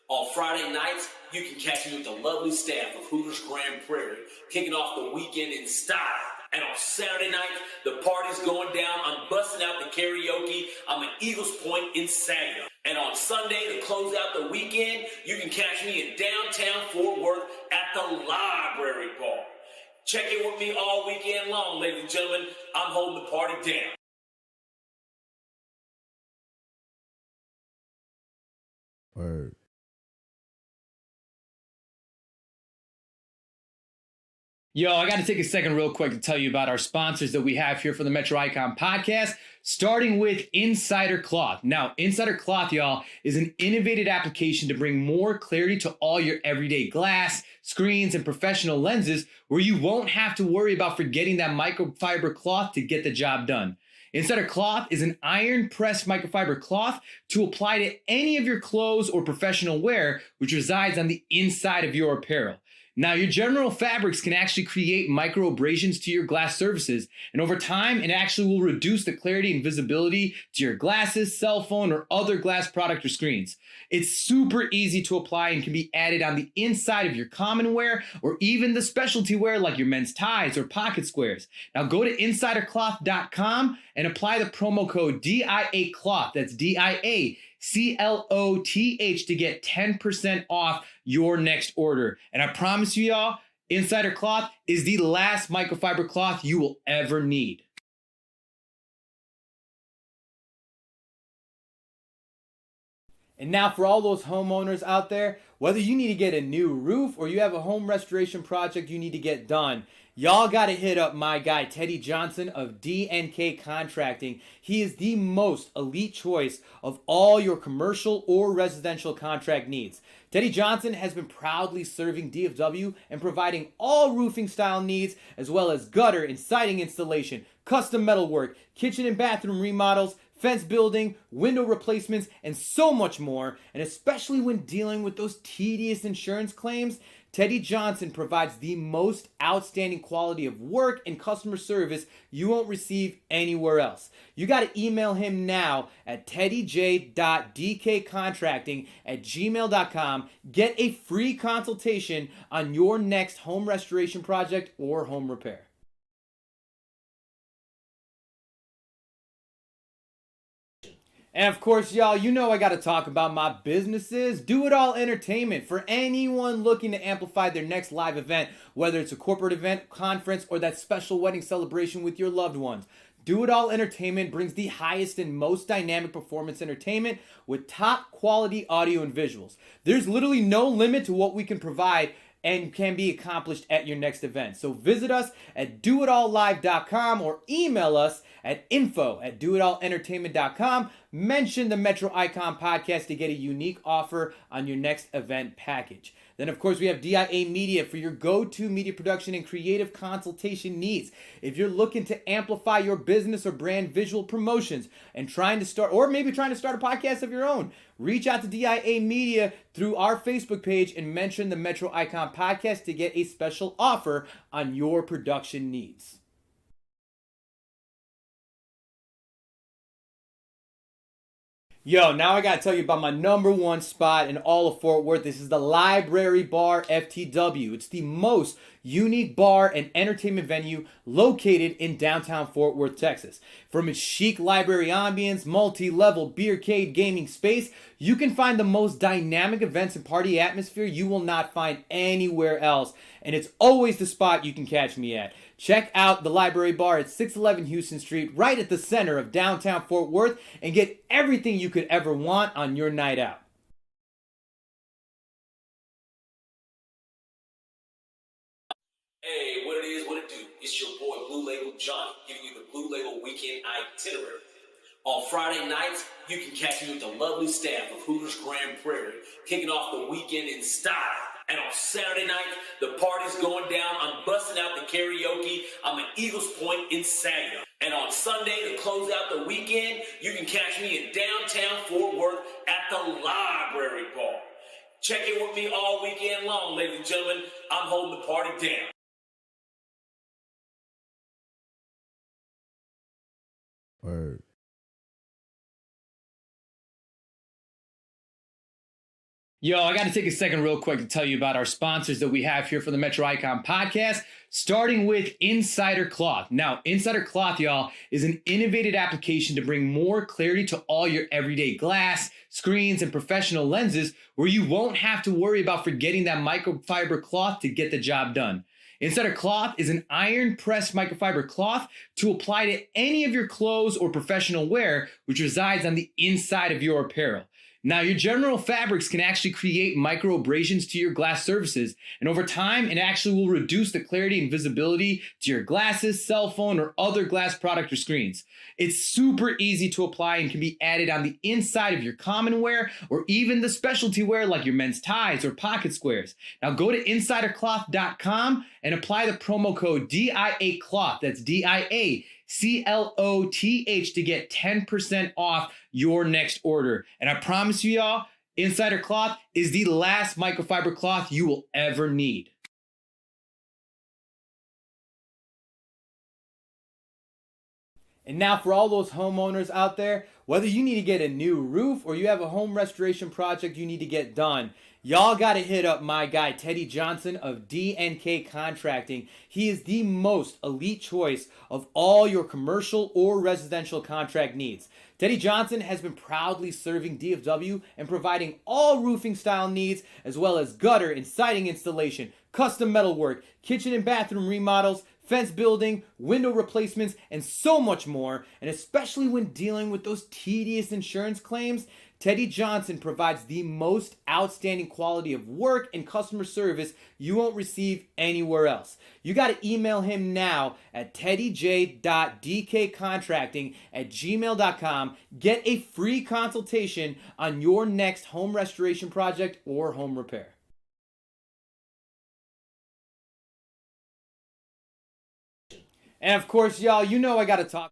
[SPEAKER 2] On Friday nights, you can catch me with the lovely staff of Hooters Grand Prairie, kicking off the weekend in style. And on Saturday night, the party's going down. I'm busting out the karaoke. I'm at Eagles Point in Saginaw. And on Sunday, to close out the weekend, you can catch me in downtown Fort Worth at the Library Bar. Check in with me all weekend long, ladies and gentlemen. I'm holding the party down.
[SPEAKER 8] Word.
[SPEAKER 1] Yo, I got to take a second real quick to tell you about our sponsors that we have here for the Metro Icon podcast, starting with Insider Cloth. Now, Insider Cloth, y'all, is an innovative application to bring more clarity to all your everyday glass, screens, and professional lenses, where you won't have to worry about forgetting that microfiber cloth to get the job done. Insider Cloth is an iron-pressed microfiber cloth to apply to any of your clothes or professional wear, which resides on the inside of your apparel. Now, your general fabrics can actually create micro abrasions to your glass surfaces, and over time, it actually will reduce the clarity and visibility to your glasses, cell phone, or other glass product or screens. It's super easy to apply and can be added on the inside of your common wear or even the specialty wear like your men's ties or pocket squares. Now, go to insidercloth.com and apply the promo code DIACLOTH. That's DIACLOTH to get 10% off your next order. And I promise you, y'all, Insider Cloth is the last microfiber cloth you will ever need. And now for all those homeowners out there, whether you need to get a new roof or you have a home restoration project you need to get done, y'all got to hit up my guy, Teddy Johnson of DNK Contracting. He is the most elite choice of all your commercial or residential contract needs. Teddy Johnson has been proudly serving DFW and providing all roofing style needs, as well as gutter and siding installation, custom metalwork, kitchen and bathroom remodels, fence building, window replacements, and so much more. And especially when dealing with those tedious insurance claims, Teddy Johnson provides the most outstanding quality of work and customer service you won't receive anywhere else. You got to email him now at teddyj.dkcontracting@gmail.com. Get a free consultation on your next home restoration project or home repair. And of course, y'all, you know I got to talk about my businesses. Do It All Entertainment. For anyone looking to amplify their next live event, whether it's a corporate event, conference, or that special wedding celebration with your loved ones. Do It All Entertainment brings the highest and most dynamic performance entertainment with top quality audio and visuals. There's literally no limit to what we can provide and can be accomplished at your next event. So visit us at doitallive.com or email us at info@doitallentertainment.com. Mention the Metro Icon podcast to get a unique offer on your next event package. Then, of course, we have DIA Media for your go-to media production and creative consultation needs. If you're looking to amplify your business or brand visual promotions and trying to start a podcast of your own, reach out to DIA Media through our Facebook page and mention the Metro Icon podcast to get a special offer on your production needs. Yo, now I gotta tell you about my number one spot in all of Fort Worth. This is the Library Bar FTW. It's the most unique bar and entertainment venue located in downtown Fort Worth, Texas. From its chic library ambience, multi-level beercade gaming space, you can find the most dynamic events and party atmosphere you will not find anywhere else. And it's always the spot you can catch me at. Check out the Library Bar at 611 Houston Street, right at the center of downtown Fort Worth, and get everything you could ever want on your night out.
[SPEAKER 9] Johnny, giving you the Blue Label Weekend Itinerary. On Friday nights, you can catch me with the lovely staff of Hooters Grand Prairie, kicking off the weekend in style. And on Saturday night, the party's going down. I'm busting out the karaoke. I'm at Eagles Point in Saginaw. And on Sunday, to close out the weekend, you can catch me in downtown Fort Worth at the Library Bar. Check in with me all weekend long, ladies and gentlemen. I'm holding the party down.
[SPEAKER 8] Word.
[SPEAKER 1] Yo, I got to take a second real quick to tell you about our sponsors that we have here for the Metro Icon podcast, starting with Insider Cloth. Now, Insider Cloth, y'all, is an innovative application to bring more clarity to all your everyday glass, screens, and professional lenses where you won't have to worry about forgetting that microfiber cloth to get the job done. Insider Cloth is an iron-pressed microfiber cloth to apply to any of your clothes or professional wear, which resides on the inside of your apparel. Now, your general fabrics can actually create micro abrasions to your glass surfaces, and over time, it actually will reduce the clarity and visibility to your glasses, cell phone, or other glass product or screens. It's super easy to apply and can be added on the inside of your common wear or even the specialty wear like your men's ties or pocket squares. Now, go to insidercloth.com and apply the promo code DIACLOTH. That's DIACLOTH to get 10% off your next order. And I promise you, y'all, Insider Cloth is the last microfiber cloth you will ever need. And now for all those homeowners out there, whether you need to get a new roof or you have a home restoration project you need to get done, y'all got to hit up my guy, Teddy Johnson of DNK Contracting. He is the most elite choice of all your commercial or residential contract needs. Teddy Johnson has been proudly serving DFW and providing all roofing style needs, as well as gutter and siding installation, custom metalwork, kitchen and bathroom remodels, fence building, window replacements, and so much more. And especially when dealing with those tedious insurance claims, Teddy Johnson provides the most outstanding quality of work and customer service you won't receive anywhere else. You got to email him now at teddyj.dkcontracting@gmail.com. Get a free consultation on your next home restoration project or home repair. And of course, y'all, you know I got to talk.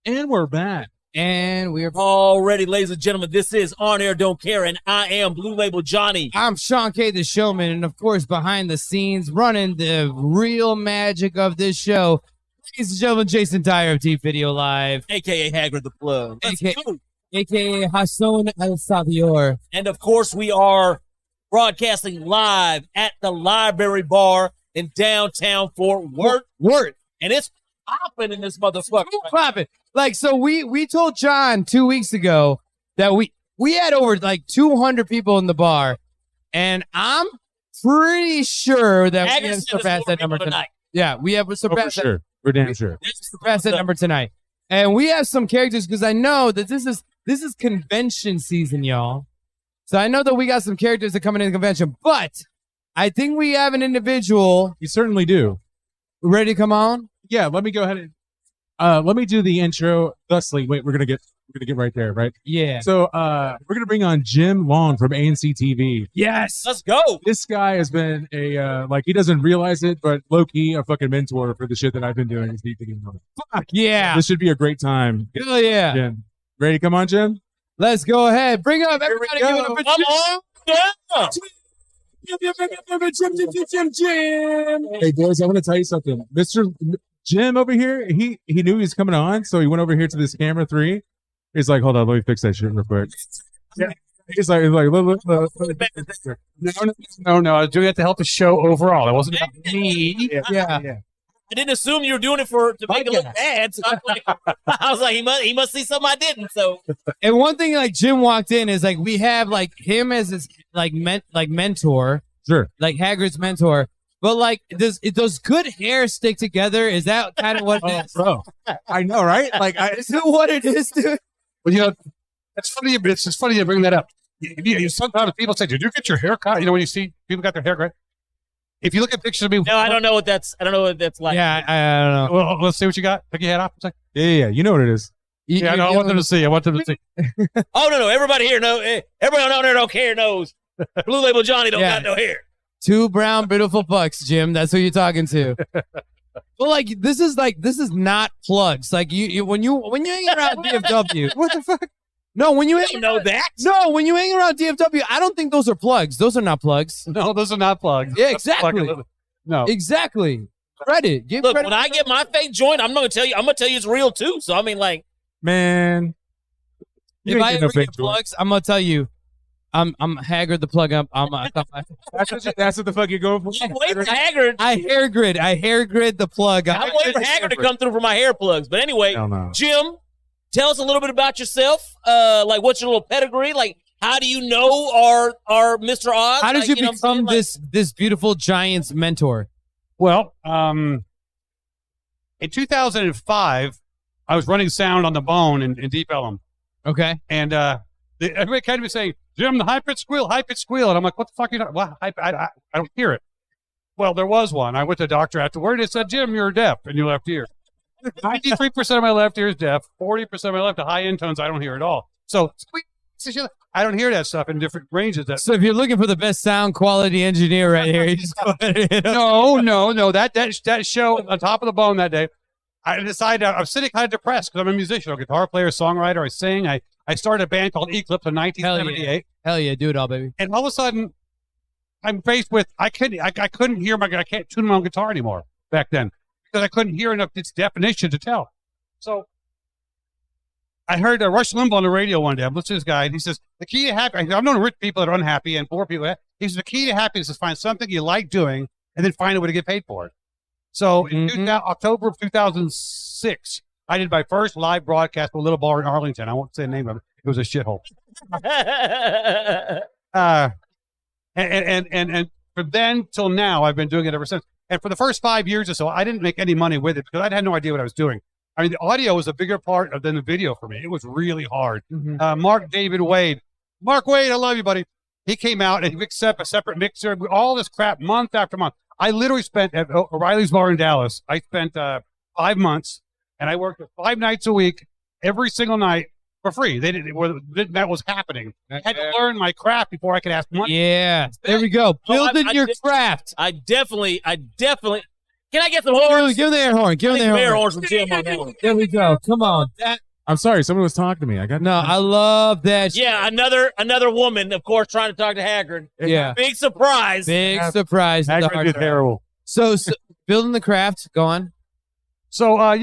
[SPEAKER 5] And we're back.
[SPEAKER 3] And we're
[SPEAKER 2] Already, ladies and gentlemen, this is On Air Don't Care, and I am Blue Label Johnny.
[SPEAKER 3] I'm Shawn K, the Showman, and of course, behind the scenes, running the real magic of this show, ladies and gentlemen, Jason Dyer of Deep Video Live,
[SPEAKER 2] a.k.a. Hagrid the Plug.
[SPEAKER 3] a.k.a. Hassan Al-Savior.
[SPEAKER 2] And, of course, we are broadcasting live at the Library Bar in downtown Fort Worth. And it's popping in this motherfucker.
[SPEAKER 3] Popping. Like, so we told John 2 weeks ago that we had over like 200 people in the bar, and I'm pretty sure that we have surpassed that number tonight. Yeah, we have surpassed
[SPEAKER 5] for sure. We're damn sure.
[SPEAKER 3] Surpassed that number tonight. And we have some characters because I know that this is convention season, y'all. So I know that we got some characters that are coming in the convention, but I think we have an individual.
[SPEAKER 5] You certainly do.
[SPEAKER 3] Ready to come on?
[SPEAKER 5] Yeah, let me go ahead and let me do the intro thusly. Wait, we're gonna get right there, right?
[SPEAKER 3] Yeah.
[SPEAKER 5] So we're gonna bring on Jim Long from ANC TV.
[SPEAKER 3] Yes.
[SPEAKER 2] Let's go.
[SPEAKER 5] This guy has been a like, he doesn't realize it, but low key a fucking mentor for the shit that I've been doing.
[SPEAKER 3] Fuck yeah.
[SPEAKER 5] This should be a great time.
[SPEAKER 3] Hell yeah.
[SPEAKER 5] Jim. Ready to come on, Jim?
[SPEAKER 3] Let's go ahead. Bring up everybody. Give it up for Jim.
[SPEAKER 5] Hey boys, I want to tell you something. Mr. Jim over here, he knew he was coming on, so he went over here to this camera 3. He's like, hold on, let me fix that shit real quick. Yeah. He's like, no, I was doing it to help the show overall. It wasn't about me. Yeah.
[SPEAKER 2] I didn't assume you were doing it to make it look bad. So I was like, he must see something I didn't. So,
[SPEAKER 3] and one thing, like Jim walked in is like we have like him as his like mentor,
[SPEAKER 5] sure,
[SPEAKER 3] like Hagrid's mentor. But like, does good hair stick together? Is that kind of what it is?
[SPEAKER 5] Bro, I know, right? Like,
[SPEAKER 3] is it what it is, dude?
[SPEAKER 10] Well, you know, it's funny. It's funny you bring that up. Sometimes people say, "Did you get your hair cut?" You know, when you see people got their hair cut, If you look at pictures of me,
[SPEAKER 2] No, I don't know what that's. I don't know what that's like.
[SPEAKER 3] Yeah, I don't know.
[SPEAKER 10] Well, let's see what you got. Take your hat off.
[SPEAKER 5] Yeah, you know what it is.
[SPEAKER 10] Yeah, no, I want them to see. I want them to see.
[SPEAKER 2] Oh no, everybody here know. Everybody on there don't care knows. Blue Label Johnny don't
[SPEAKER 3] Yeah.
[SPEAKER 2] got no hair.
[SPEAKER 3] Two brown, beautiful fucks, Jim. That's who you're talking to. But like, this is not plugs. Like you when you hang around DFW, what the fuck? No, when you
[SPEAKER 2] don't know that.
[SPEAKER 3] No, when you hang around DFW, I don't think those are plugs. Those are not plugs.
[SPEAKER 10] No, those are not plugs.
[SPEAKER 3] Yeah, exactly.
[SPEAKER 10] No,
[SPEAKER 3] exactly. Credit. Give
[SPEAKER 2] Look,
[SPEAKER 3] credit.
[SPEAKER 2] when I get my fake joint, I'm gonna tell you it's real too. So I mean, like,
[SPEAKER 5] Man. You
[SPEAKER 3] if
[SPEAKER 5] ain't
[SPEAKER 3] I
[SPEAKER 5] getting no
[SPEAKER 3] ever
[SPEAKER 5] fake
[SPEAKER 3] get
[SPEAKER 5] joint.
[SPEAKER 3] plugs, I'm gonna tell you, I'm Haggard the plug up.
[SPEAKER 5] That's what the fuck you're going for?
[SPEAKER 2] I'm waiting for Haggard.
[SPEAKER 3] I hair grid the plug.
[SPEAKER 2] I'm waiting for Haggard to come through for my hair plugs. But anyway,
[SPEAKER 5] Hell no.
[SPEAKER 2] Jim, tell us a little bit about yourself. Like, what's your little pedigree? Like, how do you know our Mr. Oz?
[SPEAKER 3] How did
[SPEAKER 2] Like,
[SPEAKER 3] you
[SPEAKER 2] know what I'm
[SPEAKER 3] become
[SPEAKER 2] saying?
[SPEAKER 3] this beautiful Giants mentor?
[SPEAKER 10] Well, in 2005, I was running sound on the Bone in Deep Ellum,
[SPEAKER 3] Okay.
[SPEAKER 10] and everybody came to me saying, "Jim, the high pitch squeal," and I'm like, "What the fuck are you talking? Well, I don't hear it." Well, there was one. I went to the doctor afterward. It said, "Jim, you're deaf in your left ear." 93% of my left ear is deaf. 40% of my left, the high end tones, I don't hear at all. So I don't hear that stuff in different ranges.
[SPEAKER 3] So if you're looking for the best sound quality engineer right here, you just go ahead and hit him.
[SPEAKER 10] No. That show on Top of the Bone that day, I decided I was sitting kind of depressed because I'm a musician, I'm a guitar player, songwriter. I sing. I started a band called Eclipse in 1978.
[SPEAKER 3] Hell yeah, do it all, baby.
[SPEAKER 10] And all of a sudden, I'm faced with I couldn't hear I can't tune my own guitar anymore back then because I couldn't hear enough its definition to tell. So I heard Rush Limbaugh on the radio one day. I'm listening to this guy, and he says the key to happiness. I've known rich people that are unhappy and poor people. He says the key to happiness is find something you like doing and then find a way to get paid for it. So in October of 2006, I did my first live broadcast for a little bar in Arlington. I won't say the name of it. It was a shithole. And from then till now, I've been doing it ever since. And for the first 5 years or so, I didn't make any money with it because I had no idea what I was doing. I mean, the audio was a bigger part than the video for me. It was really hard. Mark David Wade. Mark Wade, I love you, buddy. He came out and he mixed up a separate mixer, all this crap month after month. I literally spent at O'Reilly's Bar in Dallas. I spent 5 months, and I worked 5 nights a week, every single night for free. That was happening. I had to learn my craft before I could ask money.
[SPEAKER 3] Yeah, there we go. Building your craft.
[SPEAKER 2] I definitely. Can I get some horns?
[SPEAKER 3] Give him the air horn. Give him the air horn.
[SPEAKER 2] horns from Jim on that one.
[SPEAKER 3] There we go. Come on.
[SPEAKER 5] I'm sorry. Someone was talking to me.
[SPEAKER 3] I love that.
[SPEAKER 2] Yeah, another woman, of course, trying to talk to Haggard.
[SPEAKER 3] Yeah.
[SPEAKER 2] Big surprise.
[SPEAKER 3] Big surprise.
[SPEAKER 10] Haggard did terrible.
[SPEAKER 3] So building the craft. Go on.
[SPEAKER 10] So I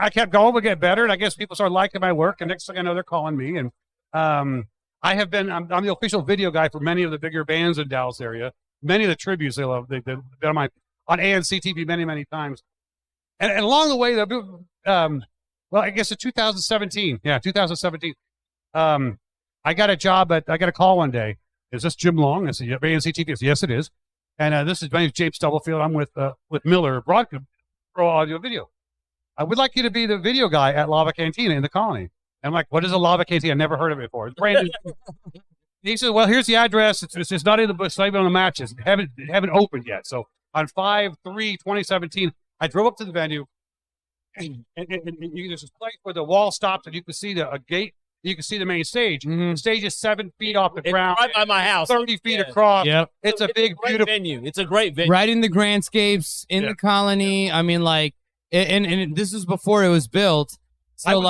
[SPEAKER 10] kept going to get better, and I guess people started liking my work. And next thing I know, they're calling me, and I'm the official video guy for many of the bigger bands in Dallas area. Many of the tributes they love. They've been on ANC TV many times, and along the way, well, I guess in 2017, yeah, 2017, I got a call one day. Is this Jim Long? I said, yeah, ANC TV. I said, yes, it is. And my name's James Stubblefield. I'm with Miller Broadcast Pro Audio Video. I would like you to be the video guy at Lava Cantina in the Colony. And I'm like, what is a Lava Cantina? I've never heard of it before. It's brand new. He said, well, here's the address. It's not in the book. It's not even on the matches. It haven't opened yet. So on 5/3/2017, I drove up to the venue, and there's this place where the wall stops, and you can see a gate. You can see the main stage. The stage is 7 feet off the ground.
[SPEAKER 2] Right by my house.
[SPEAKER 10] 30 feet across.
[SPEAKER 3] Yep.
[SPEAKER 10] It's a big, beautiful
[SPEAKER 2] venue. It's a great venue.
[SPEAKER 3] Right in the Grandscapes, in the Colony. I mean, like, and this is before it was built. So,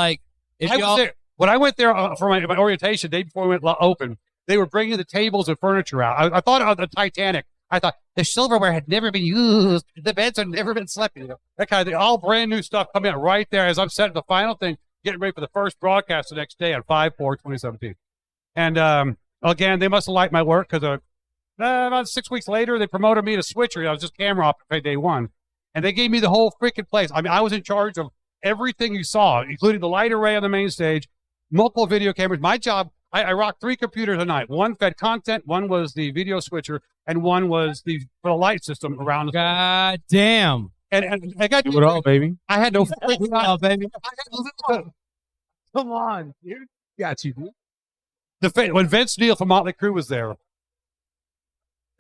[SPEAKER 10] when I went there for my orientation, the day before we went open, they were bringing the tables and furniture out. I thought of the Titanic. I thought the silverware had never been used. The beds had never been slept in. That kind of thing. All brand new stuff coming out right there as I'm setting the final thing, getting ready for the first broadcast the next day on 5/4/2017. And again, they must have liked my work because about 6 weeks later, they promoted me to switcher. I was just camera operator day one. And they gave me the whole freaking place. I mean, I was in charge of everything you saw, including the light array on the main stage, multiple video cameras. My job, I rocked 3 computers a night. One fed content, one was the video switcher, and one was for the light system around the
[SPEAKER 3] God damn.
[SPEAKER 10] And I got
[SPEAKER 5] Do it all, baby.
[SPEAKER 10] I had no freaking
[SPEAKER 3] baby.
[SPEAKER 5] Come on, dude. Got you, dude.
[SPEAKER 10] When Vince Neil from Motley Crue was there,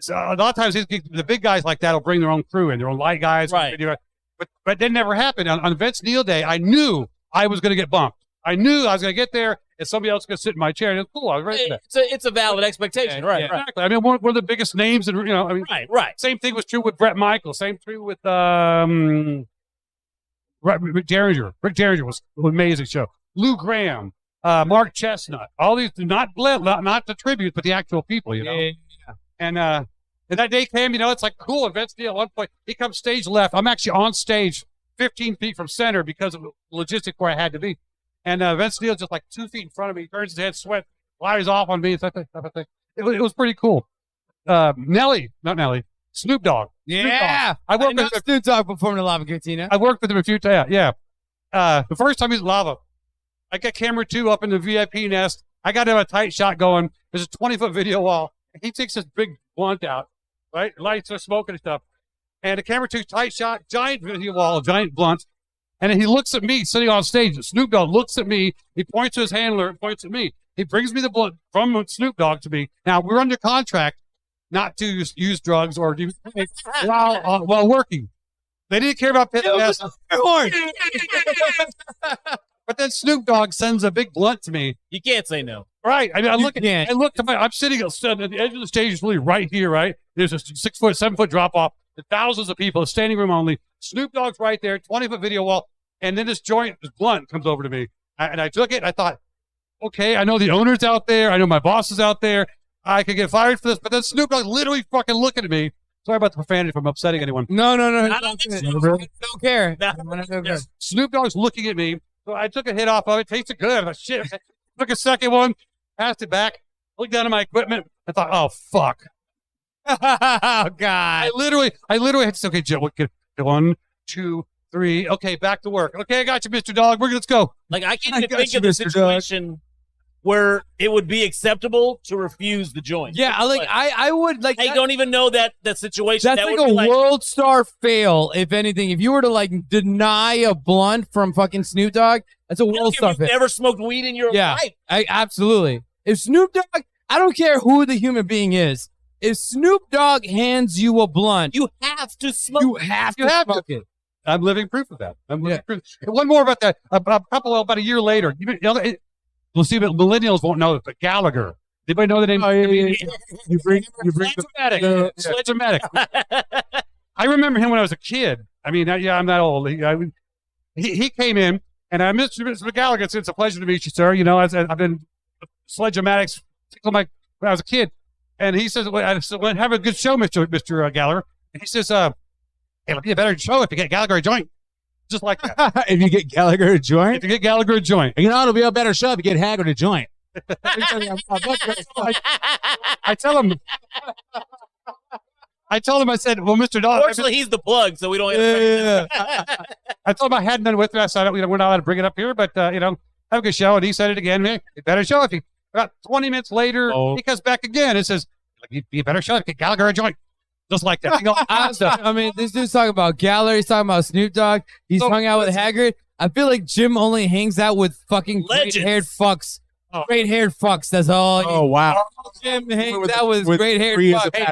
[SPEAKER 10] So a lot of times the big guys like that will bring their own crew in, their own light guys.
[SPEAKER 2] Right.
[SPEAKER 10] But that never happened. On Vince Neil Day, I knew I was going to get bumped. I knew I was going to get there and somebody else was going to sit in my chair. And it was cool. I was ready for that.
[SPEAKER 2] It's a valid expectation. Right.
[SPEAKER 10] Exactly. I mean, one of the biggest names, and
[SPEAKER 2] Right.
[SPEAKER 10] Same thing was true with Bret Michaels. Same true with Rick Derringer. Rick Derringer was an amazing show. Lou Graham, Mark Chestnut, all these not the tribute, but the actual people. And that day came. It's like cool. And Vince Neil at one point he comes stage left. I'm actually on stage 15 feet from center because of the logistic where I had to be. And Vince Neil's just like 2 feet in front of me. He turns his head, sweat flies off on me. It was pretty cool. Snoop Dogg.
[SPEAKER 3] Yeah.
[SPEAKER 10] I worked with
[SPEAKER 3] Snoop Dogg performed in Lava Cantina.
[SPEAKER 10] I worked with him a few times. Yeah. The first time he's Lava, I got camera 2 up in the VIP nest. I got him a tight shot going. There's a 20-foot video wall. He takes this big blunt out, right? Lights are smoking and stuff. And the camera 2 tight shot, giant video wall, giant blunt. And then he looks at me sitting on stage. Snoop Dogg looks at me. He points to his handler and points at me. He brings me the blunt from Snoop Dogg to me. Now, we're under contract not to use drugs or do while working. They didn't care about pit gas. But then Snoop Dogg sends a big blunt to me.
[SPEAKER 2] You can't say no.
[SPEAKER 10] Right. I mean, I'm sitting at the edge of the stage is really right here, right? There's a 6 foot, 7 foot drop off. Thousands of people, standing room only. Snoop Dogg's right there, 20-foot video wall. And then this blunt comes over to me. And I took it. I thought, okay, I know the owner's out there. I know my boss is out there. I could get fired for this. But then Snoop Dogg literally fucking looking at me. Sorry about the profanity if I'm upsetting anyone.
[SPEAKER 3] No.
[SPEAKER 2] I don't
[SPEAKER 3] care.
[SPEAKER 10] Snoop Dogg's looking at me. So I took a hit off of it. Tasted good. I thought, shit. Took a second one. Passed it back. Looked down at my equipment. I thought, oh, fuck.
[SPEAKER 3] Oh, God.
[SPEAKER 10] I literally had to say, okay, Joe, 1, 2, 3. Okay, back to work. Okay, I got you, Mr. Dog. Let's go.
[SPEAKER 2] Like, I can't even think of the situation where it would be acceptable to refuse the joint.
[SPEAKER 3] Yeah, I would like.
[SPEAKER 2] I don't even know that situation.
[SPEAKER 3] That's
[SPEAKER 2] that
[SPEAKER 3] like a world star fail, if anything. If you were to like deny a blunt from fucking Snoop Dogg, that's a world star fail.
[SPEAKER 2] You've never smoked weed in your life.
[SPEAKER 3] Absolutely. If Snoop Dogg, I don't care who the human being is. If Snoop Dogg hands you a blunt,
[SPEAKER 2] you have to smoke.
[SPEAKER 3] You have to smoke it.
[SPEAKER 10] I'm living proof of that. One more about that. About a year later, we'll see, but millennials won't know it. But Gallagher, anybody know the name?
[SPEAKER 5] You bring
[SPEAKER 10] Sledge-O-Matic. I remember him when I was a kid. I mean, I'm not old. He came in, and I Mr. Gallagher said, "It's a pleasure to meet you, sir. I've been Sledge-O-Matic when I was a kid." And he says, well, have a good show, Mr. Gallagher. And he says, hey, it'll be a better show if you get Gallagher a joint. Just like that.
[SPEAKER 5] If you get Gallagher a joint?
[SPEAKER 10] If you get Gallagher a joint.
[SPEAKER 5] It'll be a better show if you get Haggard a joint.
[SPEAKER 10] I tell him, I said, well, Mr. Dog.
[SPEAKER 2] Fortunately, he's the plug, so we don't have
[SPEAKER 10] I told him I hadn't done it with me. I said, we're not allowed to bring it up here, but, have a good show. And he said it again. Hey, better show if you. About 20 minutes later, he comes back again and says, you better show it. Get Gallagher a joint. Just like that.
[SPEAKER 3] I mean, this dude's talking about Gallagher. He's talking about Snoop Dogg. He's hung out with Haggard. I feel like Jim only hangs out with fucking great-haired fucks. Great-haired fucks. That's all.
[SPEAKER 5] Oh, wow.
[SPEAKER 3] Jim hangs out with great-haired fucks.
[SPEAKER 10] Hey,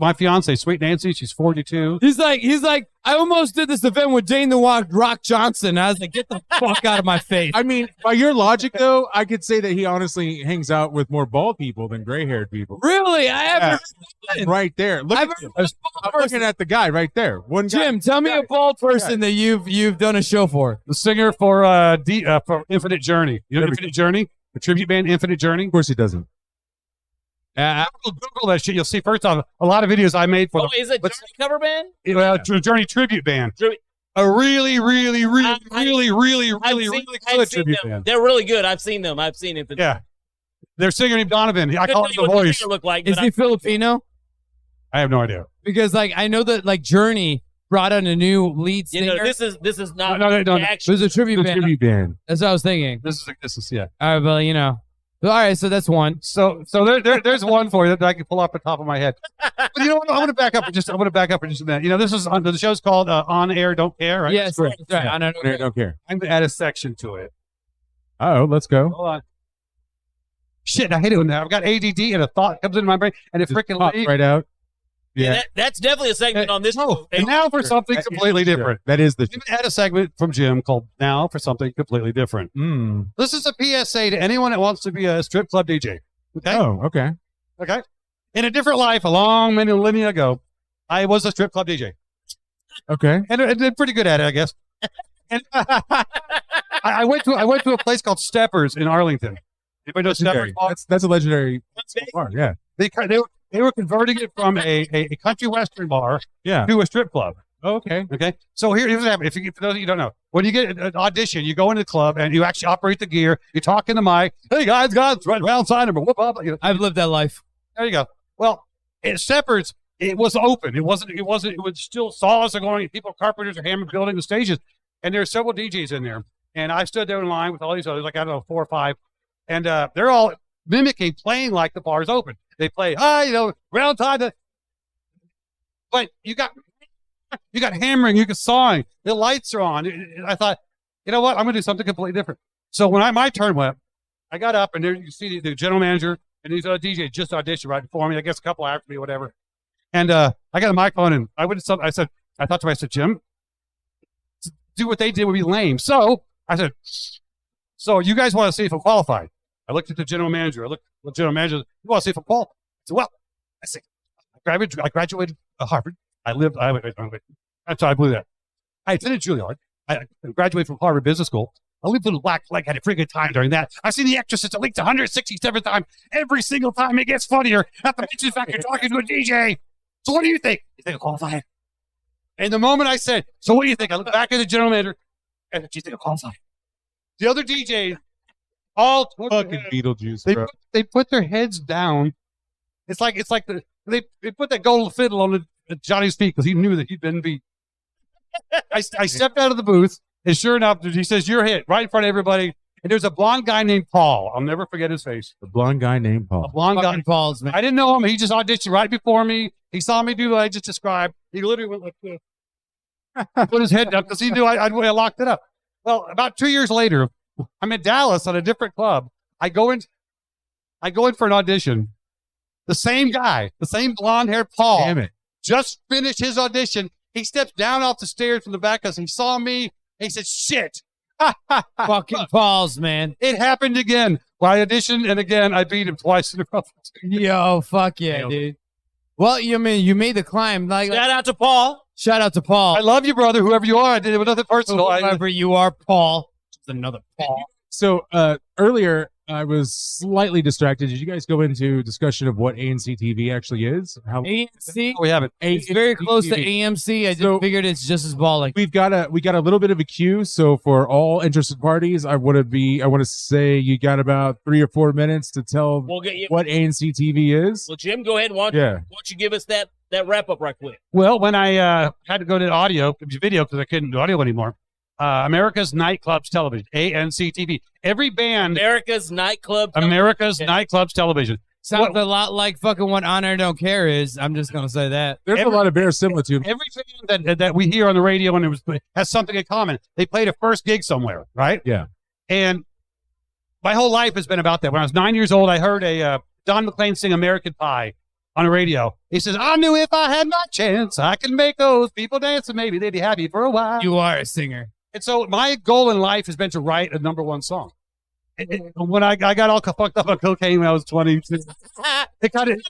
[SPEAKER 10] my fiance, Sweet Nancy, she's 42.
[SPEAKER 3] He's like, I almost did this event with Dane the Rock Johnson. I was like, get the fuck out of my face.
[SPEAKER 5] I mean, by your logic, though, I could say that he honestly hangs out with more bald people than gray-haired people.
[SPEAKER 3] Really? I haven't.
[SPEAKER 5] Right there. Look at him. I'm looking at the guy right there.
[SPEAKER 3] Jim, tell me a bald person that you've done a show for.
[SPEAKER 10] The singer for Infinite Journey. You know Infinite Journey? The tribute band Infinite Journey?
[SPEAKER 5] Of course he doesn't.
[SPEAKER 10] Google that shit. You'll see first off a lot of videos I made for them.
[SPEAKER 2] Is it Journey cover band?
[SPEAKER 10] Journey tribute band. A really good tribute band.
[SPEAKER 2] They're really good. I've seen them. I've seen it.
[SPEAKER 10] Yeah. Their singer named Donovan. I call him the voice.
[SPEAKER 3] Is he Filipino?
[SPEAKER 10] I have no idea.
[SPEAKER 3] Because I know that Journey brought on a new lead singer.
[SPEAKER 2] This is not
[SPEAKER 10] no.
[SPEAKER 3] It was a tribute band. That's what I was thinking.
[SPEAKER 10] This is yeah.
[SPEAKER 3] All right, well, all right, so that's one.
[SPEAKER 10] So there's one for you that I can pull off the top of my head. But you know what? I want to back up for just a minute. This is the show's called On Air Don't Care, right?
[SPEAKER 3] Yes, correct. Right.
[SPEAKER 5] On Air Don't Care.
[SPEAKER 10] I'm gonna add a section to it.
[SPEAKER 5] Oh, let's go.
[SPEAKER 10] Hold on. Shit, I hate it when I've got ADD and a thought comes into my brain and it freaking
[SPEAKER 5] pops right out. Yeah.
[SPEAKER 2] That's definitely a segment on this show.
[SPEAKER 10] And now for something completely different.
[SPEAKER 5] That is the.
[SPEAKER 10] We had a segment from Jim called Now for Something Completely Different.
[SPEAKER 5] Mm.
[SPEAKER 10] This is a PSA to anyone that wants to be a strip club DJ. Okay?
[SPEAKER 5] Oh, okay.
[SPEAKER 10] Okay. In a different life, a long many millennia ago, I was a strip club DJ.
[SPEAKER 5] Okay.
[SPEAKER 10] And I did pretty good at it, I guess. And I went to a place called Steppers in Arlington. Anybody know Steppers?
[SPEAKER 5] That's a legendary bar. Yeah.
[SPEAKER 10] They were converting it from a country western bar to a strip club.
[SPEAKER 5] Oh, okay.
[SPEAKER 10] Okay. So here's what happens. For those of you who don't know, when you get an audition, you go into the club and you actually operate the gear. You talk in the mic. Hey guys, right round sign number. Whoop up.
[SPEAKER 3] I've lived that life.
[SPEAKER 10] There you go. Well, at Steppers, it was open. It was still saws are going. People, carpenters are hammering, building the stages, and there are several DJs in there. And I stood there in line with all these others, like I don't know, 4 or 5, and they're all mimicking, playing like the bar's open. They play, round time. But you got hammering, you got sawing, the lights are on. I thought, you know what? I'm going to do something completely different. So when my turn went, I got up, and there you see the general manager and these other DJs just auditioned right before me. I guess a couple after me, whatever. And I got a microphone, and I thought to myself, Jim, do what they did would be lame. So I said, so you guys want to see if I'm qualified? I looked at the general manager. I looked at the general manager. You want to see if I'm qualified? I said, well, I graduated Harvard. That's how I blew that. I attended Juilliard. I graduated from Harvard Business School. I lived in a black flag, had a freaking time during that. I've seen The Exorcist at least 167 times. Every single time it gets funnier. Not to mention the fact you're talking to a DJ. So what do you think? You think I'm qualified? And the moment I said, so what do you think? I looked back at the general manager, and do you think I'm qualified? The other DJs all
[SPEAKER 5] fucking Beetlejuice, bro.
[SPEAKER 10] They put their heads down. It's like they put that gold fiddle on Johnny's feet because he knew that he'd been beat. I stepped out of the booth, and sure enough, he says, "You're hit," right in front of everybody. And there's a blonde guy named Paul. I'll never forget his face.
[SPEAKER 5] The blonde guy named Paul.
[SPEAKER 10] A blonde guy.
[SPEAKER 3] Paul's man.
[SPEAKER 10] I didn't know him. He just auditioned right before me. He saw me do what I just described. He literally went like this. He put his head down because he knew I locked it up. Well, about 2 years later, I'm in Dallas at a different club. I go in for an audition. The same guy, the same blonde-haired Paul,
[SPEAKER 5] damn it,
[SPEAKER 10] just finished his audition. He steps down off the stairs from the back because he saw me. And he said, "Shit."
[SPEAKER 3] Fucking Pauls, man.
[SPEAKER 10] It happened again. Well, I auditioned, and again, I beat him twice in a row.
[SPEAKER 3] Yo, fuck yeah, dude. Well, you made the climb.
[SPEAKER 2] Shout out to Paul.
[SPEAKER 3] Shout out to Paul.
[SPEAKER 10] I love you, brother, whoever you are. I did it with nothing personal.
[SPEAKER 3] Whoever you are, Paul. Just another Paul.
[SPEAKER 5] So earlier, I was slightly distracted. Did you guys go into discussion of what ANC TV actually is?
[SPEAKER 3] ANC?
[SPEAKER 10] We haven't.
[SPEAKER 3] It's very close to AMC. I just figured it's just as balling.
[SPEAKER 5] We got a little bit of a queue. So for all interested parties, I want to say you got about 3 or 4 minutes to tell what ANC TV is.
[SPEAKER 2] Well, Jim, go ahead. Why don't you give us that wrap up right quick?
[SPEAKER 10] Well, when I had to go to video because I couldn't do audio anymore. America's Nightclubs Television, ANCTV. Every band.
[SPEAKER 2] America's Nightclubs
[SPEAKER 10] Television.
[SPEAKER 3] Sounds a lot like fucking what Honor Don't Care is. I'm just going to say that.
[SPEAKER 5] There's a lot of verisimilitude.
[SPEAKER 10] Every band that we hear on the radio and has something in common. They played a first gig somewhere, right?
[SPEAKER 5] Yeah.
[SPEAKER 10] And my whole life has been about that. When I was 9 years old, I heard a Don McLean sing American Pie on the radio. He says, "I knew if I had my chance, I could make those people dance and maybe they'd be happy for a while."
[SPEAKER 3] You are a singer.
[SPEAKER 10] And so my goal in life has been to write a #1 song. When I got all fucked up on cocaine when I was 20, it kind of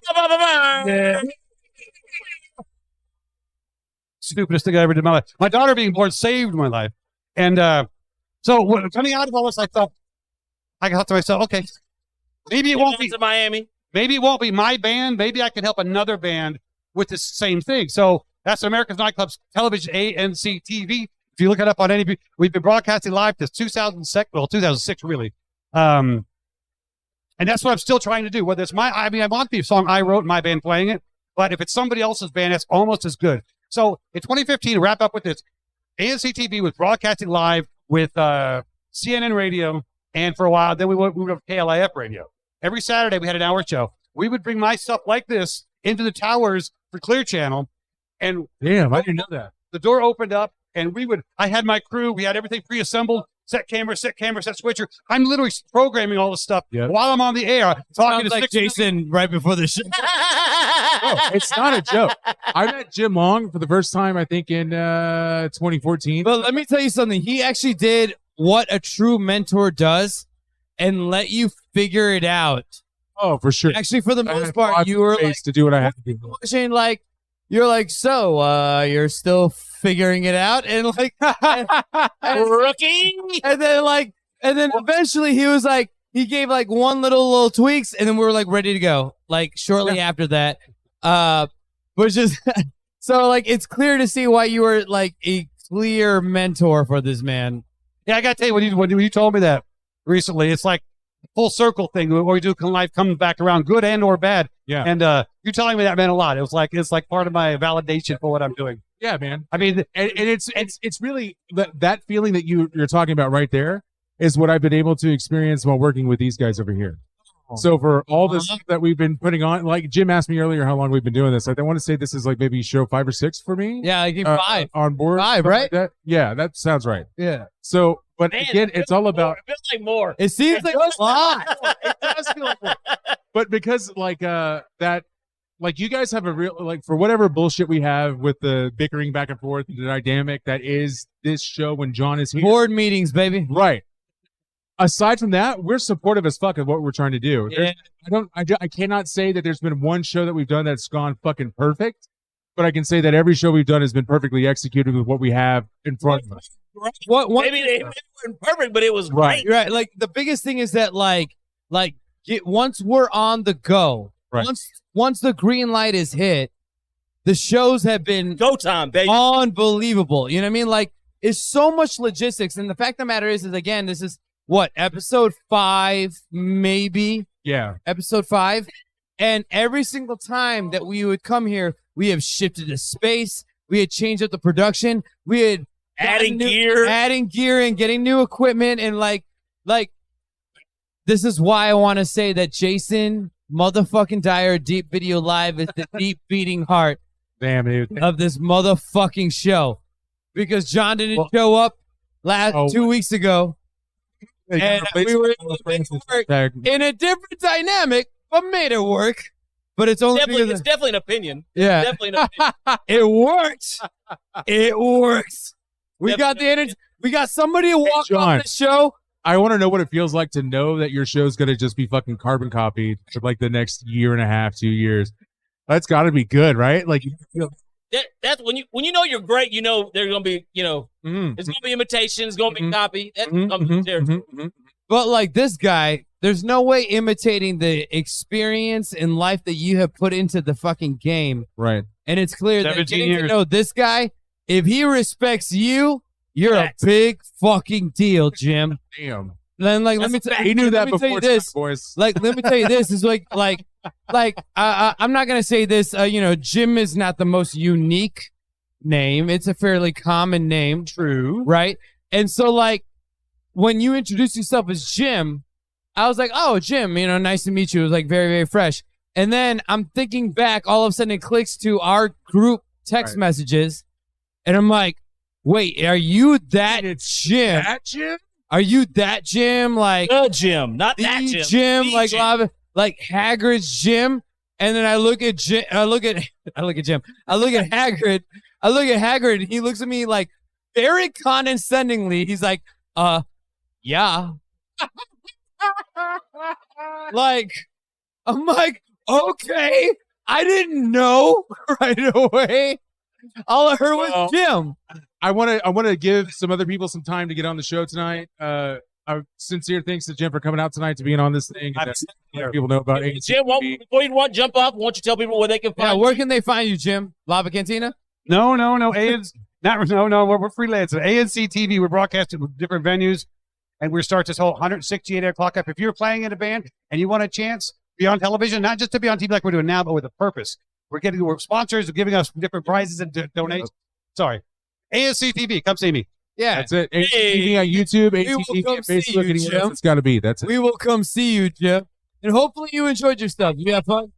[SPEAKER 10] stupidest thing I ever did in my life. My daughter being born saved my life. And so coming out of all this, I thought to myself, okay, maybe it won't be
[SPEAKER 2] to Miami.
[SPEAKER 10] Maybe it won't be my band. Maybe I can help another band with the same thing. So that's America's Nightclubs Television, ANCTV. If you look it up on we've been broadcasting live since 2006 really. And that's what I'm still trying to do. Whether it's I want the song I wrote and my band playing it, but if it's somebody else's band, it's almost as good. So in 2015, to wrap up with this, ANCTV was broadcasting live with CNN radio, and for a while, then we moved over to KLIF radio. Every Saturday, we had an hour show. We would bring my stuff like this into the towers for Clear Channel, and
[SPEAKER 5] damn, I didn't know that.
[SPEAKER 10] The door opened up, and I had my crew. We had everything pre-assembled. Set camera, set switcher. I'm literally programming all this stuff while I'm on the air. Talking
[SPEAKER 3] to like Jason right before the show.
[SPEAKER 5] It's not a joke. I met Jim Long for the first time, I think, in 2014.
[SPEAKER 3] But let me tell you something. He actually did what a true mentor does and let you figure it out.
[SPEAKER 5] Oh, for sure.
[SPEAKER 3] Actually, for the
[SPEAKER 5] I
[SPEAKER 3] most
[SPEAKER 5] had
[SPEAKER 3] part,
[SPEAKER 5] lots
[SPEAKER 3] you
[SPEAKER 5] of
[SPEAKER 3] were
[SPEAKER 5] ways
[SPEAKER 3] like,
[SPEAKER 5] to do what I had to do.
[SPEAKER 3] watching, like, you're like, so, you're still figuring it out? And like,
[SPEAKER 2] Rookie.
[SPEAKER 3] and then eventually he was like, he gave like one little tweaks, and then we were like ready to go. Like shortly after that, which is so like it's clear to see why you were like a clear mentor for this man.
[SPEAKER 10] Yeah, I got to tell you, when you told me that recently, it's like a full circle thing where we do life comes back around, good and or bad.
[SPEAKER 5] Yeah.
[SPEAKER 10] And you telling me that meant a lot. It's like part of my validation for what I'm doing.
[SPEAKER 5] Yeah, man.
[SPEAKER 10] I mean,
[SPEAKER 5] And it's really that feeling that you're talking about right there is what I've been able to experience while working with these guys over here. So for all this stuff that we've been putting on, like Jim asked me earlier how long we've been doing this. I want to say this is like maybe show 5 or 6 for me.
[SPEAKER 3] Yeah, I give 5
[SPEAKER 5] on board.
[SPEAKER 3] 5, right?
[SPEAKER 5] Like yeah, that sounds right.
[SPEAKER 3] Yeah.
[SPEAKER 5] So, but
[SPEAKER 2] Man,
[SPEAKER 5] again, it's all about.
[SPEAKER 2] It feels like more.
[SPEAKER 3] It seems like a lot.
[SPEAKER 5] It does feel like more. But because like that, like you guys have a real like for whatever bullshit we have with the bickering back and forth, the dynamic that is this show when John is here.
[SPEAKER 3] Board meetings, baby.
[SPEAKER 5] Right. Aside from that, we're supportive as fuck of what we're trying to do.
[SPEAKER 3] Yeah.
[SPEAKER 5] I cannot say that there's been one show that we've done that's gone fucking perfect, but I can say that every show we've done has been perfectly executed with what we have in front of us.
[SPEAKER 3] What
[SPEAKER 2] Maybe they weren't perfect, but it was
[SPEAKER 5] Right.
[SPEAKER 2] great.
[SPEAKER 3] Right. Like the biggest thing is that once we're on the go,
[SPEAKER 5] Right.
[SPEAKER 3] once the green light is hit, the shows have been
[SPEAKER 2] Go time, baby.
[SPEAKER 3] unbelievable. You know what I mean? Like it's so much logistics, and the fact of the matter is again, this is what episode 5, maybe
[SPEAKER 5] Yeah.
[SPEAKER 3] episode 5, and every single time that we would come here, we have shifted to space. We had changed up the production. We had
[SPEAKER 2] Adding
[SPEAKER 3] adding gear, and getting new equipment, and like this is why I want to say that Jason motherfucking Dyer Deep Video Live is the deep beating heart
[SPEAKER 5] Damn, dude.
[SPEAKER 3] of this motherfucking show, because John didn't show up last 2 weeks ago, and we were able to make it work in a different dynamic, but made it work. But it's only
[SPEAKER 2] It's definitely an opinion.
[SPEAKER 3] Yeah.
[SPEAKER 2] Definitely an opinion.
[SPEAKER 3] It worked. It works. We got the energy. We got somebody to walk
[SPEAKER 5] John.
[SPEAKER 3] off the show.
[SPEAKER 5] I want to know what it feels like to know that your show's going to just be fucking carbon copied for like the next year and a half, 2 years. That's got to be good, right? Like,
[SPEAKER 2] That's when you know you're great. You know there's gonna be it's gonna be imitations, gonna be copy. That's gonna be terrible.
[SPEAKER 3] But like this guy, there's no way imitating the experience and life that you have put into the fucking game.
[SPEAKER 5] right.
[SPEAKER 3] And it's clear that
[SPEAKER 10] 17
[SPEAKER 3] getting to
[SPEAKER 10] years.
[SPEAKER 3] know this guy, if he respects you, you're
[SPEAKER 2] Facts.
[SPEAKER 3] a big fucking deal, Jim.
[SPEAKER 5] Damn.
[SPEAKER 3] Then like
[SPEAKER 2] That's
[SPEAKER 3] let me
[SPEAKER 2] a fact.
[SPEAKER 3] tell
[SPEAKER 5] He knew that
[SPEAKER 3] let me tell
[SPEAKER 5] before
[SPEAKER 3] you this.
[SPEAKER 5] boys.
[SPEAKER 3] Like, let me tell you this is I'm not gonna say this. Jim is not the most unique name. It's a fairly common name. True. Right. And so, like, when you introduce yourself as Jim, I was like, oh, Jim, nice to meet you. It was like very, very fresh. And then I'm thinking back, all of a sudden it clicks to our group text messages, and I'm like, wait, are you that Jim?
[SPEAKER 5] That Jim?
[SPEAKER 3] Are you that Jim? Like
[SPEAKER 2] The Jim, not
[SPEAKER 3] the
[SPEAKER 2] that Jim.
[SPEAKER 3] Jim,
[SPEAKER 2] The
[SPEAKER 3] like
[SPEAKER 2] Jim.
[SPEAKER 3] like Hagrid's Jim, and then I look at Jim. I look at Jim. I look at Hagrid. I look at Hagrid, and he looks at me like very condescendingly. He's like, yeah. Like, I'm like, okay. I didn't know right away. All I heard was Jim.
[SPEAKER 5] I want to give some other people some time to get on the show tonight. Sincere thanks to Jim for coming out tonight to being on this thing. And let people know about ACTV.
[SPEAKER 2] Jim, before you jump off, why don't you tell people where they can
[SPEAKER 3] Yeah,
[SPEAKER 2] find
[SPEAKER 3] where can they find you, Jim? Lava Cantina?
[SPEAKER 10] No. ANC, we're freelancing. ANC TV, we're broadcasting with different venues, and we start this whole 168 o'clock up. If you're playing in a band and you want a chance to be on television, not just to be on TV like we're doing now, but with a purpose. We're sponsors are giving us different prizes and donations. Sorry. ANC TV, come see me.
[SPEAKER 3] Yeah.
[SPEAKER 5] That's it. ACTV on YouTube,
[SPEAKER 3] We will
[SPEAKER 5] ACTV
[SPEAKER 3] come
[SPEAKER 5] on
[SPEAKER 3] see
[SPEAKER 5] Facebook,
[SPEAKER 3] you,
[SPEAKER 5] anywhere
[SPEAKER 3] Jim.
[SPEAKER 5] else it's got to be. That's it.
[SPEAKER 3] We will come see you, Jim. And hopefully you enjoyed your stuff. You have fun?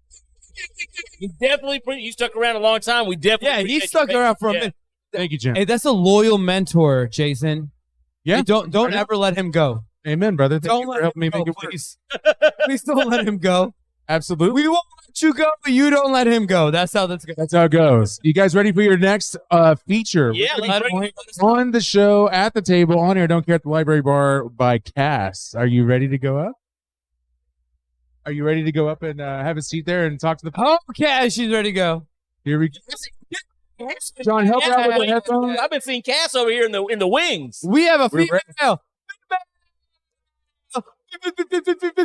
[SPEAKER 2] you stuck around a long time. We definitely
[SPEAKER 3] Yeah, he
[SPEAKER 2] appreciate
[SPEAKER 3] stuck
[SPEAKER 2] you.
[SPEAKER 3] around for a
[SPEAKER 2] Yeah.
[SPEAKER 3] minute.
[SPEAKER 5] Thank you, Jim.
[SPEAKER 3] Hey, that's a loyal mentor, Jason.
[SPEAKER 5] Yeah.
[SPEAKER 3] Hey, don't ever let him go.
[SPEAKER 5] Amen, brother. Thank
[SPEAKER 3] Don't
[SPEAKER 5] you
[SPEAKER 3] let
[SPEAKER 5] for helping me
[SPEAKER 3] him
[SPEAKER 5] make
[SPEAKER 3] go,
[SPEAKER 5] it work.
[SPEAKER 3] please. Please don't let him go.
[SPEAKER 5] Absolutely.
[SPEAKER 3] We won't let let you go, but you don't let him go. That's how that's going.
[SPEAKER 5] That's how it goes. You guys ready for your next feature?
[SPEAKER 2] Yeah,
[SPEAKER 5] On the show, at the table, on air, Don't Care at the Library Bar by Cass. Are you ready to go up? Are you ready to go up and have a seat there and talk to the?
[SPEAKER 3] Oh, Cass, she's ready to go.
[SPEAKER 5] Here we go. John, help her out with the headphones.
[SPEAKER 2] I've been seeing Cass over here in the wings.
[SPEAKER 3] We have a female.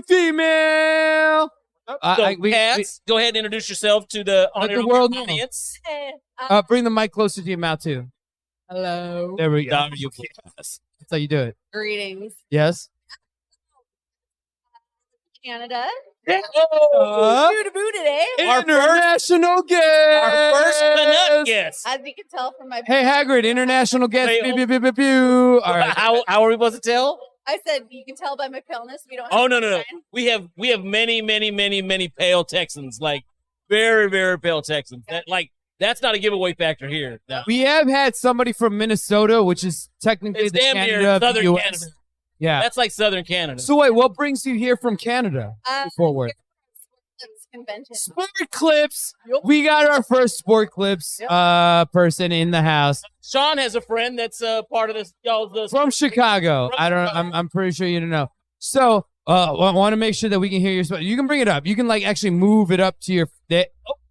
[SPEAKER 3] Female.
[SPEAKER 2] So, Cass, go ahead and introduce yourself to the
[SPEAKER 3] world
[SPEAKER 2] audience.
[SPEAKER 3] Bring the mic closer to your mouth too.
[SPEAKER 11] Hello.
[SPEAKER 3] There we go.
[SPEAKER 2] Cass.
[SPEAKER 3] That's how you do it.
[SPEAKER 11] Greetings.
[SPEAKER 3] Yes.
[SPEAKER 11] Canada.
[SPEAKER 3] Oh,
[SPEAKER 11] today.
[SPEAKER 3] international guest.
[SPEAKER 2] Our first Canuck guest.
[SPEAKER 11] As you can tell from my
[SPEAKER 3] Hey, Hagrid, international guest.
[SPEAKER 2] Hey,
[SPEAKER 3] Pew, pew, pew, pew, pew. All right.
[SPEAKER 2] How are we supposed to tell?
[SPEAKER 11] I said you can tell by my paleness. We don't.
[SPEAKER 2] Oh no. We have many pale Texans, like very pale Texans. That's not a giveaway factor here. No.
[SPEAKER 3] We have had somebody from Minnesota, which is technically
[SPEAKER 2] It's
[SPEAKER 3] the
[SPEAKER 2] damn
[SPEAKER 3] Canada
[SPEAKER 2] near
[SPEAKER 3] of the
[SPEAKER 2] Southern
[SPEAKER 3] US.
[SPEAKER 2] Canada.
[SPEAKER 3] Yeah.
[SPEAKER 2] That's like Southern Canada.
[SPEAKER 3] So wait, what brings you here from Canada? Forward.
[SPEAKER 11] Convention.
[SPEAKER 3] Sport Clips. We got our first Sport Clips person in the house
[SPEAKER 2] Shawn has a friend that's part of this. Y'all
[SPEAKER 3] from Chicago. I'm pretty sure you don't know. So I want to make sure that we can hear your. You can bring it up. You can actually move it up to your.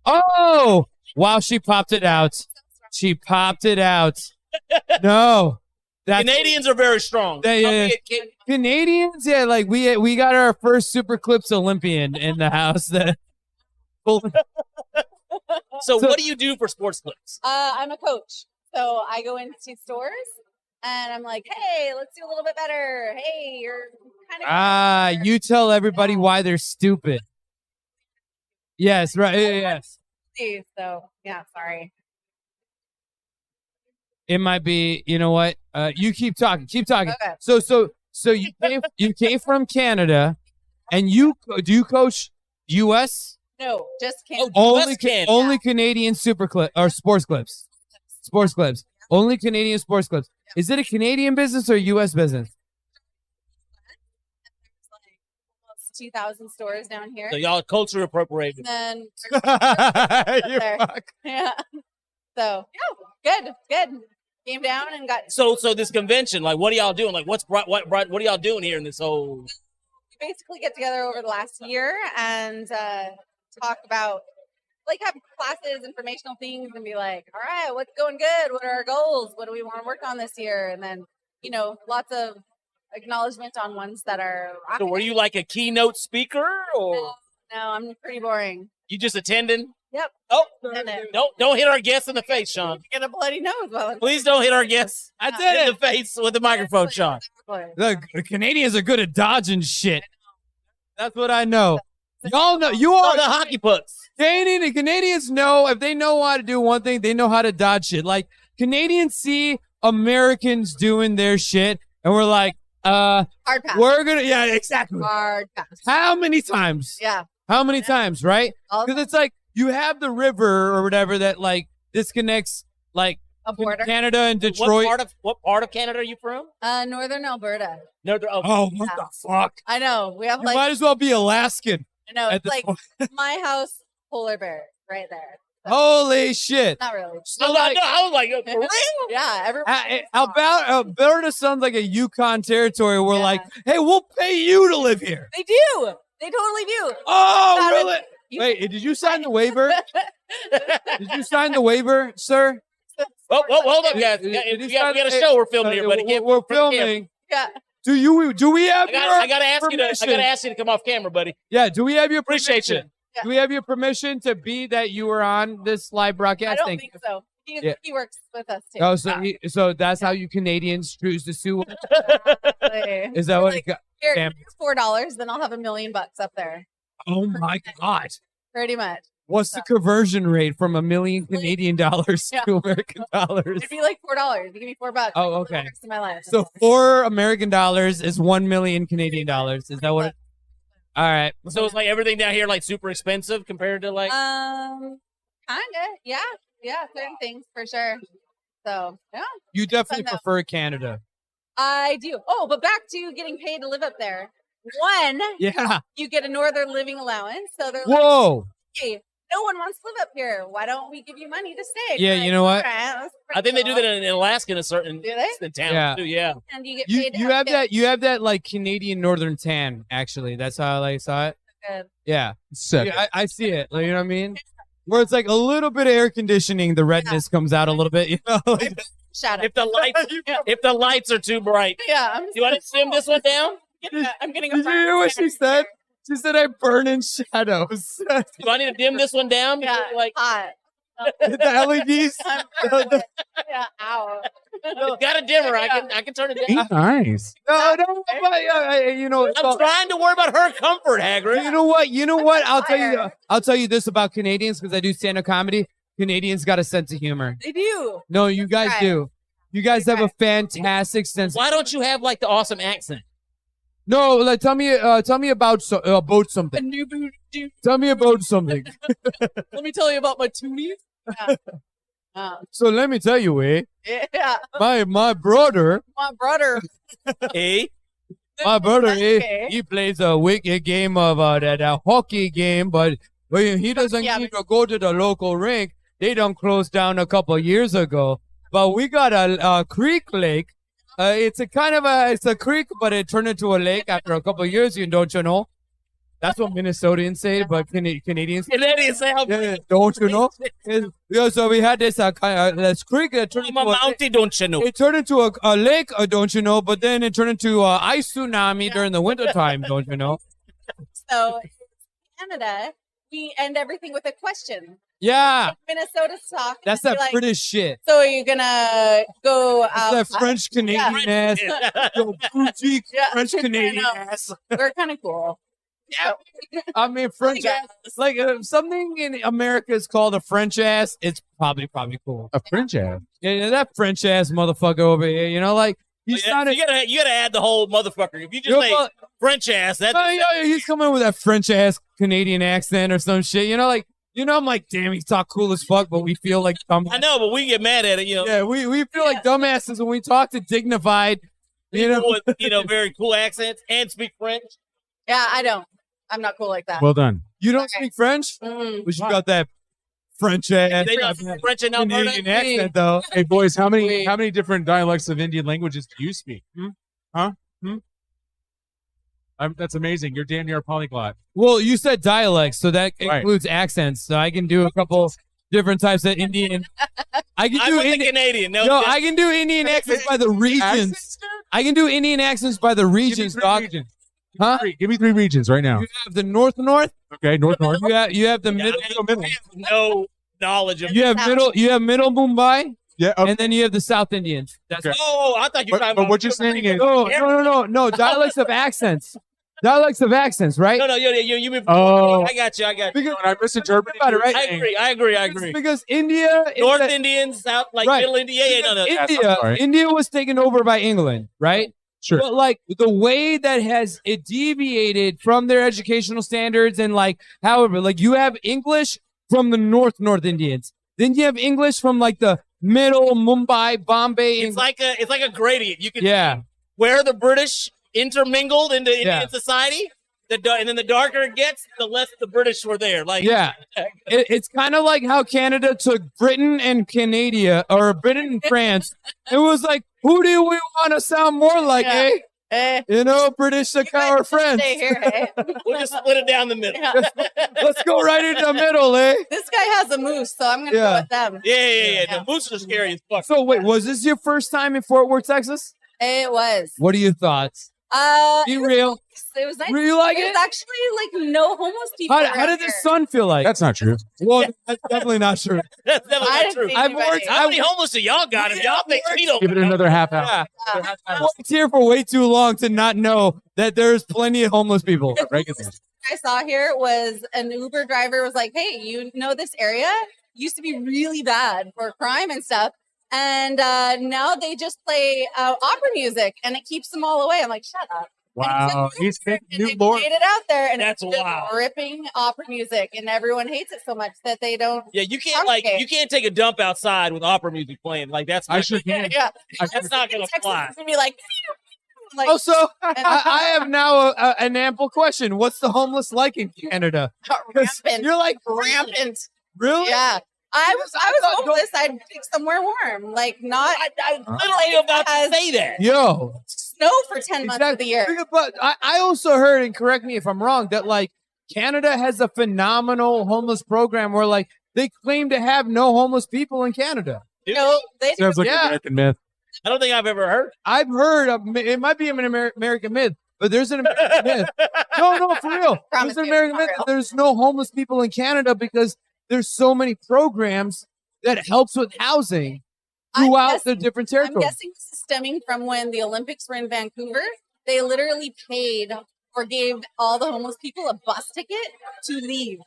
[SPEAKER 3] Oh! Wow! She popped it out. She popped it out. No.
[SPEAKER 2] Canadians are very strong.
[SPEAKER 3] Yeah. Canadians, yeah, we got our first Super Clips Olympian in the house.
[SPEAKER 2] So what do you do for Sports Clips?
[SPEAKER 11] I'm a coach, so I go into stores and I'm like, hey, let's do a little bit better. Hey, you're kind of
[SPEAKER 3] you tell everybody why they're stupid. Yes, right. Yes.
[SPEAKER 11] So yeah, sorry.
[SPEAKER 3] It might be, you know what? You keep talking. Okay. So you came from Canada, and do you coach U.S.?
[SPEAKER 11] No, just Canada.
[SPEAKER 3] Only Canadian Super Clip or Sports Clips. Sports Clips. Only Canadian Sports Clips. Is it a Canadian business or a U.S. business?
[SPEAKER 11] Almost 2,000 stores down here.
[SPEAKER 2] So y'all culture appropriated.
[SPEAKER 11] And
[SPEAKER 3] then
[SPEAKER 11] yeah. So good. Came down and got.
[SPEAKER 2] So this convention, what are y'all doing? What are y'all doing here in this whole?
[SPEAKER 11] We basically get together over the last year and talk about have classes, informational things, and be like, all right, what's going good? What are our goals? What do we want to work on this year? And then lots of acknowledgement on ones that are.
[SPEAKER 2] So were you like a keynote speaker or?
[SPEAKER 11] No, I'm pretty boring.
[SPEAKER 2] You just attending?
[SPEAKER 11] Yep.
[SPEAKER 2] Oh, don't hit our guests in the face, Shawn.
[SPEAKER 11] Get a bloody nose.
[SPEAKER 2] Please don't hit our guests.
[SPEAKER 3] I did
[SPEAKER 2] in the face with the microphone, Shawn.
[SPEAKER 3] The Canadians are good at dodging shit. That's what I know. Y'all know you are
[SPEAKER 2] the hockey pucks.
[SPEAKER 3] The Canadians know if they know how to do one thing, they know how to dodge shit. Like Canadians see Americans doing their shit, and we're like,
[SPEAKER 11] hard pass.
[SPEAKER 3] We're gonna, yeah, exactly.
[SPEAKER 11] Hard pass.
[SPEAKER 3] How many times?
[SPEAKER 11] Yeah.
[SPEAKER 3] How many times, right? Because it's like you have the river or whatever that disconnects
[SPEAKER 11] a border.
[SPEAKER 3] Canada and Detroit.
[SPEAKER 2] What part of Canada are you from?
[SPEAKER 11] Northern Alberta.
[SPEAKER 3] What the fuck?
[SPEAKER 11] I know. We have
[SPEAKER 3] you might as well be Alaskan.
[SPEAKER 11] I know. It's my house, polar bear, right there. So.
[SPEAKER 3] Holy shit!
[SPEAKER 11] Not really.
[SPEAKER 2] So I was like, for real?
[SPEAKER 11] Yeah. Everybody.
[SPEAKER 3] Alberta sounds like a Yukon territory. We're hey, we'll pay you to live here.
[SPEAKER 11] They do. They totally do.
[SPEAKER 3] Oh, really? Wait, did you sign the waiver? Did you sign the waiver, sir?
[SPEAKER 2] Well, hold up, guys. We got a show we're filming here, buddy.
[SPEAKER 3] We're filming.
[SPEAKER 11] Yeah.
[SPEAKER 3] Do we have
[SPEAKER 2] I gotta ask you to come off camera, buddy.
[SPEAKER 3] Yeah. Do we have your
[SPEAKER 2] appreciate
[SPEAKER 3] permission?
[SPEAKER 2] you?
[SPEAKER 11] Yeah.
[SPEAKER 3] Do we have your permission to be that you were on this live broadcast?
[SPEAKER 11] I don't think so. He works with us too.
[SPEAKER 3] Oh, so that's how you Canadians choose to sue? Is that what?
[SPEAKER 11] Here's $4, then I'll have $1 million up there.
[SPEAKER 3] Oh my God!
[SPEAKER 11] Pretty much.
[SPEAKER 3] What's the conversion rate from $1 million Canadian dollars to American dollars?
[SPEAKER 11] It'd be like $4. You give me $4.
[SPEAKER 3] Oh, okay.
[SPEAKER 11] For my life.
[SPEAKER 3] So $4 American dollars is 1 million Canadian dollars. Is that what? All right.
[SPEAKER 2] So it's everything down here super expensive compared to
[SPEAKER 11] kinda, yeah, certain things for sure. So yeah.
[SPEAKER 3] You definitely prefer Canada.
[SPEAKER 11] I do. Oh, but back to getting paid to live up there. One,
[SPEAKER 3] yeah,
[SPEAKER 11] you get a northern living allowance. So they're
[SPEAKER 3] whoa.
[SPEAKER 11] hey, no one wants to live up here. Why don't we give you money to stay?
[SPEAKER 3] Yeah,
[SPEAKER 11] Like,
[SPEAKER 3] you know what?
[SPEAKER 11] "All right, that's
[SPEAKER 2] I think they do
[SPEAKER 11] pretty
[SPEAKER 2] that in Alaska in a certain
[SPEAKER 11] Do they?
[SPEAKER 2] town
[SPEAKER 3] Yeah.
[SPEAKER 2] too. Yeah.
[SPEAKER 11] cool." And you get
[SPEAKER 3] You
[SPEAKER 11] paid. to
[SPEAKER 3] you have
[SPEAKER 11] kids.
[SPEAKER 3] that you have that like Canadian northern tan. Actually, that's how I saw it.
[SPEAKER 11] Good.
[SPEAKER 3] Yeah,
[SPEAKER 5] Sick.
[SPEAKER 3] yeah, I see it. Like, you know what I mean? Where it's like a little bit of air conditioning, the redness comes out a little bit. You know, like,
[SPEAKER 11] Shut up.
[SPEAKER 2] If the lights are too bright,
[SPEAKER 11] Yeah, I'm
[SPEAKER 2] you want to sim this one down?
[SPEAKER 11] I'm getting a
[SPEAKER 3] did you hear what she said? She said, "I burn in shadows."
[SPEAKER 2] Do I need to dim this one down?
[SPEAKER 11] Yeah,
[SPEAKER 2] Like,
[SPEAKER 11] hot.
[SPEAKER 3] The LEDs.
[SPEAKER 11] Yeah, ow.
[SPEAKER 2] it's got a dimmer. I can turn it down.
[SPEAKER 5] Nice.
[SPEAKER 3] No, but, you know,
[SPEAKER 2] I'm trying to worry about her comfort, Hagrid.
[SPEAKER 3] You know what? You know what? I'll tell you this about Canadians because I do stand-up comedy. Canadians got a sense of humor.
[SPEAKER 11] They do.
[SPEAKER 3] No, you guys
[SPEAKER 11] Right.
[SPEAKER 3] do. You guys have a fantastic sense.
[SPEAKER 2] Why don't you have like the awesome accent?
[SPEAKER 3] No, like tell me about something. Tell me about something.
[SPEAKER 6] Let me tell you about my toonies.
[SPEAKER 3] So let me tell you,
[SPEAKER 11] Yeah.
[SPEAKER 3] my brother,
[SPEAKER 11] My brother.
[SPEAKER 2] Eh?
[SPEAKER 11] Okay.
[SPEAKER 3] he plays a wicked game of that hockey game, but he doesn't
[SPEAKER 11] Yeah,
[SPEAKER 3] need to go to the local rink. They done closed down a couple of years ago. But we got a creek lake. It's a creek, but it turned into a lake after a couple of years. Don't you know? That's what Minnesotans say, but Canadians.
[SPEAKER 2] Canadians say how
[SPEAKER 3] Yeah, don't you know? Yeah, so we had this this creek that turned
[SPEAKER 2] I'm
[SPEAKER 3] into
[SPEAKER 2] a mountain, don't you know?
[SPEAKER 3] it turned into a lake, don't you know? But then it turned into a ice tsunami during the wintertime, don't you know?
[SPEAKER 11] So, in Canada, we end everything with a question.
[SPEAKER 3] Yeah,
[SPEAKER 11] Minnesota talk.
[SPEAKER 3] that's
[SPEAKER 11] be
[SPEAKER 3] that
[SPEAKER 11] like,
[SPEAKER 3] British shit.
[SPEAKER 11] So, are you gonna go out?
[SPEAKER 3] That's that French Canadian ass. Yo, boutique
[SPEAKER 11] Yeah,
[SPEAKER 3] French
[SPEAKER 11] I
[SPEAKER 3] Canadian
[SPEAKER 11] know.
[SPEAKER 3] ass.
[SPEAKER 11] We're kind of cool.
[SPEAKER 3] Yeah, I mean French ass. Like something in America is called a French ass. It's probably cool.
[SPEAKER 5] A French ass.
[SPEAKER 3] Yeah, that French ass motherfucker over here. You know, like he's
[SPEAKER 2] Yeah,
[SPEAKER 3] not.
[SPEAKER 2] you gotta add the whole motherfucker. If you just say French ass, that's
[SPEAKER 3] He's coming with that French ass Canadian accent or some shit. You know, like I'm like, damn, he talk cool as fuck, but we feel like dumb.
[SPEAKER 2] I know, but we get mad at it. You know,
[SPEAKER 3] Yeah, we feel like dumbasses when we talk to dignified. You know,
[SPEAKER 2] with very cool accents and speak French.
[SPEAKER 11] Yeah, I don't. I'm not cool like that.
[SPEAKER 5] Well done.
[SPEAKER 3] you don't speak French,
[SPEAKER 11] Mm.
[SPEAKER 3] but you got that French ass
[SPEAKER 2] They don't speak French in Alberta.
[SPEAKER 3] Canadian accent though.
[SPEAKER 5] Hey boys, how many different dialects of Indian languages do you speak? Huh? That's amazing. You're damn near a polyglot.
[SPEAKER 3] Well, you said dialects, so that
[SPEAKER 5] Right.
[SPEAKER 3] includes accents. So I can do a couple different types of Indian. I can
[SPEAKER 2] I'm
[SPEAKER 3] do
[SPEAKER 2] with the
[SPEAKER 3] Indian.
[SPEAKER 2] Canadian. No,
[SPEAKER 3] No, I can do Indian accents by the regions.
[SPEAKER 5] Accents, dude?
[SPEAKER 3] I can do Indian accents by the regions, dog.
[SPEAKER 5] Regions.
[SPEAKER 3] Huh?
[SPEAKER 5] Give me three regions right now.
[SPEAKER 3] You have the north.
[SPEAKER 5] Okay, north.
[SPEAKER 3] You have the middle.
[SPEAKER 2] I have no knowledge of.
[SPEAKER 3] You have middle Mumbai,
[SPEAKER 5] Yeah.
[SPEAKER 3] and then you have the South Indians. That's
[SPEAKER 5] Okay.
[SPEAKER 2] Oh, I thought you were talking
[SPEAKER 5] But
[SPEAKER 2] about.
[SPEAKER 5] what you're saying is,
[SPEAKER 3] no. Dialects of accents. Dialects of accents, right?
[SPEAKER 2] No, you mean.
[SPEAKER 5] Oh.
[SPEAKER 2] I got you.
[SPEAKER 3] Because,
[SPEAKER 5] when I misinterpreted
[SPEAKER 3] about it, right?
[SPEAKER 2] I agree.
[SPEAKER 3] Because India, is
[SPEAKER 2] North
[SPEAKER 3] that-
[SPEAKER 2] Indians, South, like
[SPEAKER 3] Right.
[SPEAKER 2] Middle India. Yeah, no.
[SPEAKER 3] India,
[SPEAKER 5] sorry.
[SPEAKER 3] India was taken over by England, right?
[SPEAKER 5] Sure.
[SPEAKER 3] But like the way that has it deviated from their educational standards and like however, like you have English from the North Indians. Then you have English from like the middle Mumbai, Bombay.
[SPEAKER 2] It's like a gradient. You can
[SPEAKER 3] Yeah.
[SPEAKER 2] see where the British intermingled into Indian
[SPEAKER 3] Yeah.
[SPEAKER 2] society. And then the darker it gets, the less the British were there. Like
[SPEAKER 3] Yeah. It's kind of like how Canada took Britain and Canada, or Britain and France. It was like, who do we want to sound more like,
[SPEAKER 11] Eh,
[SPEAKER 3] You know, British are our friends.
[SPEAKER 11] stay here, eh?
[SPEAKER 2] we'll just split it down the middle.
[SPEAKER 11] Yeah.
[SPEAKER 3] Let's go right in the middle, eh?
[SPEAKER 11] This guy has a moose, so I'm gonna
[SPEAKER 3] Yeah.
[SPEAKER 11] go with them.
[SPEAKER 2] Yeah. The moose are scary as fuck.
[SPEAKER 3] So wait, was this your first time in Fort Worth, Texas?
[SPEAKER 11] It was.
[SPEAKER 3] What are your thoughts? Be real.
[SPEAKER 11] It was nice.
[SPEAKER 3] You like
[SPEAKER 11] it
[SPEAKER 3] it?
[SPEAKER 11] was actually like no homeless people.
[SPEAKER 3] How
[SPEAKER 11] around
[SPEAKER 3] did the
[SPEAKER 11] here.
[SPEAKER 3] sun feel like?
[SPEAKER 5] That's not true.
[SPEAKER 3] Well, that's definitely not true.
[SPEAKER 2] That's definitely
[SPEAKER 11] I
[SPEAKER 2] not
[SPEAKER 11] didn't
[SPEAKER 2] true.
[SPEAKER 11] see
[SPEAKER 3] I've
[SPEAKER 11] anybody.
[SPEAKER 3] worked-
[SPEAKER 2] How many homeless do y'all got? If y'all think we don't.
[SPEAKER 5] Give it another half hour.
[SPEAKER 3] Yeah. I worked here for way too long to not know that there's plenty of homeless people.
[SPEAKER 5] Regular.
[SPEAKER 11] I saw here was an Uber driver was like, "Hey, you know this area used to be really bad for crime and stuff, and now they just play opera music and it keeps them all away." I'm like, "Shut up."
[SPEAKER 5] Wow. He's taking
[SPEAKER 11] And
[SPEAKER 5] new
[SPEAKER 11] they
[SPEAKER 5] Lord.
[SPEAKER 11] played it out there, and
[SPEAKER 2] That's
[SPEAKER 11] it's just
[SPEAKER 2] wild.
[SPEAKER 11] ripping opera music, and everyone hates it so much that they don't.
[SPEAKER 2] Yeah, you can't take a dump outside with opera music playing. Like that's
[SPEAKER 5] I
[SPEAKER 2] not,
[SPEAKER 5] sure can.
[SPEAKER 11] Yeah,
[SPEAKER 2] that's not gonna
[SPEAKER 11] Texas
[SPEAKER 2] fly.
[SPEAKER 11] is gonna be like, Like,
[SPEAKER 3] Also, I have now an ample question. What's the homeless like in Canada? 'Cause
[SPEAKER 11] rampant.
[SPEAKER 3] You're like,
[SPEAKER 11] rampant.
[SPEAKER 3] really?
[SPEAKER 11] Yeah. I was
[SPEAKER 3] thought-
[SPEAKER 11] homeless. I'd pick somewhere warm. Like not
[SPEAKER 2] I literally about to say that.
[SPEAKER 3] Yo.
[SPEAKER 11] snow for 10 months of the year.
[SPEAKER 3] But I also heard, and correct me if I'm wrong, that like Canada has a phenomenal homeless program where like they claim to have no homeless people in Canada.
[SPEAKER 11] No, they
[SPEAKER 5] Sounds like an American myth.
[SPEAKER 2] I don't think I've ever heard.
[SPEAKER 3] I've heard it might be an American myth, but there's an American myth. No, for real.
[SPEAKER 11] Promise
[SPEAKER 3] There's an
[SPEAKER 11] you,
[SPEAKER 3] American
[SPEAKER 11] for
[SPEAKER 3] myth.
[SPEAKER 11] real.
[SPEAKER 3] There's no homeless people in Canada because there's so many programs that helps with housing throughout the different
[SPEAKER 11] I'm
[SPEAKER 3] territories.
[SPEAKER 11] guessing this is stemming from when the Olympics were in Vancouver. They literally paid or gave all the homeless people a bus ticket to leave.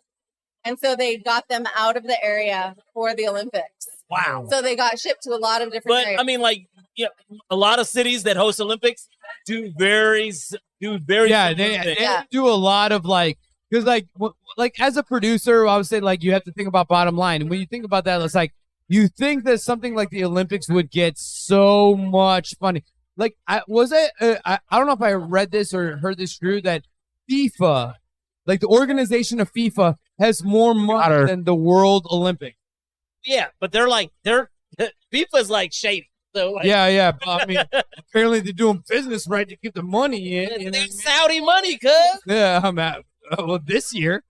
[SPEAKER 11] And so they got them out of the area for the Olympics.
[SPEAKER 2] Wow.
[SPEAKER 11] So they got shipped to a lot of different
[SPEAKER 2] But
[SPEAKER 11] areas.
[SPEAKER 2] I mean, like, yeah, a lot of cities that host Olympics do very
[SPEAKER 3] Yeah,
[SPEAKER 2] similar
[SPEAKER 3] they
[SPEAKER 2] things.
[SPEAKER 3] do a lot of like, because like as a producer, I would say like you have to think about bottom line. And when you think about that, it's like you think that something like the Olympics would get so much funding. Like I don't know if I read this or heard this true that FIFA, like the organization of FIFA, has more money than the World Olympics.
[SPEAKER 2] Yeah, but FIFA's like shady. So like,
[SPEAKER 3] Yeah. But, I mean, apparently they're doing business right to keep the money in. You know?
[SPEAKER 2] it's Saudi money, cuz.
[SPEAKER 3] Yeah, I'm at. Well, this year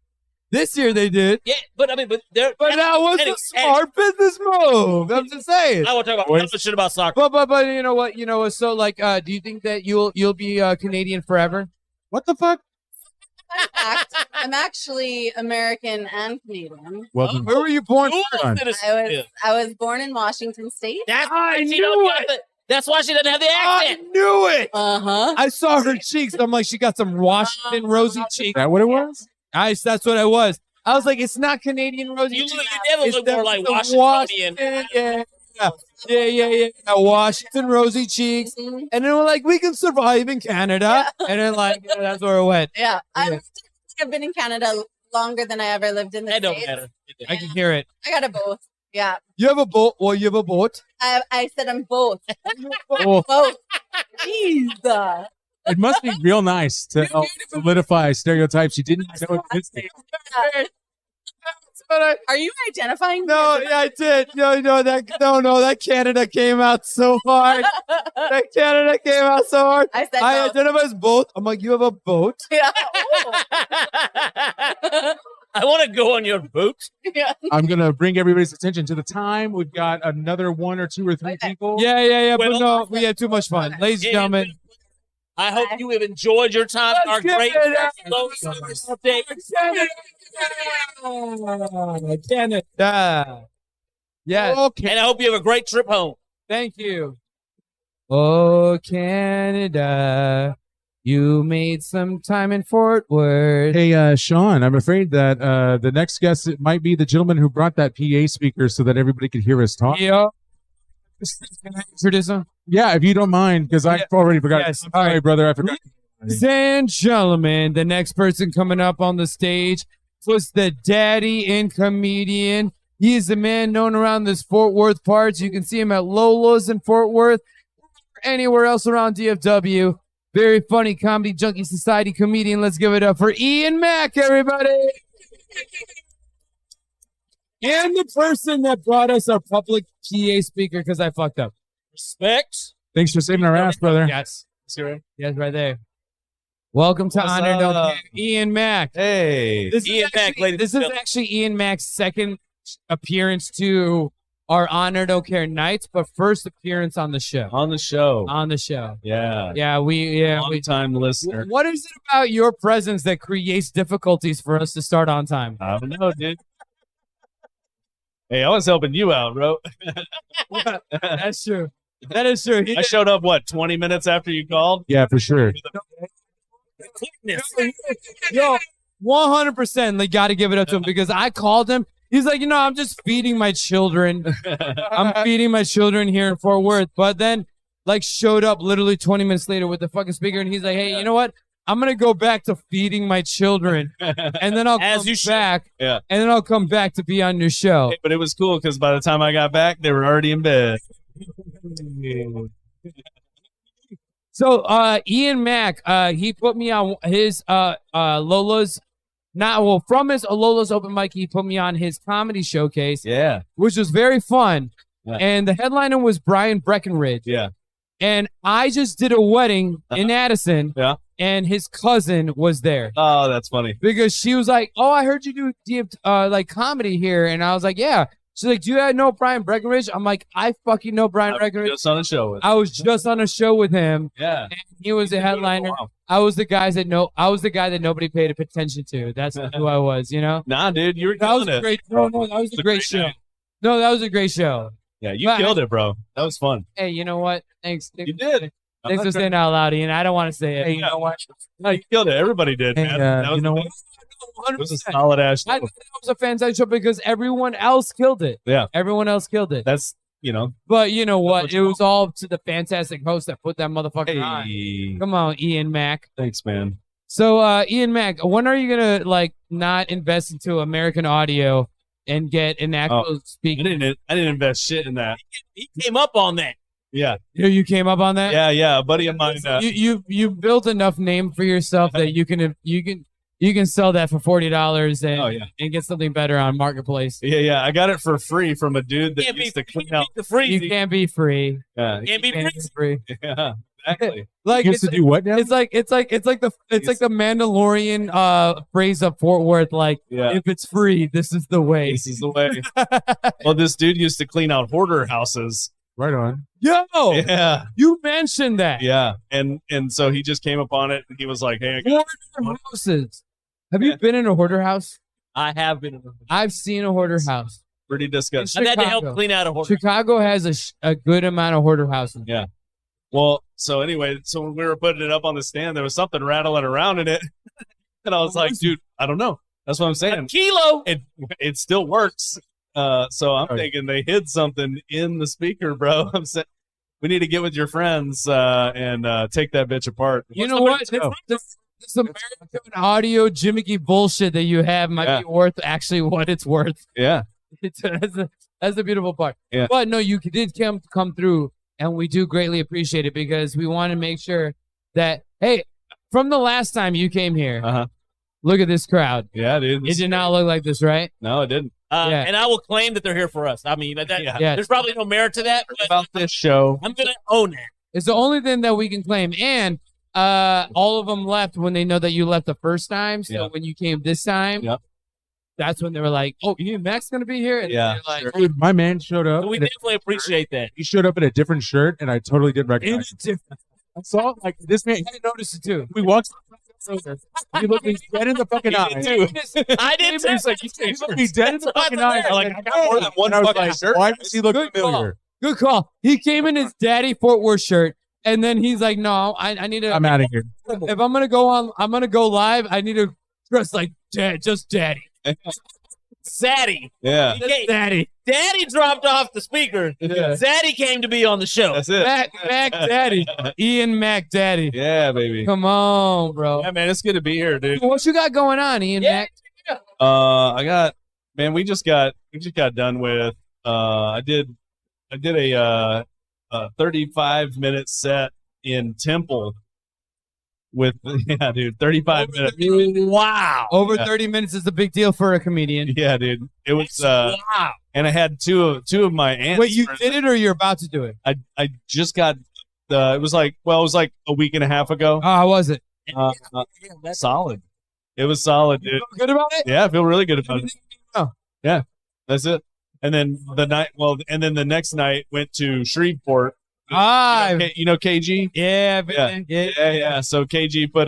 [SPEAKER 3] they did.
[SPEAKER 2] Yeah, but I mean, but that
[SPEAKER 3] was a smart business move. I'm just saying.
[SPEAKER 2] I want to talk about shit about soccer.
[SPEAKER 3] But you know what? So like, do you think that you'll be Canadian forever?
[SPEAKER 5] What the fuck?
[SPEAKER 11] In fact, I'm actually American and Canadian.
[SPEAKER 5] Well,
[SPEAKER 3] Where were you born?
[SPEAKER 11] I was born in Washington State.
[SPEAKER 2] That's why she doesn't have the accent.
[SPEAKER 3] I knew it.
[SPEAKER 11] Uh-huh.
[SPEAKER 3] I saw her cheeks. I'm like, she got some Washington rosy cheeks.
[SPEAKER 5] Is that what it was?
[SPEAKER 3] That's what I was. I was like, it's not Canadian rosy
[SPEAKER 2] You
[SPEAKER 3] cheeks.
[SPEAKER 2] never
[SPEAKER 3] It's
[SPEAKER 2] look more like
[SPEAKER 3] the
[SPEAKER 2] Washingtonian.
[SPEAKER 3] Yeah. Washington rosy cheeks.
[SPEAKER 11] Mhm.
[SPEAKER 3] And then we're like, we can survive in Canada. And then like, that's where it went.
[SPEAKER 11] Yeah. I've been in Canada longer than I ever lived in the
[SPEAKER 2] That don't
[SPEAKER 11] States.
[SPEAKER 2] matter.
[SPEAKER 3] I can hear it.
[SPEAKER 11] I got a both. Yeah.
[SPEAKER 3] You have a boat? Well, you have a boat?
[SPEAKER 11] I said I'm both.
[SPEAKER 5] Oh,
[SPEAKER 11] Both. Jeez.
[SPEAKER 5] it must be real nice to help solidify stereotypes you didn't know existed.
[SPEAKER 11] Are you identifying?
[SPEAKER 3] No, yeah, I did. That Canada came out so hard. That Canada came out so hard.
[SPEAKER 11] I said
[SPEAKER 3] I
[SPEAKER 11] both.
[SPEAKER 3] identify as both. I'm like, you have a boat?
[SPEAKER 11] Yeah.
[SPEAKER 2] I want to go on your boat.
[SPEAKER 11] Yeah.
[SPEAKER 5] I'm going to bring everybody's attention to the time. We've got another 1 or 2 or 3 people.
[SPEAKER 3] Yeah. But
[SPEAKER 2] Well,
[SPEAKER 3] no, we had too much fun. Ladies and gentlemen.
[SPEAKER 2] I hope you have enjoyed your time. Our
[SPEAKER 3] Let's
[SPEAKER 2] great
[SPEAKER 3] give it up.
[SPEAKER 2] update.
[SPEAKER 3] Canada. Yes.
[SPEAKER 5] Okay.
[SPEAKER 2] And I hope you have a great trip home.
[SPEAKER 3] Thank you. Oh, Canada. You made some time in Fort Worth.
[SPEAKER 5] Hey, Shawn, I'm afraid that the next guest it might be the gentleman who brought that PA speaker so that everybody could hear us talk.
[SPEAKER 3] Yeah. Can I introduce him?
[SPEAKER 5] Yeah, if you don't mind, because I already forgot.
[SPEAKER 3] Yes.
[SPEAKER 5] I'm sorry, brother. I forgot.
[SPEAKER 3] Ladies and gentlemen, the next person coming up on the stage was the daddy and comedian. He is the man known around this Fort Worth parts. You can see him at Lola's in Fort Worth, anywhere else around DFW. Very funny Comedy Junkie Society comedian. Let's give it up for Ian Mack, everybody. And the person that brought us our public PA speaker because I fucked up.
[SPEAKER 2] Respect.
[SPEAKER 5] Thanks for saving our ass, brother.
[SPEAKER 3] Yes. Yes, right there. Welcome to
[SPEAKER 2] What's
[SPEAKER 3] Honor No
[SPEAKER 2] up?
[SPEAKER 3] Care, Ian Mack.
[SPEAKER 8] Hey.
[SPEAKER 3] This
[SPEAKER 2] Ian
[SPEAKER 3] is
[SPEAKER 2] Mack,
[SPEAKER 3] actually,
[SPEAKER 2] ladies
[SPEAKER 3] this
[SPEAKER 2] and
[SPEAKER 3] is actually Ian Mack's second appearance to our Honor No Care nights, but first appearance on the show.
[SPEAKER 8] On the show.
[SPEAKER 3] On the show.
[SPEAKER 8] Yeah.
[SPEAKER 3] Yeah, we
[SPEAKER 8] Long time listener.
[SPEAKER 3] What is it about your presence that creates difficulties for us to start on time?
[SPEAKER 8] I don't know, dude. Hey, I was helping you out, bro.
[SPEAKER 3] That's true. That is true.
[SPEAKER 8] I showed up, 20 minutes after you called?
[SPEAKER 5] Yeah, for sure.
[SPEAKER 3] Yo, 100%. They got to give it up to him because I called him. He's like, I'm just feeding my children. I'm feeding my children here in Fort Worth. But then, showed up literally 20 minutes later with the fucking speaker, and he's like, hey, you know what? I'm going to go back to feeding my children, and then I'll come back,
[SPEAKER 8] Yeah.
[SPEAKER 3] and then I'll come back to be on your show.
[SPEAKER 8] Hey, but it was cool because by the time I got back, they were already in bed.
[SPEAKER 3] So Ian Mack, he put me on his Lola's. From his Lola's open mic, he put me on his comedy showcase.
[SPEAKER 8] Yeah.
[SPEAKER 3] Which was very fun.
[SPEAKER 8] Yeah.
[SPEAKER 3] And the headliner was Brian Breckenridge.
[SPEAKER 8] Yeah.
[SPEAKER 3] And I just did a wedding in Addison.
[SPEAKER 8] Yeah.
[SPEAKER 3] And his cousin was there.
[SPEAKER 8] Oh, that's funny.
[SPEAKER 3] Because she was like, "Oh, I heard you do like comedy here," and I was like, "Yeah." She's like, "Do you know Brian Breckenridge?" I'm like, "I fucking know Brian Breckenridge.
[SPEAKER 8] Just on a show with.
[SPEAKER 3] I was just on a show with him.
[SPEAKER 8] Yeah.
[SPEAKER 3] And he was a headliner. I was the guy that nobody paid attention to. That's who I was, you know.
[SPEAKER 8] Nah, dude, you were
[SPEAKER 3] That was
[SPEAKER 8] killing it.
[SPEAKER 3] great. No, that was a great show.
[SPEAKER 8] night.
[SPEAKER 3] No, that was a great show.
[SPEAKER 8] Yeah, you
[SPEAKER 3] But
[SPEAKER 8] killed it, bro. That was fun.
[SPEAKER 3] Hey, you know what? Thanks.
[SPEAKER 8] You did.
[SPEAKER 3] Thanks for saying it out loud, Ian. I don't want to say it.
[SPEAKER 8] Hey, you know what? No, you killed it. Everybody did,
[SPEAKER 3] Hey,
[SPEAKER 8] man. That was
[SPEAKER 3] you know
[SPEAKER 8] the
[SPEAKER 3] what?
[SPEAKER 8] best. It was a solid ass
[SPEAKER 3] I
[SPEAKER 8] show.
[SPEAKER 3] thought it was a fantastic show because everyone else killed it.
[SPEAKER 8] Yeah.
[SPEAKER 3] Everyone else killed it.
[SPEAKER 8] That's, you know.
[SPEAKER 3] But you know what? It was all to the fantastic host that put that motherfucker on.
[SPEAKER 8] Hey.
[SPEAKER 3] Come on, Ian Mack.
[SPEAKER 8] Thanks, man.
[SPEAKER 3] So, Ian Mack, when are you gonna like not invest into American Audio and get an actual speaker?
[SPEAKER 8] I didn't invest shit in that.
[SPEAKER 2] He came up on that.
[SPEAKER 8] Yeah.
[SPEAKER 3] You came up on that?
[SPEAKER 8] Yeah. A buddy of mine.
[SPEAKER 3] You built enough name for yourself that you can sell that for $40 and get something better on Marketplace.
[SPEAKER 8] Yeah. I got it for free from a dude that used to clean out
[SPEAKER 2] the free.
[SPEAKER 3] You can't be free.
[SPEAKER 8] Yeah.
[SPEAKER 2] Can't be free.
[SPEAKER 8] Yeah. Exactly.
[SPEAKER 3] Like
[SPEAKER 5] Used to do what now?
[SPEAKER 3] It's like the Mandalorian phrase of Fort Worth. Like if it's free, this is the way.
[SPEAKER 8] This is the way. Well, this dude used to clean out hoarder houses.
[SPEAKER 5] Right on.
[SPEAKER 3] Yo,
[SPEAKER 8] Yeah.
[SPEAKER 3] you mentioned that.
[SPEAKER 8] Yeah. And so he just came upon it and he was like, "Hey, I got
[SPEAKER 3] Hoarder houses. Have you been in a hoarder house?
[SPEAKER 2] I have been.
[SPEAKER 3] I've seen a hoarder house.
[SPEAKER 8] pretty disgusting."
[SPEAKER 2] I've had to help clean out a hoarder.
[SPEAKER 3] Chicago has a good amount of hoarder houses.
[SPEAKER 8] Yeah. Well, so anyway, so when we were putting it up on the stand, there was something rattling around in it. And I was like, dude, I don't know. That's what I'm saying.
[SPEAKER 2] Kilo.
[SPEAKER 8] It still works. So I'm thinking they hid something in the speaker, bro. I'm saying we need to get with your friends and take that bitch apart.
[SPEAKER 3] You know what? This American audio gimmicky bullshit that you have might be worth actually what it's worth.
[SPEAKER 8] Yeah.
[SPEAKER 3] That's the beautiful part.
[SPEAKER 8] Yeah.
[SPEAKER 3] But no, you did come through, and we do greatly appreciate it because we want to make sure that, hey, from the last time you came here, look at this crowd.
[SPEAKER 8] Yeah, dude.
[SPEAKER 3] It did not look like this, right?
[SPEAKER 8] No, it didn't.
[SPEAKER 2] And I will claim that they're here for us. I mean, there's probably no merit to that. But
[SPEAKER 8] about this show,
[SPEAKER 2] I'm going to own that.
[SPEAKER 3] It's the only thing that we can claim. And all of them left when they know that you left the first time. So when you came this time, that's when they were like, "Oh, Ian Mack's going to be here." And
[SPEAKER 8] yeah,
[SPEAKER 3] like,
[SPEAKER 5] dude, my man showed up.
[SPEAKER 2] We definitely appreciate that.
[SPEAKER 5] He showed up in a different shirt, and I totally didn't recognize him.
[SPEAKER 3] I saw like this man. I didn't notice it too.
[SPEAKER 5] We walked. He looked me dead in the fucking eye.
[SPEAKER 2] I did too.
[SPEAKER 5] He looked me dead in the fucking eye.
[SPEAKER 8] Like, I got more than one fucking shirt.
[SPEAKER 5] Why does he look familiar?
[SPEAKER 3] Good call. He came in his daddy Fort Worth shirt, and then he's like, "No, I need to.
[SPEAKER 5] I'm out of here.
[SPEAKER 3] If I'm gonna go on, I'm gonna go live. I need to dress like dad, just daddy."
[SPEAKER 2] Zaddy.
[SPEAKER 8] Yeah.
[SPEAKER 3] Daddy.
[SPEAKER 2] Daddy dropped off the speaker.
[SPEAKER 3] Yeah.
[SPEAKER 2] Zaddy came to be on the show.
[SPEAKER 8] That's it.
[SPEAKER 3] Mac Daddy. Ian Mac Daddy.
[SPEAKER 8] Yeah, baby.
[SPEAKER 3] Come on, bro.
[SPEAKER 8] Yeah, man, it's good to be here, dude.
[SPEAKER 3] What you got going on, Ian Mac?
[SPEAKER 8] We just got done with I did a 35-minute set in Temple with 35 minutes.
[SPEAKER 2] Wow.
[SPEAKER 3] Over 30 minutes is a big deal for a comedian.
[SPEAKER 8] Yeah, dude. It was
[SPEAKER 2] wow.
[SPEAKER 8] And I had two of my aunts.
[SPEAKER 3] Wait, you did it or you're about to do it?
[SPEAKER 8] I just got it was like a week and a half ago.
[SPEAKER 3] Oh, how was it?
[SPEAKER 8] Solid. It was solid, dude.
[SPEAKER 3] You feel good about it?
[SPEAKER 8] Yeah, I feel really good about it.
[SPEAKER 3] Oh.
[SPEAKER 8] Yeah, that's it. And then the next night went to Shreveport. You know KG?
[SPEAKER 3] Yeah.
[SPEAKER 8] So KG put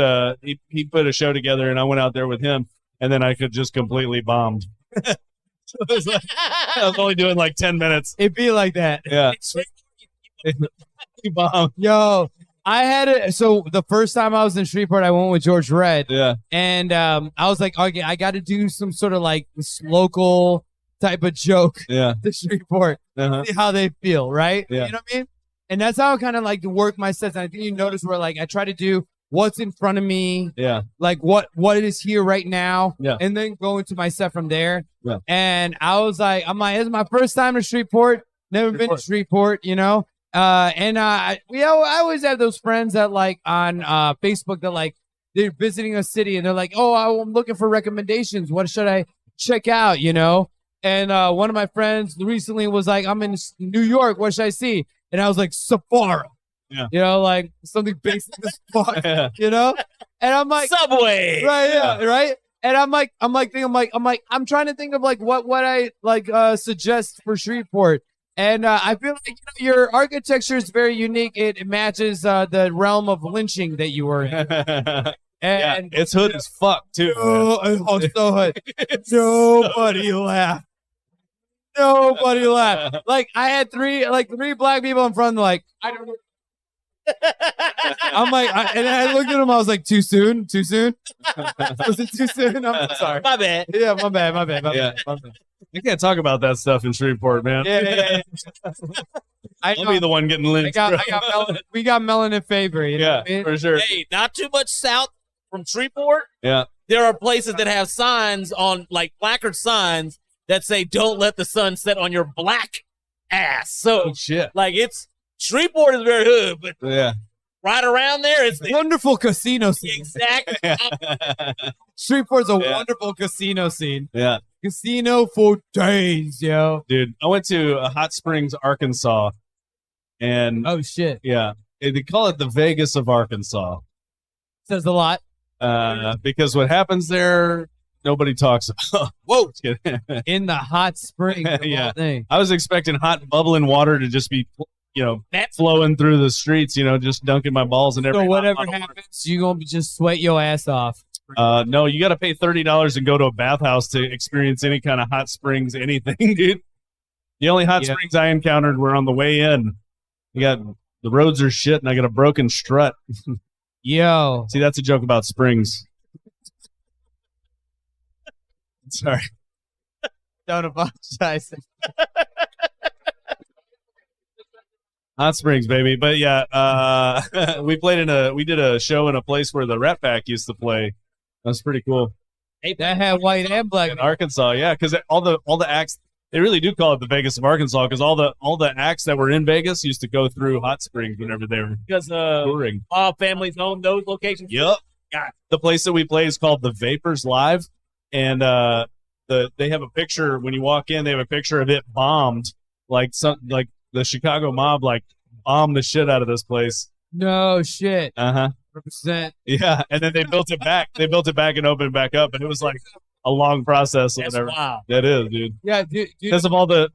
[SPEAKER 8] a show together, and I went out there with him, and then I could just completely bombed. So it was like, I was only doing like 10 minutes.
[SPEAKER 3] It'd be like that.
[SPEAKER 8] Yeah. Bombed.
[SPEAKER 3] Yo, I had it. So the first time I was in Shreveport, I went with George Red.
[SPEAKER 8] Yeah.
[SPEAKER 3] And I was like, okay, I got to do some sort of like this local type of joke.
[SPEAKER 8] Yeah.
[SPEAKER 3] To Shreveport. See how they feel, right?
[SPEAKER 8] Yeah.
[SPEAKER 3] You know what I mean? And that's how I kind of like to work my sets. And I think you notice where like I try to do what's in front of me.
[SPEAKER 8] Yeah.
[SPEAKER 3] Like what it is here right now.
[SPEAKER 8] Yeah.
[SPEAKER 3] And then go into my set from there.
[SPEAKER 8] Yeah.
[SPEAKER 3] And I was like, it's my first time to Shreveport. Never been to Shreveport, you know? I always have those friends that like on Facebook that like they're visiting a city and they're like, oh, I'm looking for recommendations. What should I check out? You know? And one of my friends recently was like, I'm in New York. What should I see? And I was like, Sephora.
[SPEAKER 8] Yeah.
[SPEAKER 3] You know, like something basic as fuck. You know? And I'm like,
[SPEAKER 2] Subway.
[SPEAKER 3] Right. Yeah. Right. And I'm trying to think of like what I like suggest for Shreveport. And I feel like your architecture is very unique. It matches the realm of lynching that you were in. And
[SPEAKER 8] it's hood as fuck too.
[SPEAKER 3] Oh, so hood. Nobody laughed. Nobody laughed. Like I had three black people in front. Like I don't know. I'm like, and I looked at him. I was like, too soon? Too soon? Was it too soon? I'm sorry.
[SPEAKER 2] My bad.
[SPEAKER 3] Yeah, my bad.
[SPEAKER 8] You can't talk about that stuff in Shreveport, man.
[SPEAKER 3] Yeah.
[SPEAKER 8] I'll be the one getting lynched.
[SPEAKER 3] We got melon in favor. You know what I mean?
[SPEAKER 8] For sure.
[SPEAKER 2] Hey, not too much south from Shreveport.
[SPEAKER 8] Yeah.
[SPEAKER 2] There are places that have signs on, like placard signs that say, don't let the sun set on your black ass. So,
[SPEAKER 8] shit.
[SPEAKER 2] Like, Shreveport is very hood, but
[SPEAKER 8] yeah,
[SPEAKER 3] right around there, it's wonderful casino scene.
[SPEAKER 2] Exactly.
[SPEAKER 3] Shreveport's a wonderful casino scene.
[SPEAKER 8] Yeah.
[SPEAKER 3] Casino for days, yo.
[SPEAKER 8] Dude, I went to Hot Springs, Arkansas, and
[SPEAKER 3] oh shit,
[SPEAKER 8] yeah, they call it the Vegas of Arkansas.
[SPEAKER 3] Says a lot.
[SPEAKER 8] Because what happens there, nobody talks about.
[SPEAKER 3] Whoa, in the hot spring.
[SPEAKER 8] Yeah,
[SPEAKER 3] thing.
[SPEAKER 8] I was expecting hot bubbling water to just be, flowing through the streets, just dunking my balls and everything.
[SPEAKER 3] So whatever happens, you gonna just sweat your ass off.
[SPEAKER 8] No, you got to pay $30 and go to a bathhouse to experience any kind of hot springs, anything, dude. The only hot springs I encountered were on the way in. The roads are shit, and I got a broken strut.
[SPEAKER 3] Yo,
[SPEAKER 8] see, that's a joke about springs. Sorry.
[SPEAKER 3] Don't apologize.
[SPEAKER 8] Hot Springs, baby. But yeah, we did a show in a place where the Rat Pack used to play. That was pretty cool.
[SPEAKER 3] Hey, that had white and black
[SPEAKER 8] in Arkansas, yeah, because all the acts, they really do call it the Vegas of Arkansas, because all the acts that were in Vegas used to go through Hot Springs whenever they were touring.
[SPEAKER 2] All families own those locations.
[SPEAKER 8] Yep. God. The place that we play is called the Vapors Live, and they have a picture when you walk in. They have a picture of it bombed, like the Chicago mob bombed the shit out of this place.
[SPEAKER 3] No shit.
[SPEAKER 8] 100%. Yeah, and then they built it back. They built it back and opened it back up, and it was like a long process.
[SPEAKER 2] That's
[SPEAKER 8] whatever.
[SPEAKER 2] wild.
[SPEAKER 8] That is, dude.
[SPEAKER 3] Yeah, dude.
[SPEAKER 8] Because of all the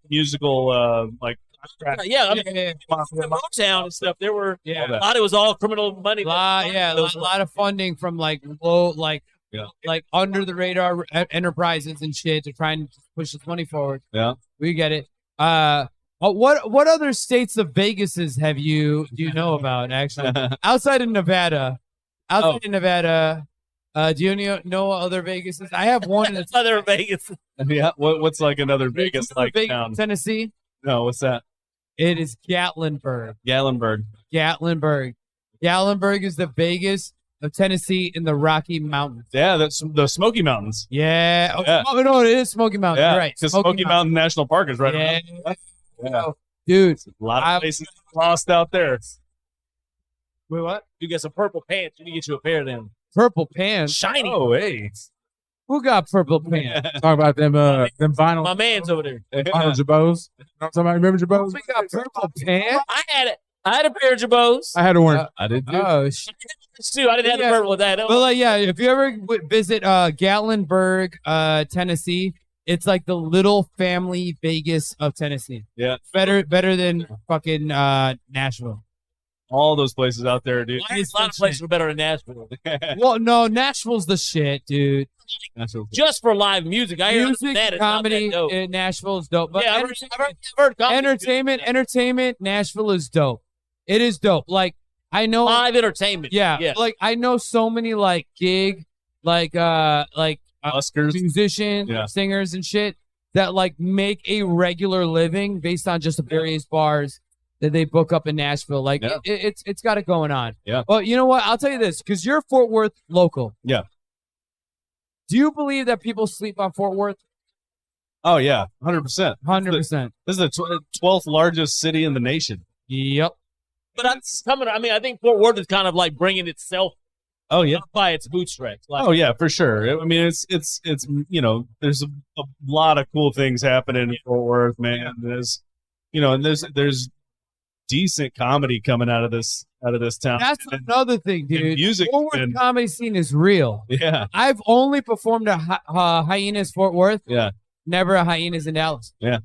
[SPEAKER 8] musical
[SPEAKER 2] Motown and stuff. There were
[SPEAKER 3] a
[SPEAKER 2] lot. It was all criminal money.
[SPEAKER 3] A lot of funding from under the radar enterprises and shit to try and push this money forward.
[SPEAKER 8] Yeah,
[SPEAKER 3] we get it. What other states of Vegas's do you know about actually outside of Nevada? Do you know other Vegas's? I have one that's
[SPEAKER 2] other Vegas.
[SPEAKER 8] Yeah, what's like another Vegas town?
[SPEAKER 3] Tennessee?
[SPEAKER 8] No, what's that?
[SPEAKER 3] It is Gatlinburg.
[SPEAKER 8] Gatlinburg
[SPEAKER 3] is the Vegas of Tennessee in the Rocky Mountains.
[SPEAKER 8] Yeah, that's the Smoky Mountains.
[SPEAKER 3] Yeah.
[SPEAKER 8] Yeah.
[SPEAKER 3] Oh, no, it is Smoky Mountains.
[SPEAKER 8] Yeah,
[SPEAKER 3] You're right.
[SPEAKER 8] because Smoky Mountain National Park is right around.
[SPEAKER 3] Yeah. Dude,
[SPEAKER 8] a lot of places lost out there.
[SPEAKER 3] Wait, what?
[SPEAKER 2] You get some purple pants. You can get you a pair of them.
[SPEAKER 3] Purple pants?
[SPEAKER 2] Shiny.
[SPEAKER 8] Oh, hey.
[SPEAKER 3] Who got purple pants?
[SPEAKER 5] Talk about them vinyl.
[SPEAKER 2] My man's over there.
[SPEAKER 5] Vinyl Jabos. You know what I'm talking about? Remember Jabos?
[SPEAKER 3] We got purple pants?
[SPEAKER 2] I had it. I had a pair of Jabos.
[SPEAKER 5] I had one.
[SPEAKER 8] I did too.
[SPEAKER 3] Oh, shit.
[SPEAKER 2] Too. I didn't have the purple with that.
[SPEAKER 3] But if you ever visit Gatlinburg, Tennessee, it's like the little family Vegas of Tennessee.
[SPEAKER 8] Yeah.
[SPEAKER 3] Better than fucking Nashville.
[SPEAKER 8] All those places out there, dude.
[SPEAKER 2] A lot of places are better than Nashville.
[SPEAKER 3] Well, no, Nashville's the shit, dude.
[SPEAKER 2] Just for live music. I hear that
[SPEAKER 3] comedy in Nashville is dope. But
[SPEAKER 2] yeah, I've heard
[SPEAKER 3] comedy. Entertainment, Nashville is dope. It is dope. Like, I know
[SPEAKER 2] live entertainment.
[SPEAKER 3] Yeah. Like, I know so many gig
[SPEAKER 8] buskers,
[SPEAKER 3] musicians, singers and shit that make a regular living based on just the various bars that they book up in Nashville. It's got it going on.
[SPEAKER 8] Yeah.
[SPEAKER 3] Well, you know what? I'll tell you this, because you're Fort Worth local.
[SPEAKER 8] Yeah.
[SPEAKER 3] Do you believe that people sleep on Fort Worth?
[SPEAKER 8] Oh yeah, 100%.
[SPEAKER 3] 100%.
[SPEAKER 8] This is the 12th largest city in the nation.
[SPEAKER 3] Yep.
[SPEAKER 2] But that's coming. I mean, I think Fort Worth is kind of like bringing itself.
[SPEAKER 8] Oh yeah,
[SPEAKER 2] up by its bootstraps. Like,
[SPEAKER 8] oh yeah, for sure. I mean, it's there's a lot of cool things happening in Fort Worth, man. There's and there's decent comedy coming out of this town.
[SPEAKER 3] That's another thing, dude.
[SPEAKER 8] Music
[SPEAKER 3] Fort Worth comedy scene is real.
[SPEAKER 8] Yeah.
[SPEAKER 3] I've only performed at Hyenas Fort Worth.
[SPEAKER 8] Yeah.
[SPEAKER 3] Never at Hyenas in Dallas.
[SPEAKER 8] Yeah.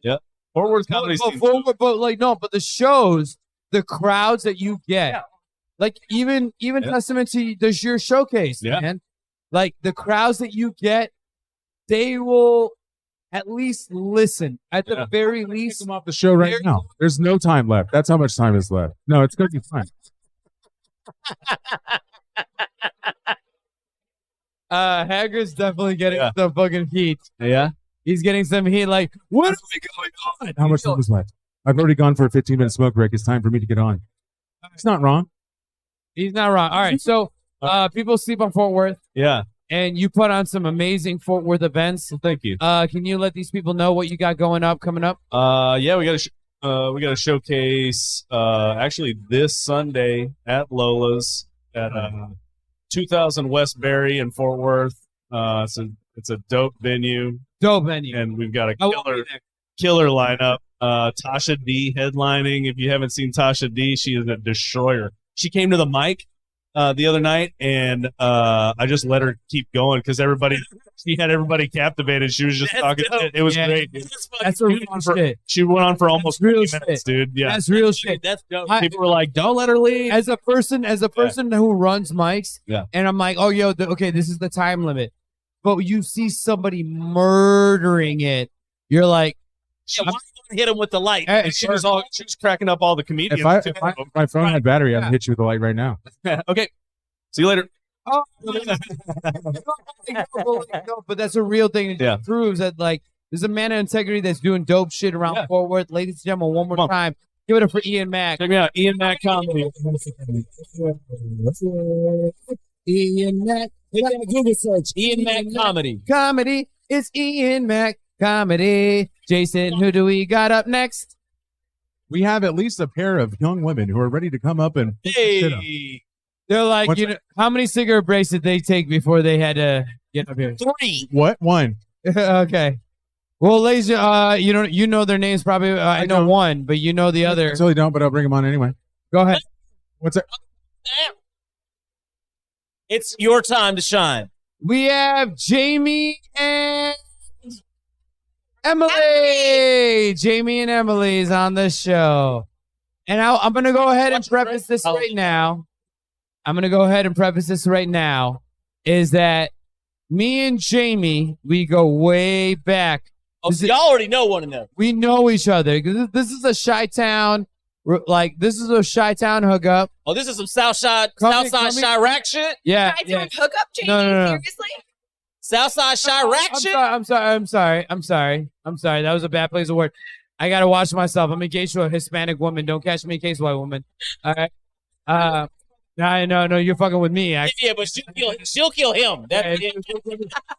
[SPEAKER 8] Yeah. Fort Worth comedy scene.
[SPEAKER 3] But the shows, the crowds that you get, like even testament to your showcase, man. Like the crowds that you get, they will at least listen. At the very least,
[SPEAKER 5] I'm off the show right now. There's no time left. That's how much time is left. No, it's gonna be fine.
[SPEAKER 3] Hagrid's definitely getting some fucking heat.
[SPEAKER 8] Yeah,
[SPEAKER 3] he's getting some heat. Like, what are we going on?
[SPEAKER 5] How much time is left? I've already gone for a 15-minute smoke break. It's time for me to get on. He's not wrong.
[SPEAKER 3] He's not wrong. All right, so people sleep on Fort Worth.
[SPEAKER 8] Yeah.
[SPEAKER 3] And you put on some amazing Fort Worth events.
[SPEAKER 8] Well, thank you.
[SPEAKER 3] Can you let these people know what you got coming up?
[SPEAKER 8] Yeah, we got a showcase actually this Sunday at Lola's at 2000 West Berry in Fort Worth. It's a dope venue. And we've got a killer lineup. Tasha D headlining. If you haven't seen Tasha D, she is a destroyer. She came to the mic the other night, and I just let her keep going because she had everybody captivated. She was just talking. It was great.
[SPEAKER 3] That's real shit.
[SPEAKER 8] She went on for almost 30 minutes, dude. Yeah,
[SPEAKER 3] that's real shit.
[SPEAKER 2] That's dope.
[SPEAKER 8] People were like, "Don't let her leave."
[SPEAKER 3] As a person who runs mics,
[SPEAKER 8] yeah,
[SPEAKER 3] and I'm like, "Oh, yo, okay, this is the time limit." But you see somebody murdering it, you're like,
[SPEAKER 2] yeah, why you hit him with the light?
[SPEAKER 8] And she was cracking up all the comedians.
[SPEAKER 5] If my phone had battery, I'd hit you with the light right now.
[SPEAKER 8] Okay. See you later.
[SPEAKER 3] Oh, but that's a real thing. It proves that like there's a man of integrity that's doing dope shit around Fort Worth. Ladies and gentlemen, one more time, give it up for Ian Mack.
[SPEAKER 8] Check me out, Ian Mack Comedy.
[SPEAKER 3] Ian Mack.
[SPEAKER 2] Google search Ian Mack Comedy.
[SPEAKER 3] Comedy. It's Ian Mack Comedy. Jason, who do we got up next?
[SPEAKER 5] We have at least a pair of young women who are ready to come up and shit up.
[SPEAKER 3] They're like, how many cigarette breaks did they take before they had to get up here?
[SPEAKER 2] 3.
[SPEAKER 5] What? 1.
[SPEAKER 3] Okay. Well, ladies, you know their names probably. I know one, but you know the other.
[SPEAKER 5] I totally don't, but I'll bring them on anyway.
[SPEAKER 3] Go ahead.
[SPEAKER 5] What's that?
[SPEAKER 2] It's your time to shine.
[SPEAKER 3] We have Jamie and Emily. Jamie and Emily's on the show. And I'm going to go ahead and preface this right now. Is that me and Jamie, we go way back.
[SPEAKER 2] Oh, so y'all already know one another.
[SPEAKER 3] We know each other. This is a Chi-Town, hookup.
[SPEAKER 2] Oh, this is some Southside Chirac shit?
[SPEAKER 3] Yeah.
[SPEAKER 11] Chi-Town hookup, Jamie?
[SPEAKER 3] No.
[SPEAKER 11] Seriously?
[SPEAKER 2] Southside Chirac shit?
[SPEAKER 3] I'm sorry. That was a bad place of word. I got to watch myself. I'm engaged to a Hispanic woman. Don't catch me in case, white woman. All right. No, you're fucking with me.
[SPEAKER 2] Yeah, but she'll kill him.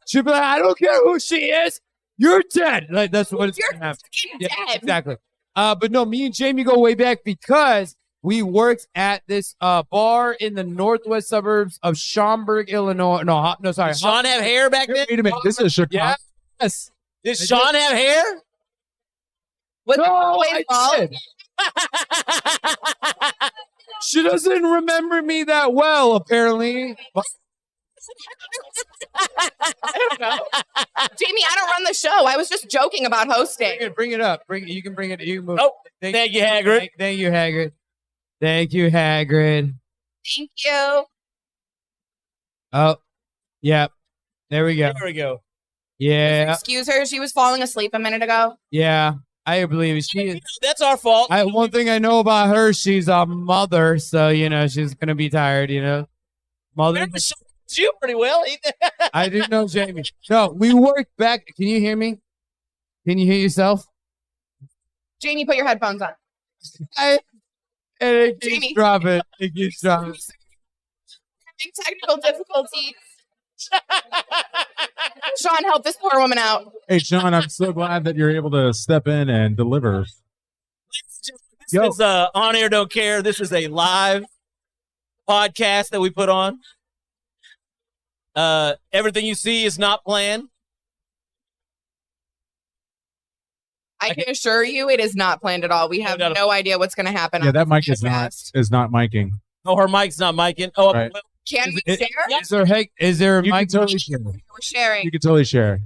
[SPEAKER 3] She'll be like, I don't care who she is. You're dead. Like that's what it's gonna happen.
[SPEAKER 11] Dead.
[SPEAKER 3] Exactly. But no, me and Jamie go way back because we worked at this bar in the northwest suburbs of Schaumburg, Illinois. No, sorry.
[SPEAKER 2] Did Shawn have hair back then?
[SPEAKER 5] Wait a minute. This is Chicago.
[SPEAKER 3] Yes.
[SPEAKER 2] Did Shawn have hair?
[SPEAKER 3] I did. She doesn't remember me that well, apparently.
[SPEAKER 11] I don't know. Jamie, I don't run the show. I was just joking about hosting.
[SPEAKER 3] Bring it up. You can bring it. You can move.
[SPEAKER 2] Oh, thank you, Hagrid.
[SPEAKER 3] Thank you, Hagrid. Thank you, Hagrid.
[SPEAKER 11] Thank you.
[SPEAKER 3] Oh, yeah. There we go.
[SPEAKER 2] There we go.
[SPEAKER 3] Yeah.
[SPEAKER 11] Excuse her. She was falling asleep a minute ago.
[SPEAKER 3] Yeah. I believe it.
[SPEAKER 2] That's our fault.
[SPEAKER 3] One thing I know about her, she's a mother, so she's gonna be tired. Mother.
[SPEAKER 2] You pretty well.
[SPEAKER 3] I didn't know Jamie. No, we worked back. Can you hear me? Can you hear yourself?
[SPEAKER 11] Jamie, put your headphones on.
[SPEAKER 3] It keeps dropping. It keeps dropping.
[SPEAKER 11] Having technical difficulties. Shawn, help this poor woman out.
[SPEAKER 5] Hey, Shawn, I'm so glad that you're able to step in and deliver.
[SPEAKER 2] This is On Air Don't Care. This is a live podcast that we put on. Everything you see is not planned.
[SPEAKER 11] I can assure you it is not planned at all. We have no idea what's going to happen.
[SPEAKER 5] Yeah, that mic is not miking.
[SPEAKER 2] Oh, her mic's not micing. Oh,
[SPEAKER 5] right.
[SPEAKER 11] Can we share?
[SPEAKER 3] Is there a
[SPEAKER 5] You can
[SPEAKER 3] mic?
[SPEAKER 5] totally share.
[SPEAKER 11] We're sharing.
[SPEAKER 5] You can totally share.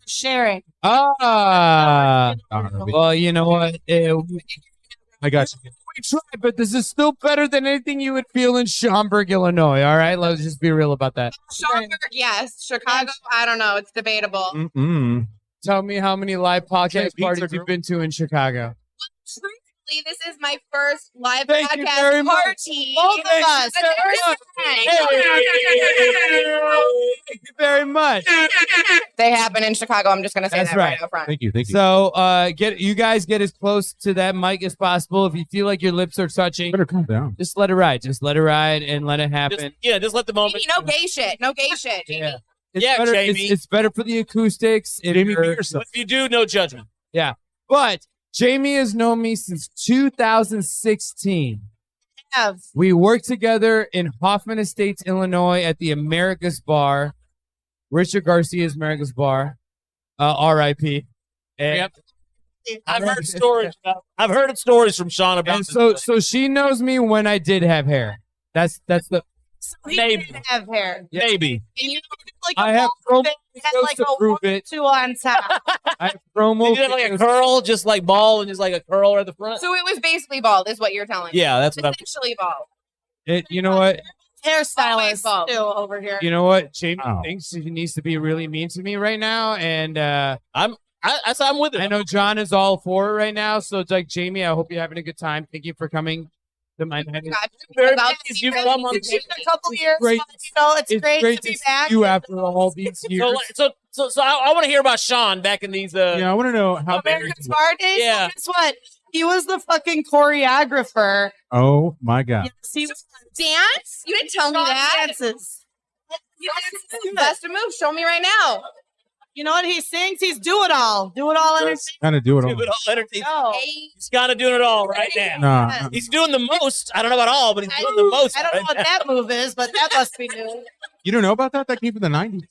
[SPEAKER 11] Sharing.
[SPEAKER 3] Well, you know what?
[SPEAKER 5] I got you.
[SPEAKER 3] We tried, but this is still better than anything you would feel in Schaumburg, Illinois. All right, let's just be real about that.
[SPEAKER 11] Schaumburg, yes. Chicago, I don't know. It's debatable.
[SPEAKER 5] Mm-mm.
[SPEAKER 3] Tell me how many live podcast parties you've been to in Chicago.
[SPEAKER 11] Truthfully, this is my first live
[SPEAKER 3] Thank you
[SPEAKER 11] podcast
[SPEAKER 3] very much.
[SPEAKER 11] party.
[SPEAKER 3] Both of us.
[SPEAKER 11] Thank
[SPEAKER 3] you very much.
[SPEAKER 11] They happen in Chicago. I'm just going to say
[SPEAKER 3] That's
[SPEAKER 11] that
[SPEAKER 3] right.
[SPEAKER 11] right up front.
[SPEAKER 5] Thank you.
[SPEAKER 3] So, you guys get as close to that mic as possible. If you feel like your lips are touching,
[SPEAKER 5] better calm down.
[SPEAKER 3] Just let it ride. Just let it ride and let it happen.
[SPEAKER 2] Just let the moment.
[SPEAKER 11] Jamie, no gay shit. No gay shit. Jamie.
[SPEAKER 3] It's better,
[SPEAKER 2] Jamie.
[SPEAKER 3] It's better for the acoustics.
[SPEAKER 5] Jamie, be yourself.
[SPEAKER 2] If you do, no judgment.
[SPEAKER 3] Yeah. But Jamie has known me since 2016. We worked together in Hoffman Estates, Illinois at the America's Bar. Richard Garcia's America's Bar. R.I.P.
[SPEAKER 2] Yep. I've heard stories. I've heard stories from Shawn about
[SPEAKER 3] And
[SPEAKER 2] this.
[SPEAKER 3] so she knows me when I did have hair. That's the
[SPEAKER 11] He
[SPEAKER 2] Maybe.
[SPEAKER 11] did have hair.
[SPEAKER 2] Maybe.
[SPEAKER 11] And you like
[SPEAKER 3] I
[SPEAKER 11] a
[SPEAKER 3] have
[SPEAKER 11] whole
[SPEAKER 3] promo
[SPEAKER 11] thing that had
[SPEAKER 3] videos
[SPEAKER 11] like
[SPEAKER 3] to
[SPEAKER 11] a
[SPEAKER 3] prove it.
[SPEAKER 11] 2 on top.
[SPEAKER 3] I have promo.
[SPEAKER 2] Did you have like a curl, just like ball, and just like a curl at the front?
[SPEAKER 11] So it was basically bald, is what you're telling me.
[SPEAKER 2] Yeah, that's what I'm.
[SPEAKER 11] Essentially bald.
[SPEAKER 3] You know what?
[SPEAKER 11] Hairstylist bald. Still over here.
[SPEAKER 3] You know what? Jamie
[SPEAKER 5] Oh.
[SPEAKER 3] thinks she needs to be really mean to me right now, and
[SPEAKER 2] I'm with it.
[SPEAKER 3] I know John is all for it right now. So it's like, Jamie, I hope you're having a good time. Thank you for coming to my night.
[SPEAKER 2] Very
[SPEAKER 11] About
[SPEAKER 2] nice. You've come on
[SPEAKER 11] it's been a couple years,
[SPEAKER 3] great.
[SPEAKER 11] but, you know, it's great to be back.
[SPEAKER 3] see you after all these years.
[SPEAKER 2] So I want to hear about Shawn back in these.
[SPEAKER 5] Yeah, I want to know how.
[SPEAKER 11] America's Bar Days.
[SPEAKER 2] Yeah.
[SPEAKER 11] Well, guess what? He was the fucking choreographer.
[SPEAKER 5] Oh my God.
[SPEAKER 11] Yes, he was dance. You didn't tell me that. Dances. Best of moves. Show me right now.
[SPEAKER 12] You know what? He sings. He's do it all. Do it all entertainment.
[SPEAKER 5] Kind of do it all.
[SPEAKER 2] Do it all entertainment.
[SPEAKER 12] No.
[SPEAKER 2] He's kind of doing it all right now.
[SPEAKER 5] Nah.
[SPEAKER 2] He's doing the most. I don't know about all, but he's doing the most.
[SPEAKER 12] I don't know what that move is, but that must be new.
[SPEAKER 5] You don't know about that? That came from the 90s.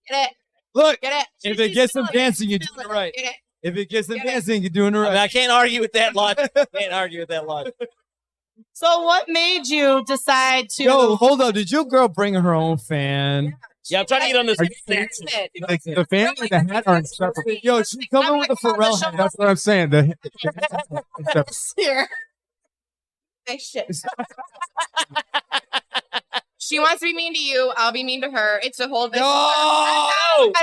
[SPEAKER 11] Get it.
[SPEAKER 3] Look,
[SPEAKER 11] Get it.
[SPEAKER 3] if it gets some dancing, you're doing it right.
[SPEAKER 11] Get it.
[SPEAKER 3] If it gets some dancing, you're doing it
[SPEAKER 2] I mean,
[SPEAKER 3] right.
[SPEAKER 2] I can't argue with that logic. Can't argue with that logic.
[SPEAKER 12] So, what made you decide to?
[SPEAKER 3] Yo, hold up. Did your girl bring her own fan?
[SPEAKER 2] Yeah, I'm trying to get on this.
[SPEAKER 5] Like the fan and the hat are inseparable.
[SPEAKER 3] Yo, she's coming with a Pharrell hat.
[SPEAKER 5] That's what I'm saying. The
[SPEAKER 11] Here. Nice shit. She wants to be mean to you. I'll be mean to her. It's a whole. I'm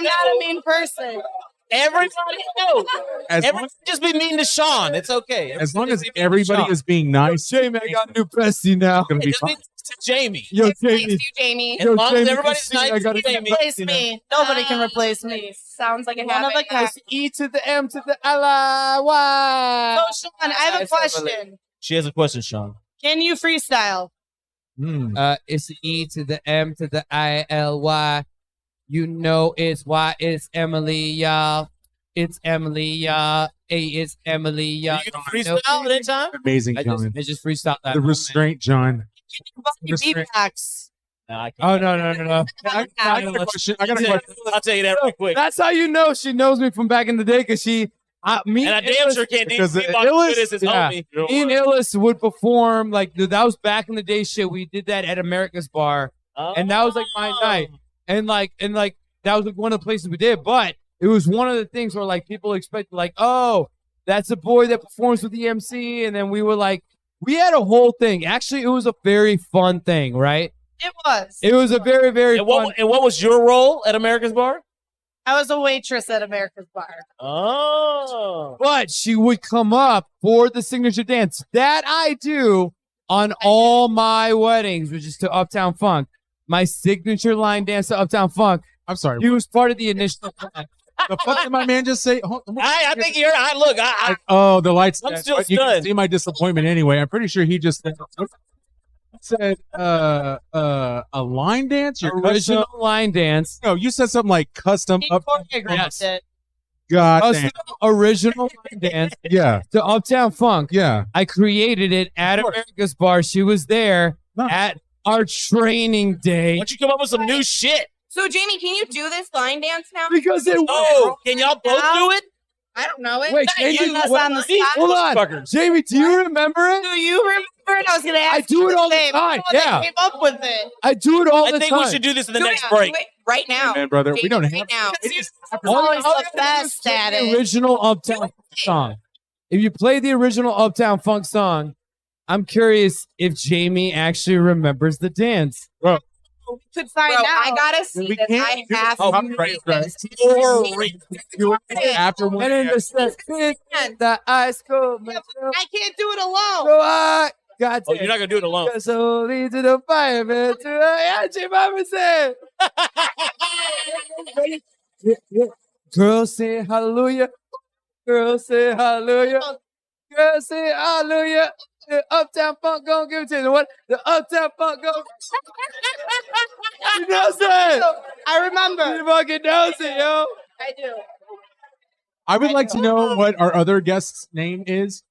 [SPEAKER 11] not a mean person.
[SPEAKER 2] Everybody knows.
[SPEAKER 5] Everybody
[SPEAKER 2] just be mean to Shawn. It's okay.
[SPEAKER 5] as long as everybody is being nice.
[SPEAKER 3] Jamie, I got a new bestie now.
[SPEAKER 5] It's gonna be fine.
[SPEAKER 2] To Jamie.
[SPEAKER 3] Yo,
[SPEAKER 11] Thanks
[SPEAKER 3] Jamie.
[SPEAKER 11] you, Jamie.
[SPEAKER 2] As long as
[SPEAKER 3] Jamie,
[SPEAKER 2] everybody's
[SPEAKER 3] see, I
[SPEAKER 2] nice
[SPEAKER 3] gotta
[SPEAKER 2] to Jamie.
[SPEAKER 12] Replace me. Nobody can replace me.
[SPEAKER 11] Sounds like a
[SPEAKER 12] One of
[SPEAKER 11] habit.
[SPEAKER 12] a kind.
[SPEAKER 3] It's E to the M to the L-I-Y.
[SPEAKER 12] So, Shawn, I have a question.
[SPEAKER 2] She has a question, Shawn.
[SPEAKER 12] Can you freestyle?
[SPEAKER 3] It's the E to the M to the I-L-Y. You know it's Y. It's Emily, y'all. It's Emily, y'all. A, it's Emily, y'all.
[SPEAKER 2] You can freestyle at any time?
[SPEAKER 5] Amazing, John.
[SPEAKER 3] I just freestyle that.
[SPEAKER 5] The restraint, John.
[SPEAKER 12] You beatbox.
[SPEAKER 2] No, I can't.
[SPEAKER 3] Oh, no.
[SPEAKER 5] I got a question. I got a question.
[SPEAKER 2] I'll tell you that real quick.
[SPEAKER 3] That's how you know she knows me from back in the day, because me
[SPEAKER 2] And I damn sure can't
[SPEAKER 5] because
[SPEAKER 2] do
[SPEAKER 3] Illis,
[SPEAKER 2] this as
[SPEAKER 3] yeah.
[SPEAKER 2] homie.
[SPEAKER 3] Me and Illis would perform, like, that was back in the day shit. We did that at America's Bar, and that was like my night. And like that was like one of the places we did, but it was one of the things where like people expected, like, oh, that's a boy that performs with the MC, and then we were like, we had a whole thing. Actually, it was a very fun thing, right?
[SPEAKER 12] It was.
[SPEAKER 3] It was a very, very
[SPEAKER 2] And
[SPEAKER 3] fun.
[SPEAKER 2] what was your role at America's Bar?
[SPEAKER 12] I was a waitress at America's Bar.
[SPEAKER 2] Oh.
[SPEAKER 3] But she would come up for the signature dance that I do on all my weddings, which is to Uptown Funk. My signature line dance to Uptown Funk.
[SPEAKER 5] I'm sorry.
[SPEAKER 3] He was part of the initial plan.
[SPEAKER 5] The fuck did my man just say?
[SPEAKER 2] I think you're. Look.
[SPEAKER 5] Oh, the lights.
[SPEAKER 2] I'm still
[SPEAKER 5] You can
[SPEAKER 2] stunned.
[SPEAKER 5] see my disappointment anyway. I'm pretty sure he just. said a line dance. Your
[SPEAKER 3] Original
[SPEAKER 5] custom,
[SPEAKER 3] line dance.
[SPEAKER 5] no, you said something like custom
[SPEAKER 12] He
[SPEAKER 5] up.
[SPEAKER 12] choreographed it.
[SPEAKER 5] God
[SPEAKER 3] Custom
[SPEAKER 5] damn.
[SPEAKER 3] original line dance
[SPEAKER 5] Yeah,
[SPEAKER 3] to Uptown Funk.
[SPEAKER 5] yeah.
[SPEAKER 3] I created it at
[SPEAKER 5] Of course.
[SPEAKER 3] America's Bar. She was there
[SPEAKER 5] Nice.
[SPEAKER 3] at our training
[SPEAKER 2] Why
[SPEAKER 3] day.
[SPEAKER 2] don't you come up with some new shit?
[SPEAKER 11] So, Jamie, can you do this line dance now?
[SPEAKER 3] Because it
[SPEAKER 2] Oh, can y'all both do it?
[SPEAKER 11] I don't know it.
[SPEAKER 3] Wait,
[SPEAKER 11] Not
[SPEAKER 3] Jamie,
[SPEAKER 11] you. Us
[SPEAKER 3] what-
[SPEAKER 11] on the spot.
[SPEAKER 3] hold on. Jamie, do you remember it?
[SPEAKER 12] Do you remember it? I was going to ask
[SPEAKER 3] I do
[SPEAKER 12] you
[SPEAKER 3] it all the
[SPEAKER 12] same.
[SPEAKER 3] time,
[SPEAKER 12] Oh, they
[SPEAKER 3] yeah.
[SPEAKER 12] came up with it.
[SPEAKER 3] I do it all
[SPEAKER 2] I
[SPEAKER 3] the
[SPEAKER 2] think
[SPEAKER 3] time.
[SPEAKER 2] we should do this in the
[SPEAKER 11] Do it
[SPEAKER 2] next
[SPEAKER 11] now.
[SPEAKER 2] break.
[SPEAKER 11] Do it right now.
[SPEAKER 5] Man, brother, we
[SPEAKER 11] Jamie,
[SPEAKER 5] don't
[SPEAKER 11] right
[SPEAKER 5] have.
[SPEAKER 11] now.
[SPEAKER 12] Always
[SPEAKER 3] all
[SPEAKER 12] the
[SPEAKER 3] you have to do is
[SPEAKER 12] best
[SPEAKER 3] play
[SPEAKER 12] at
[SPEAKER 3] the
[SPEAKER 12] it.
[SPEAKER 3] original Uptown Funk song. If you play the original Uptown Funk song, I'm curious if Jamie actually remembers the dance.
[SPEAKER 5] Bro,
[SPEAKER 12] We could find
[SPEAKER 11] Bro,
[SPEAKER 12] out.
[SPEAKER 11] I gotta see
[SPEAKER 5] we
[SPEAKER 11] this.
[SPEAKER 5] can't
[SPEAKER 11] I
[SPEAKER 5] do
[SPEAKER 11] have
[SPEAKER 5] it.
[SPEAKER 11] to
[SPEAKER 5] Right,
[SPEAKER 11] see
[SPEAKER 5] right.
[SPEAKER 11] this.
[SPEAKER 5] You after one.
[SPEAKER 3] And then the step, the ice cold.
[SPEAKER 12] I can't do it alone.
[SPEAKER 3] So I got
[SPEAKER 2] Oh, you're not gonna do it alone.
[SPEAKER 3] so lead to the fire, man. Yeah, Jim Mama said. Girls say hallelujah. Girls say hallelujah. Girls say hallelujah. The Uptown Funk gon' give it to you. What? The Uptown Funk gon' You know what I'm saying?
[SPEAKER 12] I remember.
[SPEAKER 3] You fucking knows it, yo.
[SPEAKER 12] I do.
[SPEAKER 5] I would like to know what our other guest's name is.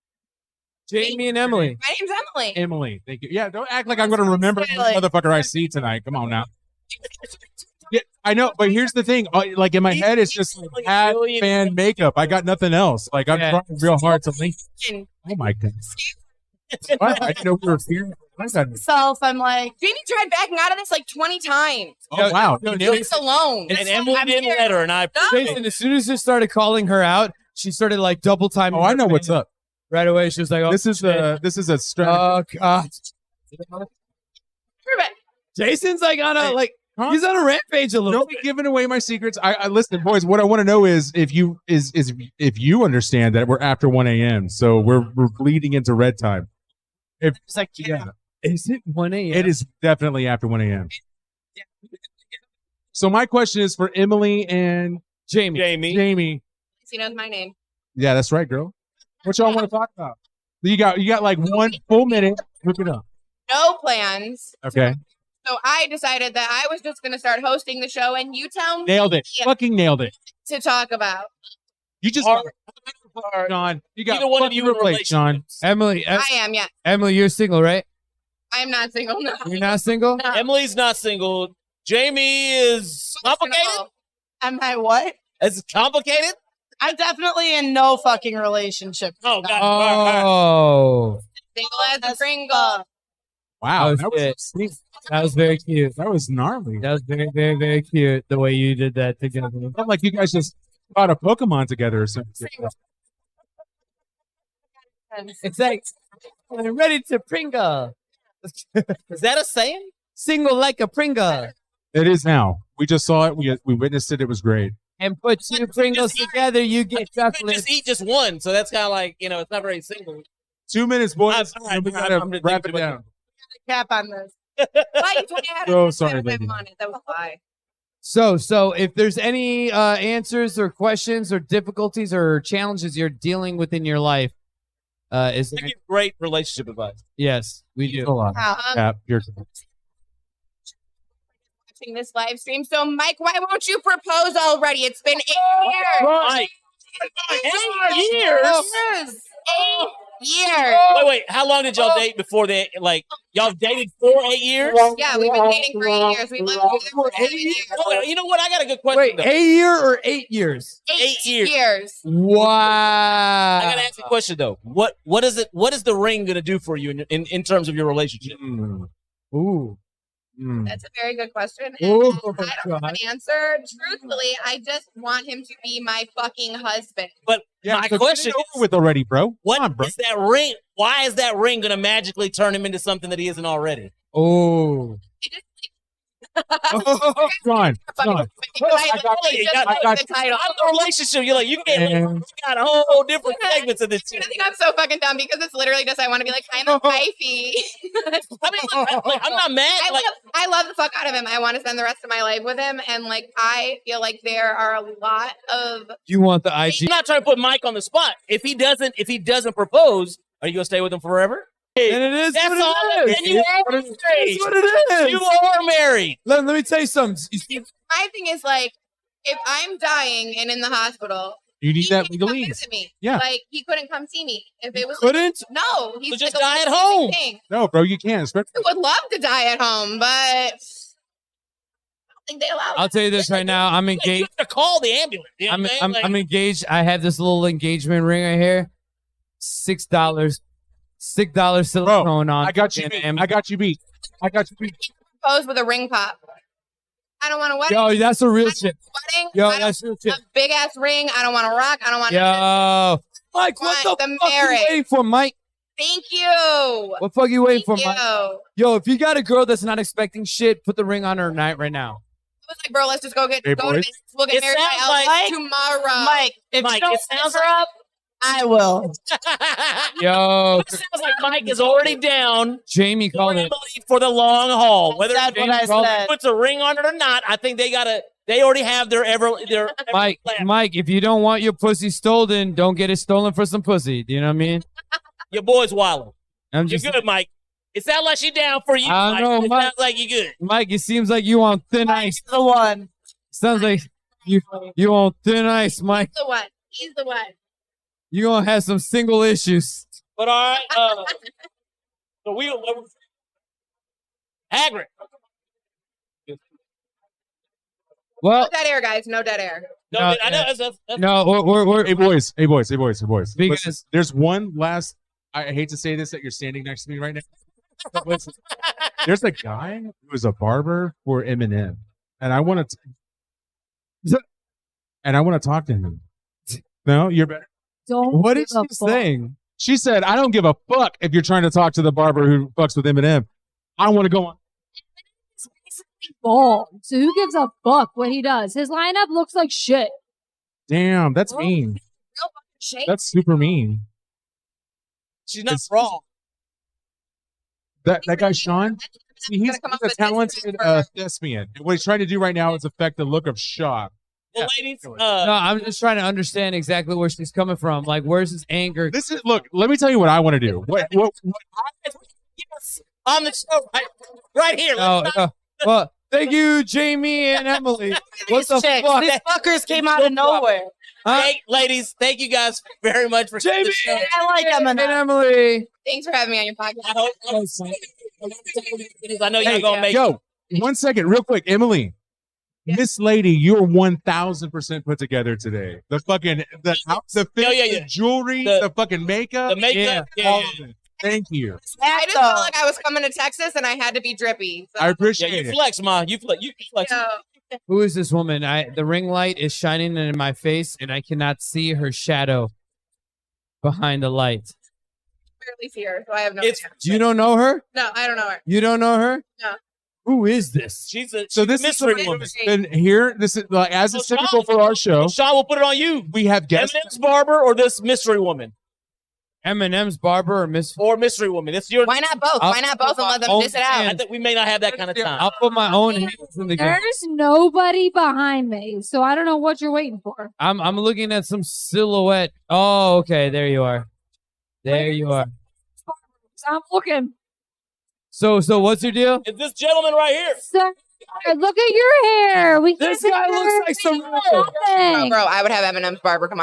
[SPEAKER 3] Jamie and Emily.
[SPEAKER 11] My name's Emily.
[SPEAKER 5] Emily. Thank you. Yeah, don't act like I'm going to remember every motherfucker I see tonight. Come on now. Yeah, I know, but here's the thing. Like in my head, it's just like hat, fan, makeup. I got nothing else. Like I'm trying real hard to link. Oh my goodness. What? I didn't know we were fearing.
[SPEAKER 12] Self, I'm like,
[SPEAKER 11] Jamie tried backing out of this like 20 times.
[SPEAKER 5] Oh wow.
[SPEAKER 3] No,
[SPEAKER 11] This alone.
[SPEAKER 2] And Emily didn't let her, and I.
[SPEAKER 3] Jason, as soon as you started calling her out, she started like double timing.
[SPEAKER 5] Oh, I know what's up.
[SPEAKER 3] Right away, she was like, "Oh,
[SPEAKER 5] This is a strategy.
[SPEAKER 3] oh god." Jason's like on a like he's on a rampage a little.
[SPEAKER 5] Don't be giving away my secrets. I listen, boys. What I want to know is if you if you understand that we're after 1 a.m. So we're bleeding into red time. If
[SPEAKER 12] it's like,
[SPEAKER 5] yeah,
[SPEAKER 3] Is it 1 a.m.?
[SPEAKER 5] it is definitely after 1 a.m. So my question is for Emily and
[SPEAKER 3] Jamie.
[SPEAKER 5] Jamie.
[SPEAKER 11] He knows my name.
[SPEAKER 5] Yeah, that's right, girl. What y'all want to talk about? You got like 1 full minute. Whip it up.
[SPEAKER 11] No plans.
[SPEAKER 5] Okay.
[SPEAKER 11] So I decided that I was just going to start hosting the show, and you tell me
[SPEAKER 5] Nailed it. Fucking nailed it.
[SPEAKER 11] to talk about.
[SPEAKER 5] You just Sean. You got
[SPEAKER 2] Either one of you in
[SPEAKER 5] plate, Sean.
[SPEAKER 3] Emily,
[SPEAKER 11] I am, yeah.
[SPEAKER 3] Emily, you're single, right?
[SPEAKER 11] I am not single. No.
[SPEAKER 3] You're not single?
[SPEAKER 11] No.
[SPEAKER 2] Emily's not single. Jamie is complicated.
[SPEAKER 12] am I what?
[SPEAKER 2] Is it complicated?
[SPEAKER 12] I'm definitely in no fucking relationship.
[SPEAKER 2] Oh God.
[SPEAKER 3] Oh.
[SPEAKER 11] Single as a Pringle.
[SPEAKER 5] Wow.
[SPEAKER 3] Oh,
[SPEAKER 5] that was
[SPEAKER 3] shit. That was very cute.
[SPEAKER 5] that was gnarly.
[SPEAKER 3] That was very, very, very cute the way you did that together.
[SPEAKER 5] Felt like you guys just caught a Pokemon together or something.
[SPEAKER 3] It's like I'm ready to Pringle.
[SPEAKER 2] Is that a saying?
[SPEAKER 3] Single like a Pringle.
[SPEAKER 5] It is now. We just saw it. We witnessed it. It was great.
[SPEAKER 3] And put two Pringles together, you get
[SPEAKER 2] You could
[SPEAKER 3] chocolate.
[SPEAKER 2] just eat just one, so that's kind of like it's not very single.
[SPEAKER 5] 2 minutes, boys.
[SPEAKER 2] I'm sorry,
[SPEAKER 5] and we
[SPEAKER 2] I'm
[SPEAKER 5] gotta
[SPEAKER 2] just
[SPEAKER 5] wrap it
[SPEAKER 2] thinking
[SPEAKER 5] down.
[SPEAKER 12] Cap on this.
[SPEAKER 11] Why you told me I had
[SPEAKER 5] So
[SPEAKER 11] a
[SPEAKER 5] sorry,
[SPEAKER 11] kind of
[SPEAKER 5] lady.
[SPEAKER 11] on it. That was why.
[SPEAKER 3] So if there's any answers or questions or difficulties or challenges you're dealing with in your life, is
[SPEAKER 2] I
[SPEAKER 3] there,
[SPEAKER 2] give great relationship advice.
[SPEAKER 3] yes, we do.
[SPEAKER 5] Hold on. Yeah, your turn.
[SPEAKER 11] Watching this live stream. So, Mike, why won't you propose already? It's been 8 years.
[SPEAKER 2] Mike, 8 years.
[SPEAKER 11] 8 years.
[SPEAKER 2] Wait. How long did y'all date before they y'all dated for 8 years?
[SPEAKER 11] Yeah, we've been dating for 8 years. We lived together for 7 years.
[SPEAKER 2] Oh, you know what? I got a good question.
[SPEAKER 3] Wait,
[SPEAKER 2] though.
[SPEAKER 3] 8 year or 8 years?
[SPEAKER 2] 8 years.
[SPEAKER 3] Wow.
[SPEAKER 2] I gotta ask you a question though. What is it? What is the ring gonna do for you in terms of your relationship?
[SPEAKER 3] Ooh.
[SPEAKER 11] That's a very good question.
[SPEAKER 3] Oh,
[SPEAKER 11] I don't have an answer. Truthfully, I just want him to be my fucking husband.
[SPEAKER 2] But
[SPEAKER 5] Yeah,
[SPEAKER 2] my
[SPEAKER 5] so
[SPEAKER 2] question
[SPEAKER 5] get it over with already, bro.
[SPEAKER 2] what
[SPEAKER 5] Come on, bro.
[SPEAKER 2] is that ring? Why is that ring gonna magically turn him into something that he isn't already?
[SPEAKER 3] Oh.
[SPEAKER 5] Sean.
[SPEAKER 11] I literally just wrote the title.
[SPEAKER 2] Out of the relationship, you're like you got a whole different segments of this.
[SPEAKER 11] I think I'm so fucking dumb because it's literally just I want to be like, I'm a wifey.
[SPEAKER 2] I mean, look, I'm not mad.
[SPEAKER 11] I love the fuck out of him. I want to spend the rest of my life with him. And like, I feel like there are a lot of.
[SPEAKER 3] You want the
[SPEAKER 2] I'm
[SPEAKER 3] IG?
[SPEAKER 2] not trying to put Mike on the spot. If he doesn't propose, are you gonna stay with him forever?
[SPEAKER 3] Then it is
[SPEAKER 2] That's
[SPEAKER 3] what
[SPEAKER 2] all.
[SPEAKER 3] it is.
[SPEAKER 2] Then you are married.
[SPEAKER 3] That's what it is.
[SPEAKER 2] You are married.
[SPEAKER 3] Let me tell you something.
[SPEAKER 13] My thing is like, if I'm dying and in the hospital,
[SPEAKER 5] You need that
[SPEAKER 13] he can't come
[SPEAKER 5] legalese.
[SPEAKER 13] visit me.
[SPEAKER 5] Yeah.
[SPEAKER 13] Like he couldn't come see me if it was.
[SPEAKER 5] couldn't?
[SPEAKER 13] No, he's
[SPEAKER 2] So just
[SPEAKER 13] like a
[SPEAKER 2] die at
[SPEAKER 13] living
[SPEAKER 2] home.
[SPEAKER 13] thing.
[SPEAKER 5] No, bro, you can't.
[SPEAKER 13] I would love to die at home, but I don't think they allow.
[SPEAKER 3] I'll tell you this right now. I'm engaged.
[SPEAKER 2] You have to call the ambulance. You know
[SPEAKER 3] I'm,
[SPEAKER 2] what I'm,
[SPEAKER 3] I'm,
[SPEAKER 2] saying?
[SPEAKER 3] I'm engaged. I have this little engagement ring right here. $6. $6 silicone on.
[SPEAKER 5] I got you beat. I got you beat. I got you beat.
[SPEAKER 13] Pose with a ring pop. I don't want a wedding.
[SPEAKER 3] Yo, that's a real shit.
[SPEAKER 13] Wedding.
[SPEAKER 3] Yo,
[SPEAKER 13] I don't
[SPEAKER 3] that's real shit.
[SPEAKER 13] a big ass ring. I don't want a rock. I don't want.
[SPEAKER 3] Yo, Mike, what the fuck you waiting for, Mike?
[SPEAKER 13] Thank you.
[SPEAKER 3] What fuck you waiting for,
[SPEAKER 13] Thank
[SPEAKER 3] Mike?
[SPEAKER 13] you.
[SPEAKER 3] Yo, if you got a girl that's not expecting shit, put the ring on her night right now.
[SPEAKER 13] I was like, bro, let's just go
[SPEAKER 3] Hey,
[SPEAKER 13] to
[SPEAKER 3] boys.
[SPEAKER 13] Vegas. We'll get
[SPEAKER 2] It
[SPEAKER 13] married
[SPEAKER 2] sounds
[SPEAKER 13] by
[SPEAKER 2] like-
[SPEAKER 13] tomorrow.
[SPEAKER 12] Mike, if
[SPEAKER 2] Mike,
[SPEAKER 12] you don't
[SPEAKER 2] it sounds
[SPEAKER 12] answer up, I will.
[SPEAKER 3] Yo,
[SPEAKER 2] It sounds like Mike is already down
[SPEAKER 3] Jamie called it.
[SPEAKER 2] for the long haul. Whether
[SPEAKER 12] That's what I
[SPEAKER 2] he
[SPEAKER 12] said.
[SPEAKER 2] puts a ring on it or not, I think they already have their
[SPEAKER 3] Mike, if you don't want your pussy stolen, don't get it stolen for some pussy. Do you know what I mean?
[SPEAKER 2] Your boy's wilding.
[SPEAKER 3] I'm
[SPEAKER 2] You're
[SPEAKER 3] just,
[SPEAKER 2] good, Mike. It sounds like she's down for you,
[SPEAKER 3] I
[SPEAKER 2] Mike.
[SPEAKER 3] don't know,
[SPEAKER 2] It
[SPEAKER 3] Mike.
[SPEAKER 2] sounds like you're good.
[SPEAKER 3] Mike, it seems like you on thin ice.
[SPEAKER 12] The one.
[SPEAKER 3] Sounds like you on thin ice, Mike.
[SPEAKER 13] He's the one. He's the one.
[SPEAKER 3] You gonna have some single issues.
[SPEAKER 2] But all right, so we don't. Hagrid.
[SPEAKER 3] Well,
[SPEAKER 13] No dead air, guys. No dead air.
[SPEAKER 2] No,
[SPEAKER 3] No,
[SPEAKER 2] I know. That's
[SPEAKER 3] no, we're
[SPEAKER 5] Hey boys,
[SPEAKER 3] because
[SPEAKER 5] Listen, there's one last. I hate to say this that you're standing next to me right now. But listen, there's a guy who's a barber for Eminem, and I want to. And I want to talk to him. No, you're better.
[SPEAKER 3] What is she saying?
[SPEAKER 5] She said, "I don't give a fuck if you're trying to talk to the barber who fucks with Eminem. I want to go on."
[SPEAKER 14] Bald. So who gives a fuck what he does? His lineup looks like shit.
[SPEAKER 5] Damn, that's mean. That's super mean.
[SPEAKER 2] she's not wrong.
[SPEAKER 5] That guy Shawn, see, he's a talented thespian. And what he's trying to do right now is affect the look of Shaw.
[SPEAKER 2] Well, ladies,
[SPEAKER 3] No, I'm just trying to understand exactly where she's coming from. Like, where's his anger?
[SPEAKER 5] This is look. Let me tell you what I want to do. What
[SPEAKER 2] yes, on the show, right here.
[SPEAKER 3] No, no. Well, thank you, Jamie and Emily. What the
[SPEAKER 12] Chicks,
[SPEAKER 3] fuck?
[SPEAKER 12] these fuckers came out of nowhere.
[SPEAKER 2] Ladies, thank you guys very much for
[SPEAKER 3] Jamie
[SPEAKER 2] the show.
[SPEAKER 12] I like
[SPEAKER 3] and
[SPEAKER 12] Eminem.
[SPEAKER 3] Emily.
[SPEAKER 13] Thanks for having me on your podcast.
[SPEAKER 2] I know you're gonna make.
[SPEAKER 5] Yo, 1 second, real quick, Emily. Miss Lady, you're 1,000% put together today. The fucking the jewelry, the fucking makeup,
[SPEAKER 2] the makeup,
[SPEAKER 5] all of it. Thank you.
[SPEAKER 13] I just felt like I was coming to Texas and I had to be drippy. So.
[SPEAKER 5] I appreciate
[SPEAKER 2] you
[SPEAKER 5] it.
[SPEAKER 2] flex, ma. You flex.
[SPEAKER 13] Yeah.
[SPEAKER 3] Who is this woman? The ring light is shining in my face, and I cannot see her shadow behind the light.
[SPEAKER 13] Barely see her, so I have no
[SPEAKER 2] It's-
[SPEAKER 13] idea.
[SPEAKER 3] You don't know her?
[SPEAKER 13] No, I don't know her.
[SPEAKER 3] You don't know her?
[SPEAKER 13] No.
[SPEAKER 3] Who is this?
[SPEAKER 2] She's a
[SPEAKER 5] So this is
[SPEAKER 2] mystery
[SPEAKER 5] something
[SPEAKER 2] woman.
[SPEAKER 5] that's been here. This is like as is typical for our show.
[SPEAKER 2] Shawn will put it on you.
[SPEAKER 5] We have guests.
[SPEAKER 2] Eminem's barber or this mystery woman
[SPEAKER 3] Eminem's barber or
[SPEAKER 2] mystery woman. It's your.
[SPEAKER 13] Why not both? Why not both and let them dish it
[SPEAKER 2] I
[SPEAKER 13] out?
[SPEAKER 2] think we may not have that kind of time.
[SPEAKER 3] I'll put my own hands in the game.
[SPEAKER 14] There's nobody behind me, so I don't know what you're waiting for.
[SPEAKER 3] I'm looking at some silhouette. Oh, okay. There you are. There you are.
[SPEAKER 14] I'm looking.
[SPEAKER 3] So what's your deal?
[SPEAKER 2] It's this gentleman right here.
[SPEAKER 14] Sir, look at your hair. We
[SPEAKER 3] This
[SPEAKER 14] can't
[SPEAKER 3] guy
[SPEAKER 14] compare
[SPEAKER 3] looks like some.
[SPEAKER 14] nothing.
[SPEAKER 13] Bro, I would have Eminem's barber come